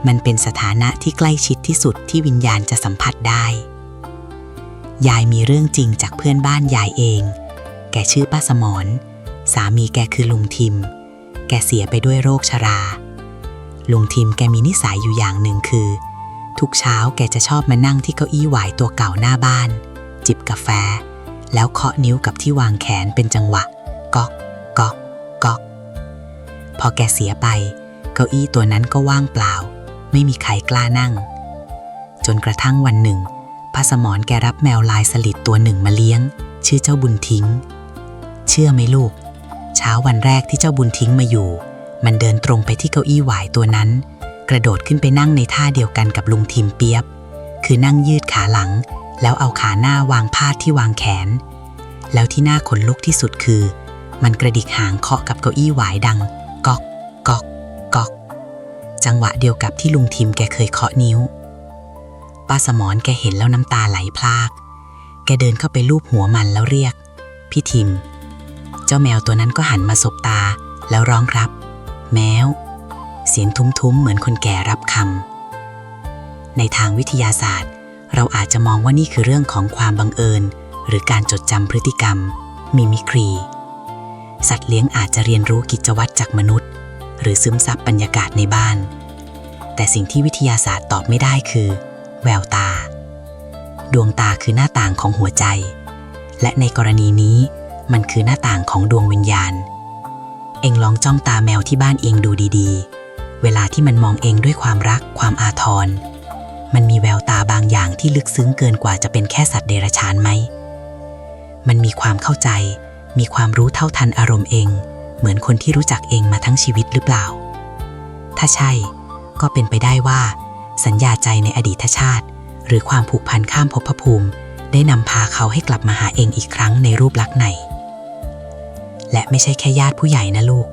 มันเป็นสถานะที่ใกล้ชิดที่สุดที่วิญญาณจะสัมผัสได้ยายมีเรื่องจริงจากเพื่อนบ้านยายเองแกชื่อป้าสมรสามีแกคือลุงทิมแกเสียไปด้วยโรคชราลุงทิมแกมีนิสัยอยู่อย่างหนึ่งคือทุกเช้าแกจะชอบมานั่งที่เก้าอี้หวายตัวเก่าหน้าบ้านจิบกาแฟแล้วเคาะนิ้วกับที่วางแขนเป็นจังหวะก๊อกก๊อกก๊อกพอแกเสียไปเก้าอี้ตัวนั้นก็ว่างเปล่าไม่มีใครกล้านั่งจนกระทั่งวันหนึ่งป้าสมรแกรับแมวลายสลิดตัวหนึ่งมาเลี้ยงชื่อเจ้าบุญทิ้งเชื่อไหมลูกเช้าวันแรกที่เจ้าบุญทิ้งมาอยู่มันเดินตรงไปที่เก้าอี้หวายตัวนั้นกระโดดขึ้นไปนั่งในท่าเดียวกันกับลุงทิมเปียบคือนั่งยืดขาหลังแล้วเอาขาหน้าวางพาดที่วางแขนแล้วที่น่าขนลุกที่สุดคือมันกระดิกหางเคาะกับเก้าอี้หวายดังก๊อกก๊อกก๊อกจังหวะเดียวกับที่ลุงทิมแกเคยเคาะนิ้วป้าสมรแกเห็นแล้วน้ำตาไหลพรากแกเดินเข้าไปลูบหัวมันแล้วเรียกพี่ทิมเจ้าแมวตัวนั้นก็หันมาสบตาแล้วร้องรับแมวเสียงทุ้มๆเหมือนคนแก่รับคำในทางวิทยาศาสตร์เราอาจจะมองว่านี่คือเรื่องของความบังเอิญหรือการจดจำพฤติกรรมมิมิครีสัตว์เลี้ยงอาจจะเรียนรู้กิจวัตรจากมนุษย์หรือซึมซับบรรยากาศในบ้านแต่สิ่งที่วิทยาศาสตร์ตอบไม่ได้คือแววตาดวงตาคือหน้าต่างของหัวใจและในกรณีนี้มันคือหน้าต่างของดวงวิญญาณเอ็งลองจ้องตาแมวที่บ้านเองดูดีๆเวลาที่มันมองเองด้วยความรักความอาทรมันมีแววตาบางอย่างที่ลึกซึ้งเกินกว่าจะเป็นแค่สัตว์เดรัจฉานไหมมันมีความเข้าใจมีความรู้เท่าทันอารมณ์เองเหมือนคนที่รู้จักเองมาทั้งชีวิตหรือเปล่าถ้าใช่ก็เป็นไปได้ว่าสัญญาใจในอดีตชาติหรือความผูกพันข้ามภพภูมิได้นำพาเขาให้กลับมาหาเองอีกครั้งในรูปลักษณ์ไหนและไม่ใช่แค่ญาติผู้ใหญ่นะลูก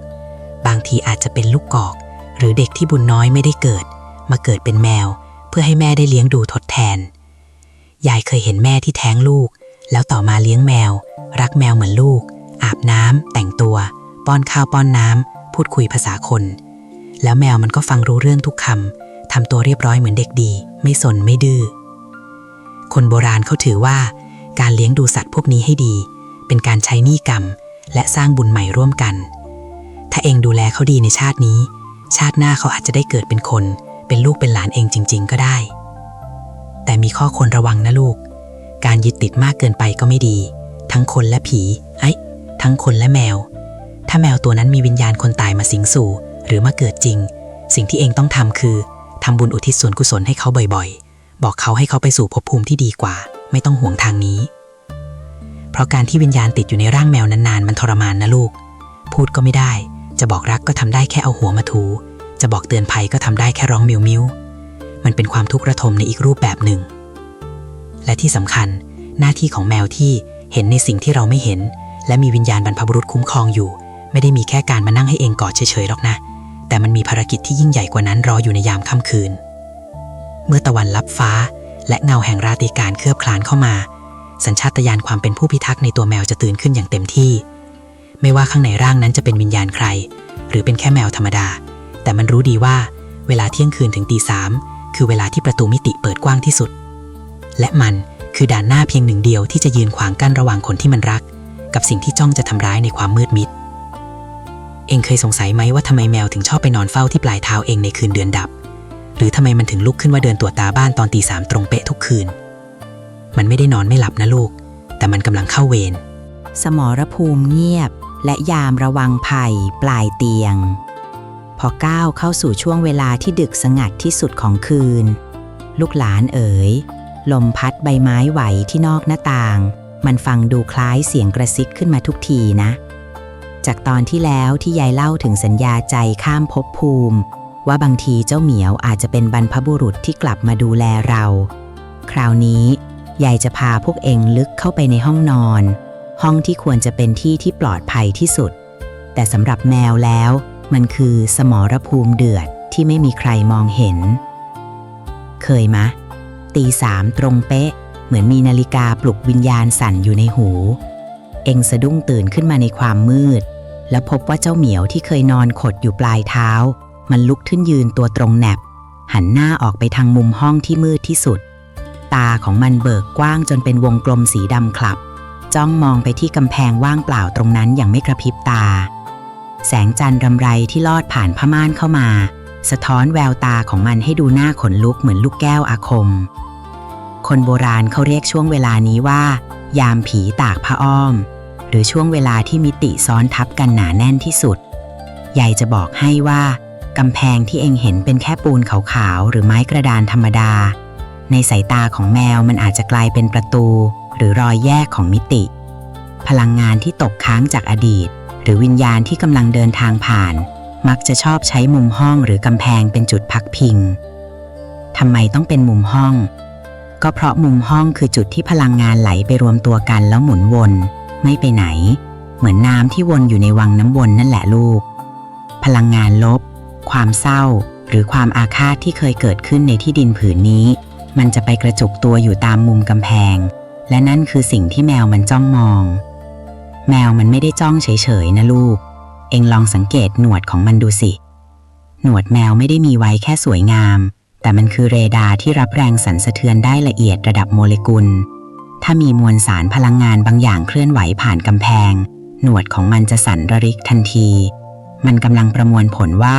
บางทีอาจจะเป็นลูกกอกหรือเด็กที่บุญน้อยไม่ได้เกิดมาเกิดเป็นแมวเพื่อให้แม่ได้เลี้ยงดูทดแทนยายเคยเห็นแม่ที่แท้งลูกแล้วต่อมาเลี้ยงแมวรักแมวเหมือนลูกอาบน้ำแต่งตัวป้อนข้าวป้อนน้ำพูดคุยภาษาคนแล้วแมวมันก็ฟังรู้เรื่องทุกคำทำตัวเรียบร้อยเหมือนเด็กดีไม่สนไม่ดื้อคนโบราณเขาถือว่าการเลี้ยงดูสัตว์พวกนี้ให้ดีเป็นการใช้หนี้กรรมและสร้างบุญใหม่ร่วมกันถ้าเองดูแลเขาดีในชาตินี้ ชาติหน้าเขาอาจจะได้เกิดเป็นคนเป็นลูกเป็นหลานเองจริงๆก็ได้แต่มีข้อควรระวังนะลูกการยึดติดมากเกินไปก็ไม่ดีทั้งคนและผีทั้งคนและแมวถ้าแมวตัวนั้นมีวิญญาณคนตายมาสิงสู่หรือมาเกิดจริงสิ่งที่เองต้องทำคือทำบุญอุทิศส่วนกุศลให้เขาบ่อยๆบอกเขาให้เขาไปสู่ภพภูมิที่ดีกว่าไม่ต้องห่วงทางนี้เพราะการที่วิญญาณติดอยู่ในร่างแมวนานๆมันทรมานนะลูกพูดก็ไม่ได้จะบอกรักก็ทำได้แค่เอาหัวมาถูจะบอกเตือนภัยก็ทำได้แค่ร้องมิวมิวมันเป็นความทุกข์ระทมในอีกรูปแบบหนึ่งและที่สำคัญหน้าที่ของแมวที่เห็นในสิ่งที่เราไม่เห็นและมีวิญญาณบรรพบุรุษคุ้มครองอยู่ไม่ได้มีแค่การมานั่งให้เองกอดเฉยๆหรอกนะแต่มันมีภารกิจที่ยิ่งใหญ่กว่านั้นรออยู่ในยามค่ำคืนเมื่อตะวันลับฟ้าและเงาแห่งราตรีการเคลือบคลานเข้ามาสัญชาตญาณความเป็นผู้พิทักษ์ในตัวแมวจะตื่นขึ้นอย่างเต็มที่ไม่ว่าข้างในร่างนั้นจะเป็นวิญญาณใครหรือเป็นแค่แมวธรรมดาแต่มันรู้ดีว่าเวลาเที่ยงคืนถึงตี 3คือเวลาที่ประตูมิติเปิดกว้างที่สุดและมันคือด่านหน้าเพียงหนึ่งเดียวที่จะยืนขวางกั้นระหว่างคนที่มันรักกับสิ่งที่จ้องจะทำร้ายในความมืดมิดเองเคยสงสัยไหมว่าทำไมแมวถึงชอบไปนอนเฝ้าที่ปลายเท้าเองในคืนเดือนดับหรือทำไมมันถึงลุกขึ้นว่าเดินตรวจตาบ้านตอนตี 3ตรงเป๊ะทุกคืนมันไม่ได้นอนไม่หลับนะลูกแต่มันกำลังเข้าเวรสมรภูมิเงียบและยามระวังภัยปลายเตียงพอก้าวเข้าสู่ช่วงเวลาที่ดึกสงัดที่สุดของคืนลูกหลานเอ๋ยลมพัดใบไม้ไหวที่นอกหน้าต่างมันฟังดูคล้ายเสียงกระซิกขึ้นมาทุกทีนะจากตอนที่แล้วที่ยายเล่าถึงสัญญาใจข้ามภพภูมิว่าบางทีเจ้าเหมียวอาจจะเป็นบรรพบุรุษที่กลับมาดูแลเราคราวนี้ยายจะพาพวกเองลึกเข้าไปในห้องนอนห้องที่ควรจะเป็นที่ที่ปลอดภัยที่สุดแต่สำหรับแมวแล้วมันคือสมรภูมิเดือดที่ไม่มีใครมองเห็นเคยมะตี 3ตรงเป๊ะเหมือนมีนาฬิกาปลุกวิญญาณสั่นอยู่ในหูเอ็งสะดุ้งตื่นขึ้นมาในความมืดแล้วพบว่าเจ้าเหมียวที่เคยนอนขดอยู่ปลายเท้ามันลุกขึ้นยืนตัวตรงแนบหันหน้าออกไปทางมุมห้องที่มืดที่สุดตาของมันเบิกกว้างจนเป็นวงกลมสีดำคลับจ้องมองไปที่กำแพงว่างเปล่าตรงนั้นอย่างไม่กระพริบตาแสงจันทร์รำไรที่ลอดผ่านผ้าม่านเข้ามาสะท้อนแววตาของมันให้ดูหน้าขนลุกเหมือนลูกแก้วอาคมคนโบราณเขาเรียกช่วงเวลานี้ว่ายามผีตากผ้าอ้อมหรือช่วงเวลาที่มิติซ้อนทับกันหนาแน่นที่สุดยายจะบอกให้ว่ากำแพงที่เองเห็นเป็นแค่ปูนขาวๆหรือไม้กระดานธรรมดาในสายตาของแมวมันอาจจะกลายเป็นประตูหรือรอยแยกของมิติพลังงานที่ตกค้างจากอดีตหรือวิญญาณที่กำลังเดินทางผ่านมักจะชอบใช้มุมห้องหรือกำแพงเป็นจุดพักพิงทำไมต้องเป็นมุมห้องก็เพราะมุมห้องคือจุดที่พลังงานไหลไปรวมตัวกันแล้วหมุนวนไม่ไปไหนเหมือนน้ำที่วนอยู่ในวังน้ำวนนั่นแหละลูกพลังงานลบความเศร้าหรือความอาฆาตที่เคยเกิดขึ้นในที่ดินผืนนี้มันจะไปกระจุกตัวอยู่ตามมุมกำแพงและนั่นคือสิ่งที่แมวมันจ้องมองแมวมันไม่ได้จ้องเฉยๆนะลูกเอ็งลองสังเกตหนวดของมันดูสิหนวดแมวไม่ได้มีไว้แค่สวยงามแต่มันคือเรดาร์ที่รับแรงสั่นสะเทือนได้ละเอียดระดับโมเลกุลถ้ามีมวลสารพลังงานบางอย่างเคลื่อนไหวผ่านกำแพงหนวดของมันจะสั่นระริกทันทีมันกำลังประมวลผลว่า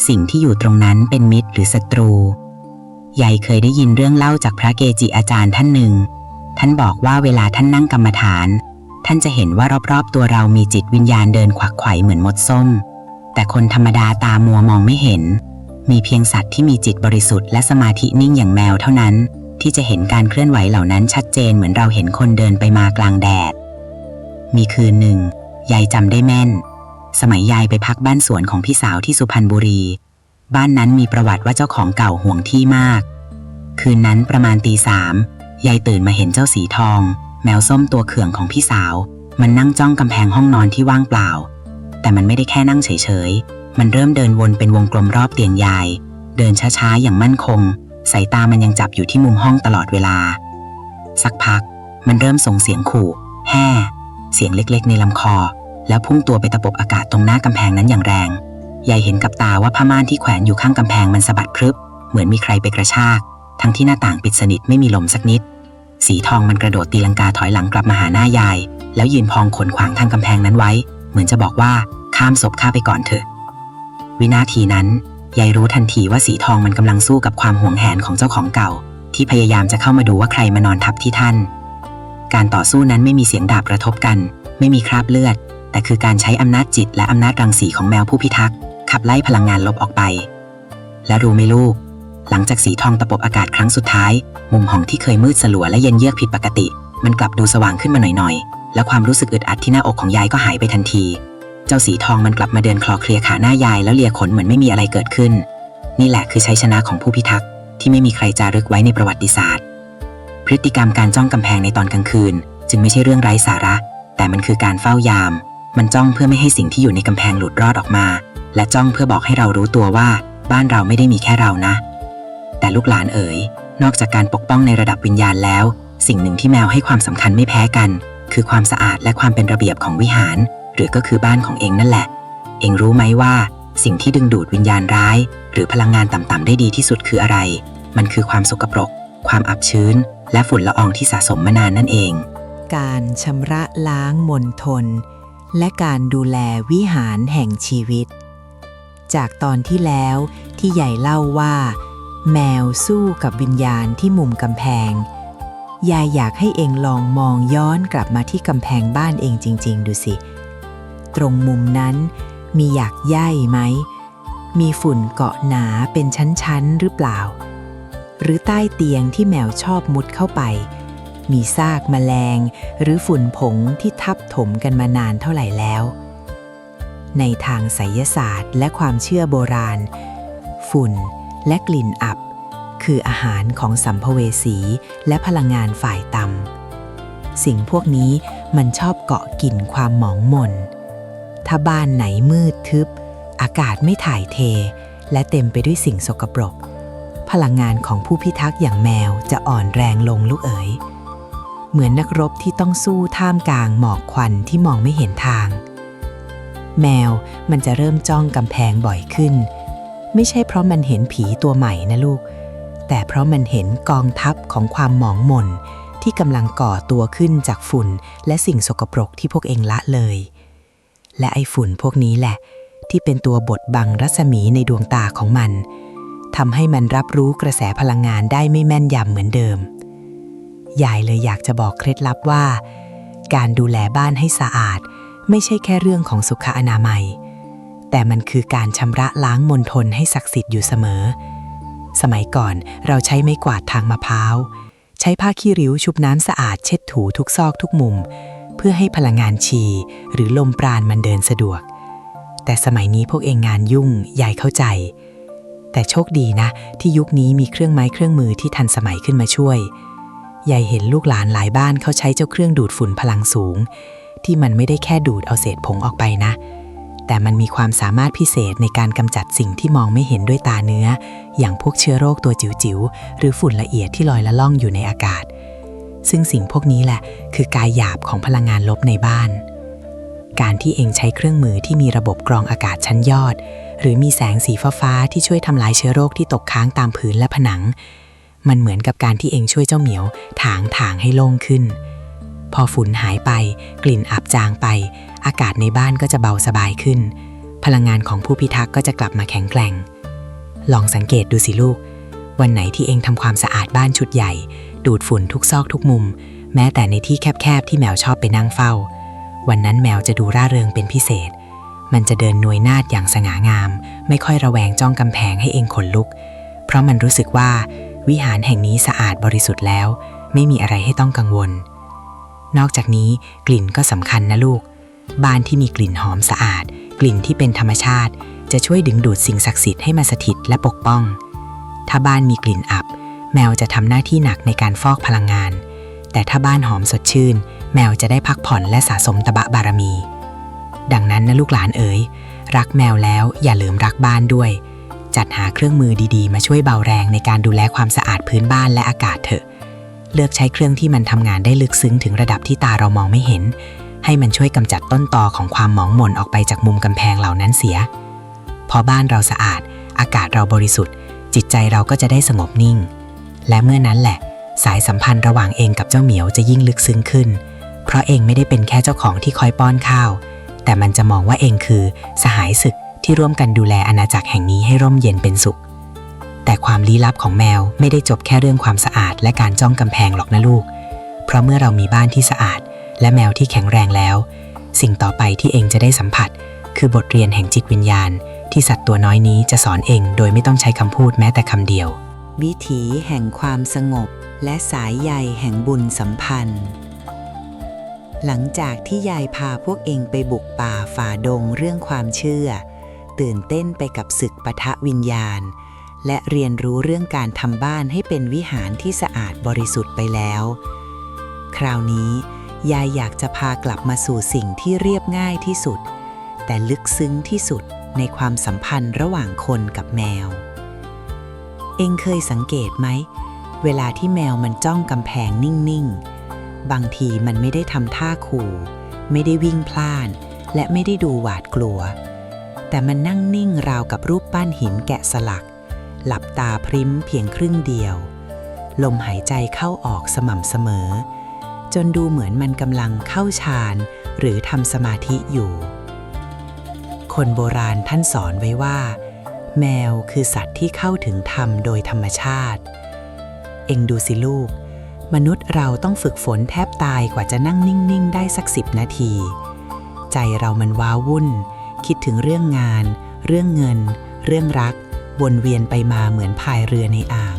สิ่งที่อยู่ตรงนั้นเป็นมิตรหรือศัตรูยายเคยได้ยินเรื่องเล่าจากพระเกจิอาจารย์ท่านหนึ่งท่านบอกว่าเวลาท่านนั่งกรรมฐานท่านจะเห็นว่ารอบๆตัวเรามีจิตวิญญาณเดินขวักไขว่เหมือนมดส้มแต่คนธรรมดาตามัวมองไม่เห็นมีเพียงสัตว์ที่มีจิตบริสุทธิ์และสมาธินิ่งอย่างแมวเท่านั้นที่จะเห็นการเคลื่อนไหวเหล่านั้นชัดเจนเหมือนเราเห็นคนเดินไปมากลางแดดมีคืนหนึ่งยายจำได้แม่นสมัยยายไปพักบ้านสวนของพี่สาวที่สุพรรณบุรีบ้านนั้นมีประวัติว่าเจ้าของเก่าห่วงที่มากคืนนั้นประมาณตี 3ยายตื่นมาเห็นเจ้าสีทองแมวส้มตัวเขื่องของพี่สาวมันนั่งจ้องกำแพงห้องนอนที่ว่างเปล่าแต่มันไม่ได้แค่นั่งเฉยๆมันเริ่มเดินวนเป็นวงกลมรอบเตียงยายเดินช้าๆอย่างมั่นคงสายตามันยังจับอยู่ที่มุมห้องตลอดเวลาสักพักมันเริ่มส่งเสียงขู่แห่เสียงเล็กๆในลำคอแล้วพุ่งตัวไปตะปบอากาศตรงหน้ากำแพงนั้นอย่างแรงยายเห็นกับตาว่าผ้าม่านที่แขวนอยู่ข้างกำแพงมันสะบัดพรึบเหมือนมีใครไปกระชากทั้งที่หน้าต่างปิดสนิทไม่มีลมสักนิดสีทองมันกระโดดตีลังกาถอยหลังกลับมาหาหน้ายายแล้วยืนพองขนขวางทางกำแพงนั้นไว้เหมือนจะบอกว่าข้ามศพข้าไปก่อนเถอะ วินาทีนั้นยายรู้ทันทีว่าสีทองมันกำลังสู้กับความหวงแหนของเจ้าของเก่าที่พยายามจะเข้ามาดูว่าใครมานอนทับที่ท่านการต่อสู้นั้นไม่มีเสียงดาบกระทบกันไม่มีคราบเลือดแต่คือการใช้อำนาจจิตและอำนาจรังสีของแมวผู้พิทักษ์ขับไล่พลังงานลบออกไปและรู้ไหมลูกหลังจากสีทองตะปบอากาศครั้งสุดท้ายมุมห้องที่เคยมืดสลัวและเย็นเยือกผิดปกติมันกลับดูสว่างขึ้นมาหน่อยๆและความรู้สึกอึดอัดที่หน้าอกของยายก็หายไปทันทีเจ้าสีทองมันกลับมาเดินคลอเคลียขาหน้ายายแล้วเลียขนเหมือนไม่มีอะไรเกิดขึ้นนี่แหละคือชัยชนะของผู้พิทักษ์ที่ไม่มีใครจารึกไว้ในประวัติศาสตร์พฤติกรรมการจ้องกำแพงในตอนกลางคืนจึงไม่ใช่เรื่องไร้สาระแต่มันคือการเฝ้ายามมันจ้องเพื่อไม่ให้สิ่งที่อยู่ในกำแพงหลุดรอดออกมาและจ้องเพื่อบอกให้เรารู้ตัวว่าบ้านเราไม่ได้มีแค่เรานะแต่ลูกหลานเอ๋ยนอกจากการปกป้องในระดับวิญญาณแล้วสิ่งหนึ่งที่แมวให้ความสำคัญไม่แพ้กันคือความสะอาดและความเป็นระเบียบของวิหารหรือก็คือบ้านของเองนั่นแหละเองรู้ไหมว่าสิ่งที่ดึงดูดวิญญาณร้ายหรือพลังงานต่ำๆได้ดีที่สุดคืออะไรมันคือความสกปรกความอับชื้นและฝุ่นละอองที่สะสมมานานนั่นเองการชำระล้างมลทนและการดูแลวิหารแห่งชีวิตจากตอนที่แล้วที่ใหญ่เล่าว่าแมวสู้กับวิญญาณที่มุมกำแพงยายอยากให้เองลองมองย้อนกลับมาที่กำแพงบ้านเองจริงๆดูสิตรงมุมนั้นมีหยากใยไหมมีฝุ่นเกาะหนาเป็นชั้นๆหรือเปล่าหรือใต้เตียงที่แมวชอบมุดเข้าไปมีซากแมลงหรือฝุ่นผงที่ทับถมกันมานานเท่าไหร่แล้วในทางไสยศาสตร์และความเชื่อโบราณฝุ่นและกลิ่นอับคืออาหารของสัมภเวสีและพลังงานฝ่ายต่ำสิ่งพวกนี้มันชอบเกาะกลิ่นความหมองหม่นถ้าบ้านไหนมืดทึบอากาศไม่ถ่ายเทและเต็มไปด้วยสิ่งสกปรกพลังงานของผู้พิทักษ์อย่างแมวจะอ่อนแรงลงลูกเอ๋ยเหมือนนักรบที่ต้องสู้ท่ามกลางหมอกควันที่มองไม่เห็นทางแมวมันจะเริ่มจ้องกำแพงบ่อยขึ้นไม่ใช่เพราะมันเห็นผีตัวใหม่นะลูกแต่เพราะมันเห็นกองทัพของความหมองหม่นที่กำลังก่อตัวขึ้นจากฝุ่นและสิ่งสกปรกที่พวกเองละเลยและไอ้ฝุ่นพวกนี้แหละที่เป็นตัวบดบังรัศมีในดวงตาของมันทำให้มันรับรู้กระแสพลังงานได้ไม่แม่นยำเหมือนเดิมยายเลยอยากจะบอกเคล็ดลับว่าการดูแลบ้านให้สะอาดไม่ใช่แค่เรื่องของสุขอนามัยแต่มันคือการชำระล้างมลทนให้ศักดิ์สิทธิ์อยู่เสมอสมัยก่อนเราใช้ไม้กวาดทางมะพร้าวใช้ผ้าขี้ริ้วชุบน้ำสะอาดเช็ดถูทุกซอกทุกมุมเพื่อให้พลังงานชีหรือลมปราณมันเดินสะดวกแต่สมัยนี้พวกเองงานยุ่งยายเข้าใจแต่โชคดีนะที่ยุคนี้มีเครื่องไม้เครื่องมือที่ทันสมัยขึ้นมาช่วยยายเห็นลูกหลานหลายบ้านเขาใช้เจ้าเครื่องดูดฝุ่นพลังสูงที่มันไม่ได้แค่ดูดเอาเศษผงออกไปนะแต่มันมีความสามารถพิเศษในการกำจัดสิ่งที่มองไม่เห็นด้วยตาเนื้ออย่างพวกเชื้อโรคตัวจิ๋วๆหรือฝุ่นละเอียดที่ลอยละล่องอยู่ในอากาศซึ่งสิ่งพวกนี้แหละคือกายหยาบของพลังงานลบในบ้านการที่เองใช้เครื่องมือที่มีระบบกรองอากาศชั้นยอดหรือมีแสงสีฟ้าๆที่ช่วยทำลายเชื้อโรคที่ตกค้างตามพื้นและผนังมันเหมือนกับการที่เองช่วยเจ้าเหมียวถางให้โล่งขึ้นพอฝุ่นหายไปกลิ่นอับจางไปอากาศในบ้านก็จะเบาสบายขึ้นพลังงานของผู้พิทักษ์ก็จะกลับมาแข็งแกร่งลองสังเกตดูสิลูกวันไหนที่เองทำความสะอาดบ้านชุดใหญ่ดูดฝุ่นทุกซอกทุกมุมแม้แต่ในที่แคบๆที่แมวชอบไปนั่งเฝ้าวันนั้นแมวจะดูร่าเริงเป็นพิเศษมันจะเดินหน่วยนาฏอย่างสง่างามไม่ค่อยระแวงจ้องกำแพงให้เองขนลุกเพราะมันรู้สึกว่าวิหารแห่งนี้สะอาดบริสุทธิ์แล้วไม่มีอะไรให้ต้องกังวลนอกจากนี้กลิ่นก็สำคัญนะลูกบ้านที่มีกลิ่นหอมสะอาดกลิ่นที่เป็นธรรมชาติจะช่วยดึงดูดสิ่งศักดิ์สิทธิ์ให้มาสถิตและปกป้องถ้าบ้านมีกลิ่นอับแมวจะทำหน้าที่หนักในการฟอกพลังงานแต่ถ้าบ้านหอมสดชื่นแมวจะได้พักผ่อนและสะสมตบะบารมีดังนั้นนะลูกหลานเอ๋ยรักแมวแล้วอย่าลืมรักบ้านด้วยจัดหาเครื่องมือดีๆมาช่วยเบาแรงในการดูแลความสะอาดพื้นบ้านและอากาศเถอะเลือกใช้เครื่องที่มันทำงานได้ลึกซึ้งถึงระดับที่ตาเรามองไม่เห็นให้มันช่วยกำจัดต้นตอของความหมองหม่นออกไปจากมุมกำแพงเหล่านั้นเสียพอบ้านเราสะอาดอากาศเราบริสุทธิ์จิตใจเราก็จะได้สงบนิ่งและเมื่อนั้นแหละสายสัมพันธ์ระหว่างเองกับเจ้าเหมียวจะยิ่งลึกซึ้งขึ้นเพราะเองไม่ได้เป็นแค่เจ้าของที่คอยป้อนข้าวแต่มันจะมองว่าเองคือสหายศึกที่ ที่ร่วมกันดูแลอาณาจักรแห่งนี้ให้ร่มเย็นเป็นสุขแต่ความลี้ลับของแมวไม่ได้จบแค่เรื่องความสะอาดและการจ้องกำแพงหรอกนะลูกเพราะเมื่อเรามีบ้านที่สะอาดและแมวที่แข็งแรงแล้วสิ่งต่อไปที่เองจะได้สัมผัสคือบทเรียนแห่งจิตวิญญาณที่สัตว์ตัวน้อยนี้จะสอนเองโดยไม่ต้องใช้คำพูดแม้แต่คำเดียววิถีแห่งความสงบและสายใยแห่งบุญสัมพันธ์หลังจากที่ยายพาพวกเองไปบุกป่าฝ่าดงเรื่องความเชื่อตื่นเต้นไปกับศึกปะทะวิญญาณและเรียนรู้เรื่องการทำบ้านให้เป็นวิหารที่สะอาดบริสุทธิ์ไปแล้วคราวนี้ยายอยากจะพากลับมาสู่สิ่งที่เรียบง่ายที่สุดแต่ลึกซึ้งที่สุดในความสัมพันธ์ระหว่างคนกับแมวเองเคยสังเกตไหมเวลาที่แมวมันจ้องกำแพงนิ่งๆบางทีมันไม่ได้ทำท่าขู่ไม่ได้วิ่งพล่านและไม่ได้ดูหวาดกลัวแต่มันนั่งนิ่งราวกับรูปปั้นหินแกะสลักหลับตาพริ้มเพียงครึ่งเดียวลมหายใจเข้าออกสม่ำเสมอจนดูเหมือนมันกำลังเข้าฌานหรือทำสมาธิอยู่คนโบราณท่านสอนไว้ว่าแมวคือสัตว์ที่เข้าถึงธรรมโดยธรรมชาติเอ็งดูสิลูกมนุษย์เราต้องฝึกฝนแทบตายกว่าจะนั่งนิ่งๆได้สัก10 นาทีใจเรามันว้าวุ่นคิดถึงเรื่องงานเรื่องเงินเรื่องรักวนเวียนไปมาเหมือนพายเรือในอ่าง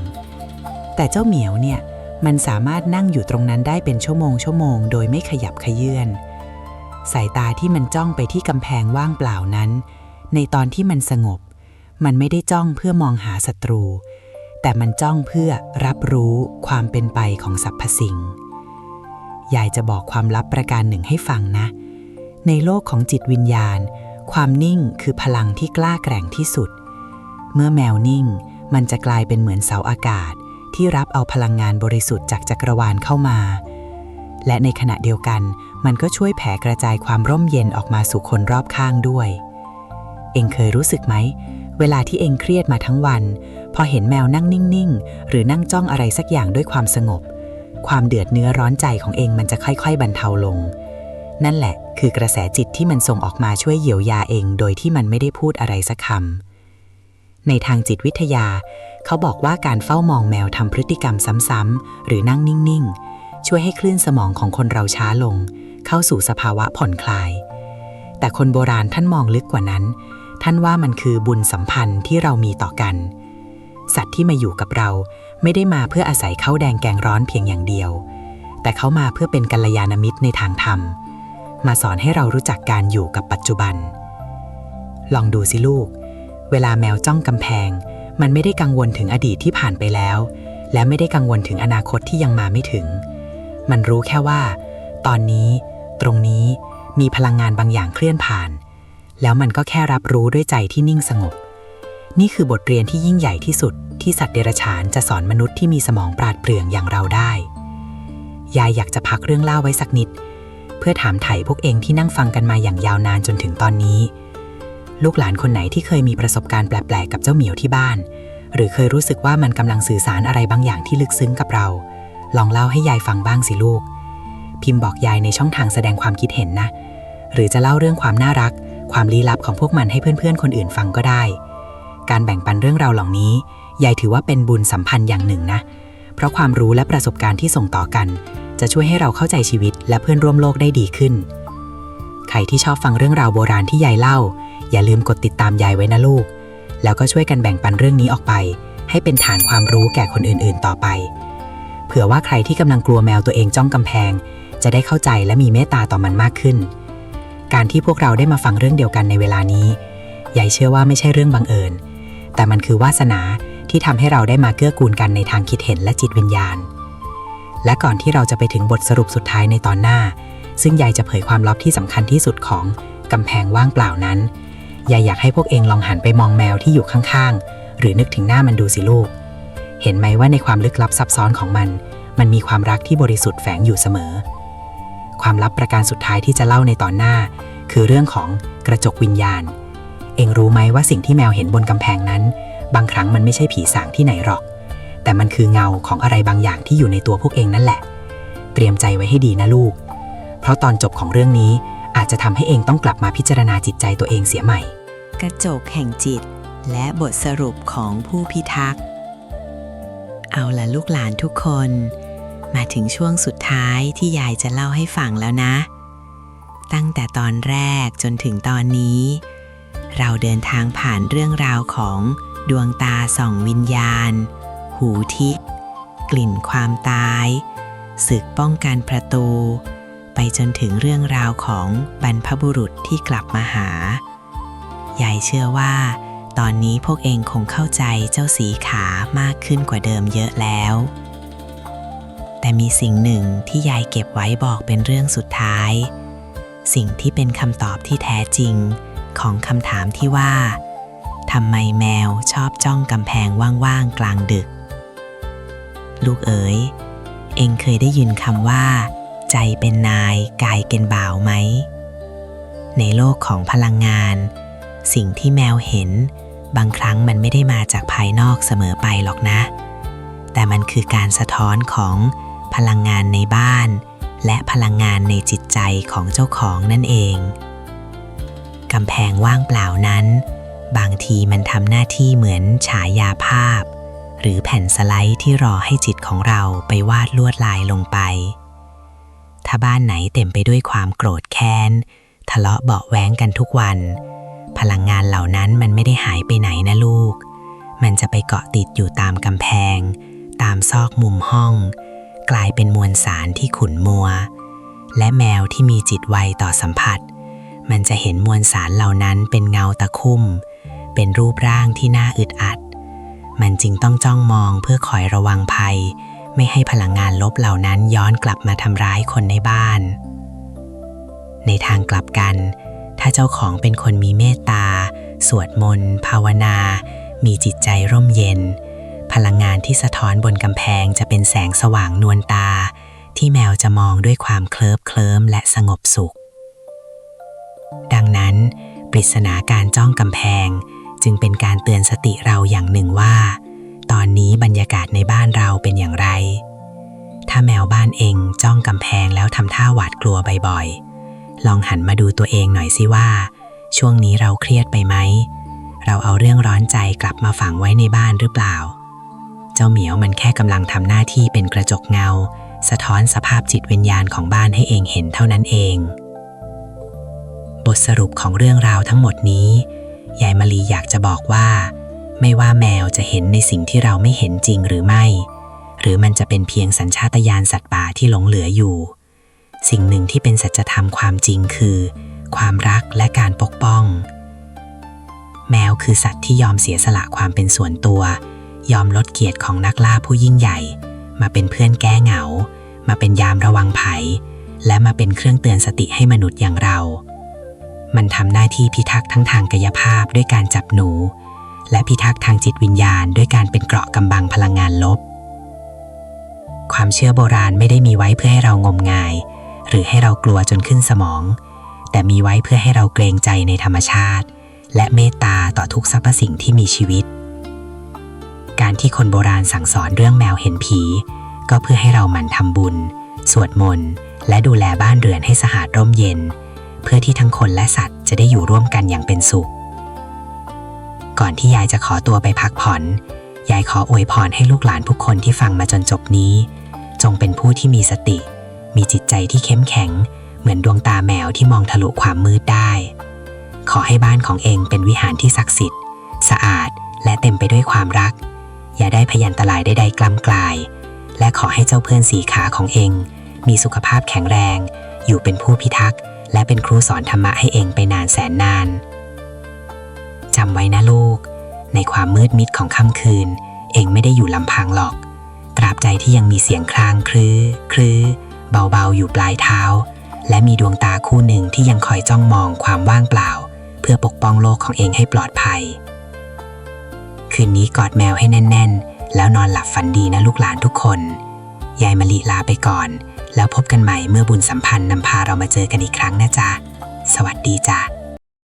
แต่เจ้าเหมียวเนี่ยมันสามารถนั่งอยู่ตรงนั้นได้เป็นชั่วโมงโดยไม่ขยับเขยื้อนสายตาที่มันจ้องไปที่กำแพงว่างเปล่านั้นในตอนที่มันสงบมันไม่ได้จ้องเพื่อมองหาศัตรูแต่มันจ้องเพื่อรับรู้ความเป็นไปของสรรพสิ่งยายจะบอกความลับประการหนึ่งให้ฟังนะในโลกของจิตวิญญาณความนิ่งคือพลังที่กล้าแกร่งที่สุดเมื่อแมวนิ่งมันจะกลายเป็นเหมือนเสาอากาศที่รับเอาพลังงานบริสุทธิ์จากจักรวาลเข้ามาและในขณะเดียวกันมันก็ช่วยแผ่กระจายความร่มเย็นออกมาสู่คนรอบข้างด้วยเอ็งเคยรู้สึกไหมเวลาที่เอ็งเครียดมาทั้งวันพอเห็นแมวนั่งนิ่งๆหรือนั่งจ้องอะไรสักอย่างด้วยความสงบความเดือดเนื้อร้อนใจของเอ็งมันจะค่อยๆบรรเทาลงนั่นแหละคือกระแสจิตที่มันส่งออกมาช่วยเยียวยาเองโดยที่มันไม่ได้พูดอะไรสักคำในทางจิตวิทยาเขาบอกว่าการเฝ้ามองแมวทำพฤติกรรมซ้ำๆหรือนั่งนิ่งๆช่วยให้คลื่นสมองของคนเราช้าลงเข้าสู่สภาวะผ่อนคลายแต่คนโบราณท่านมองลึกกว่านั้นท่านว่ามันคือบุญสัมพันธ์ที่เรามีต่อกันสัตว์ที่มาอยู่กับเราไม่ได้มาเพื่ออาศัยข้าวแดงแกงร้อนเพียงอย่างเดียวแต่เขามาเพื่อเป็นกัลยาณมิตรในทางธรรมมาสอนให้เรารู้จักการอยู่กับปัจจุบันลองดูสิลูกเวลาแมวจ้องกำแพงมันไม่ได้กังวลถึงอดีตที่ผ่านไปแล้วและไม่ได้กังวลถึงอนาคตที่ยังมาไม่ถึงมันรู้แค่ว่าตอนนี้ตรงนี้มีพลังงานบางอย่างเคลื่อนผ่านแล้วมันก็แค่รับรู้ด้วยใจที่นิ่งสงบนี่คือบทเรียนที่ยิ่งใหญ่ที่สุดที่สัตว์เดรัจฉานจะสอนมนุษย์ที่มีสมองปราดเปรื่องอย่างเราได้ยายอยากจะพักเรื่องเล่าไว้สักนิดเพื่อถามไถ่พวกเองที่นั่งฟังกันมาอย่างยาวนานจนถึงตอนนี้ลูกหลานคนไหนที่เคยมีประสบการณ์แปลกๆกับเจ้าเหมียวที่บ้านหรือเคยรู้สึกว่ามันกำลังสื่อสารอะไรบางอย่างที่ลึกซึ้งกับเราลองเล่าให้ยายฟังบ้างสิลูกพิมพ์บอกยายในช่องทางแสดงความคิดเห็นนะหรือจะเล่าเรื่องความน่ารักความลี้ลับของพวกมันให้เพื่อนๆคนอื่นฟังก็ได้การแบ่งปันเรื่องราวเหล่านี้ยายถือว่าเป็นบุญสัมพันธ์อย่างหนึ่งนะเพราะความรู้และประสบการณ์ที่ส่งต่อกันจะช่วยให้เราเข้าใจชีวิตและเพื่อนร่วมโลกได้ดีขึ้นใครที่ชอบฟังเรื่องราวโบราณที่ยายเล่าอย่าลืมกดติดตามยายไว้นะลูกแล้วก็ช่วยกันแบ่งปันเรื่องนี้ออกไปให้เป็นฐานความรู้แก่คนอื่นๆต่อไปเผื่อว่าใครที่กำลังกลัวแมวตัวเองจ้องกำแพงจะได้เข้าใจและมีเมตตาต่อมันมากขึ้นการที่พวกเราได้มาฟังเรื่องเดียวกันในเวลานี้ยายเชื่อว่าไม่ใช่เรื่องบังเอิญแต่มันคือวาสนาที่ทำให้เราได้มาเกื้อกูลกันในทางคิดเห็นและจิตวิญญาณและก่อนที่เราจะไปถึงบทสรุปสุดท้ายในตอนหน้าซึ่งยายจะเผยความลับที่สำคัญที่สุดของกำแพงว่างเปล่านั้นยายอยากให้พวกเองลองหันไปมองแมวที่อยู่ข้างๆหรือนึกถึงหน้ามันดูสิลูกเห็นไหมว่าในความลึกลับซับซ้อนของมันมีความรักที่บริสุทธิ์แฝงอยู่เสมอความลับประการสุดท้ายที่จะเล่าในตอนหน้าคือเรื่องของกระจกวิญญาณเองรู้ไหมว่าสิ่งที่แมวเห็นบนกำแพงนั้นบางครั้งมันไม่ใช่ผีสางที่ไหนหรอกแต่มันคือเงาของอะไรบางอย่างที่อยู่ในตัวพวกเองนั่นแหละเตรียมใจไว้ให้ดีนะลูกเพราะตอนจบของเรื่องนี้อาจจะทำให้เองต้องกลับมาพิจารณาจิตใจตัวเองเสียใหม่ กระจกแห่งจิตและบทสรุปของผู้พิทักษ์เอาล่ะลูกหลานทุกคนมาถึงช่วงสุดท้ายที่ยายจะเล่าให้ฟังแล้วนะตั้งแต่ตอนแรกจนถึงตอนนี้เราเดินทางผ่านเรื่องราวของดวงตาส่องวิญญาณหูทิพย์กลิ่นความตายศึกป้องกันประตูไปจนถึงเรื่องราวของบรรพบุรุษที่กลับมาหายายเชื่อว่าตอนนี้พวกเองคงเข้าใจเจ้าสีขามากขึ้นกว่าเดิมเยอะแล้วแต่มีสิ่งหนึ่งที่ยายเก็บไว้บอกเป็นเรื่องสุดท้ายสิ่งที่เป็นคำตอบที่แท้จริงของคำถามที่ว่าทำไมแมวชอบจ้องกำแพงว่างๆกลางดึกลูกเอ๋ยเองเคยได้ยินคำว่าใจเป็นนายกายเป็นบ่าวไหมในโลกของพลังงานสิ่งที่แมวเห็นบางครั้งมันไม่ได้มาจากภายนอกเสมอไปหรอกนะแต่มันคือการสะท้อนของพลังงานในบ้านและพลังงานในจิตใจของเจ้าของนั่นเองกำแพงว่างเปล่านั้นบางทีมันทำหน้าที่เหมือนฉายาภาพหรือแผ่นสไลด์ที่รอให้จิตของเราไปวาดลวดลายลงไปถ้าบ้านไหนเต็มไปด้วยความโกรธแค้นทะเลาะเบาะแว้งกันทุกวันพลังงานเหล่านั้นมันไม่ได้หายไปไหนนะลูกมันจะไปเกาะติดอยู่ตามกำแพงตามซอกมุมห้องกลายเป็นมวลสารที่ขุ่นมัวและแมวที่มีจิตไวต่อสัมผัสมันจะเห็นมวลสารเหล่านั้นเป็นเงาตะคุ่มเป็นรูปร่างที่น่าอึดอัดมันจึงต้องจ้องมองเพื่อคอยระวังภัยไม่ให้พลังงานลบเหล่านั้นย้อนกลับมาทำร้ายคนในบ้านในทางกลับกันถ้าเจ้าของเป็นคนมีเมตตาสวดมนต์ภาวนามีจิตใจร่มเย็นพลังงานที่สะท้อนบนกำแพงจะเป็นแสงสว่างนวลตาที่แมวจะมองด้วยความเคลิ้มและสงบสุขดังนั้นปริศนาการจ้องกำแพงจึงเป็นการเตือนสติเราอย่างหนึ่งว่าตอนนี้บรรยากาศในบ้านเราเป็นอย่างไรถ้าแมวบ้านเองจ้องกำแพงแล้วทำท่าหวาดกลัวบ่อยๆลองหันมาดูตัวเองหน่อยสิว่าช่วงนี้เราเครียดไปไหมเราเอาเรื่องร้อนใจกลับมาฝังไว้ในบ้านหรือเปล่าเจ้าเหมียวมันแค่กำลังทำหน้าที่เป็นกระจกเงาสะท้อนสภาพจิตวิญญาณของบ้านให้เองเห็นเท่านั้นเองบทสรุปของเรื่องราวทั้งหมดนี้ยายมลีอยากจะบอกว่าไม่ว่าแมวจะเห็นในสิ่งที่เราไม่เห็นจริงหรือไม่หรือมันจะเป็นเพียงสัญชาตญาณสัตว์ป่าที่หลงเหลืออยู่สิ่งหนึ่งที่เป็นสัจธรรมความจริงคือความรักและการปกป้องแมวคือสัตว์ที่ยอมเสียสละความเป็นส่วนตัวยอมลดเกียรติของนักล่าผู้ยิ่งใหญ่มาเป็นเพื่อนแก้เหงามาเป็นยามระวังภัยและมาเป็นเครื่องเตือนสติให้มนุษย์อย่างเรามันทำหน้าที่พิทักษ์ทั้งทางกายภาพด้วยการจับหนูและพิทักษ์ทางจิตวิญญาณด้วยการเป็นเกราะกำบังพลังงานลบความเชื่อโบราณไม่ได้มีไว้เพื่อให้เรางมงายหรือให้เรากลัวจนขึ้นสมองแต่มีไว้เพื่อให้เราเกรงใจในธรรมชาติและเมตตาต่อทุกสรรพสิ่งที่มีชีวิตการที่คนโบราณสั่งสอนเรื่องแมวเห็นผีก็เพื่อให้เราหมั่นทำบุญสวดมนต์และดูแลบ้านเรือนให้สะอาดร่มเย็นเพื่อที่ทั้งคนและสัตว์จะได้อยู่ร่วมกันอย่างเป็นสุขก่อนที่ยายจะขอตัวไปพักผ่อนยายขออวยพรให้ลูกหลานทุกคนที่ฟังมาจนจบนี้จงเป็นผู้ที่มีสติมีจิตใจที่เข้มแข็งเหมือนดวงตาแมวที่มองทะลุความมืดได้ขอให้บ้านของเองเป็นวิหารที่ศักดิ์สิทธิ์สะอาดและเต็มไปด้วยความรักอย่าได้พยันตรายใดๆกล้ำกลายและขอให้เจ้าเพื่อนสีขาของเองมีสุขภาพแข็งแรงอยู่เป็นผู้พิทักษ์และเป็นครูสอนธรรมะให้เองไปนานแสนนานจำไว้นะลูกในความมืดมิดของค่ำคืนเองไม่ได้อยู่ลำพังหรอกตราบใจที่ยังมีเสียงครางครื้อเบาๆอยู่ปลายเท้าและมีดวงตาคู่หนึ่งที่ยังคอยจ้องมองความว่างเปล่าเพื่อปกป้องโลกของเองให้ปลอดภัยคืนนี้กอดแมวให้แน่นๆแล้วนอนหลับฝันดีนะลูกหลานทุกคนยายมะลิลาไปก่อนแล้วพบกันใหม่เมื่อบุญสัมพันธ์นำพาเรามาเจอกันอีกครั้งนะจ๊ะสวัสดีจ้ะ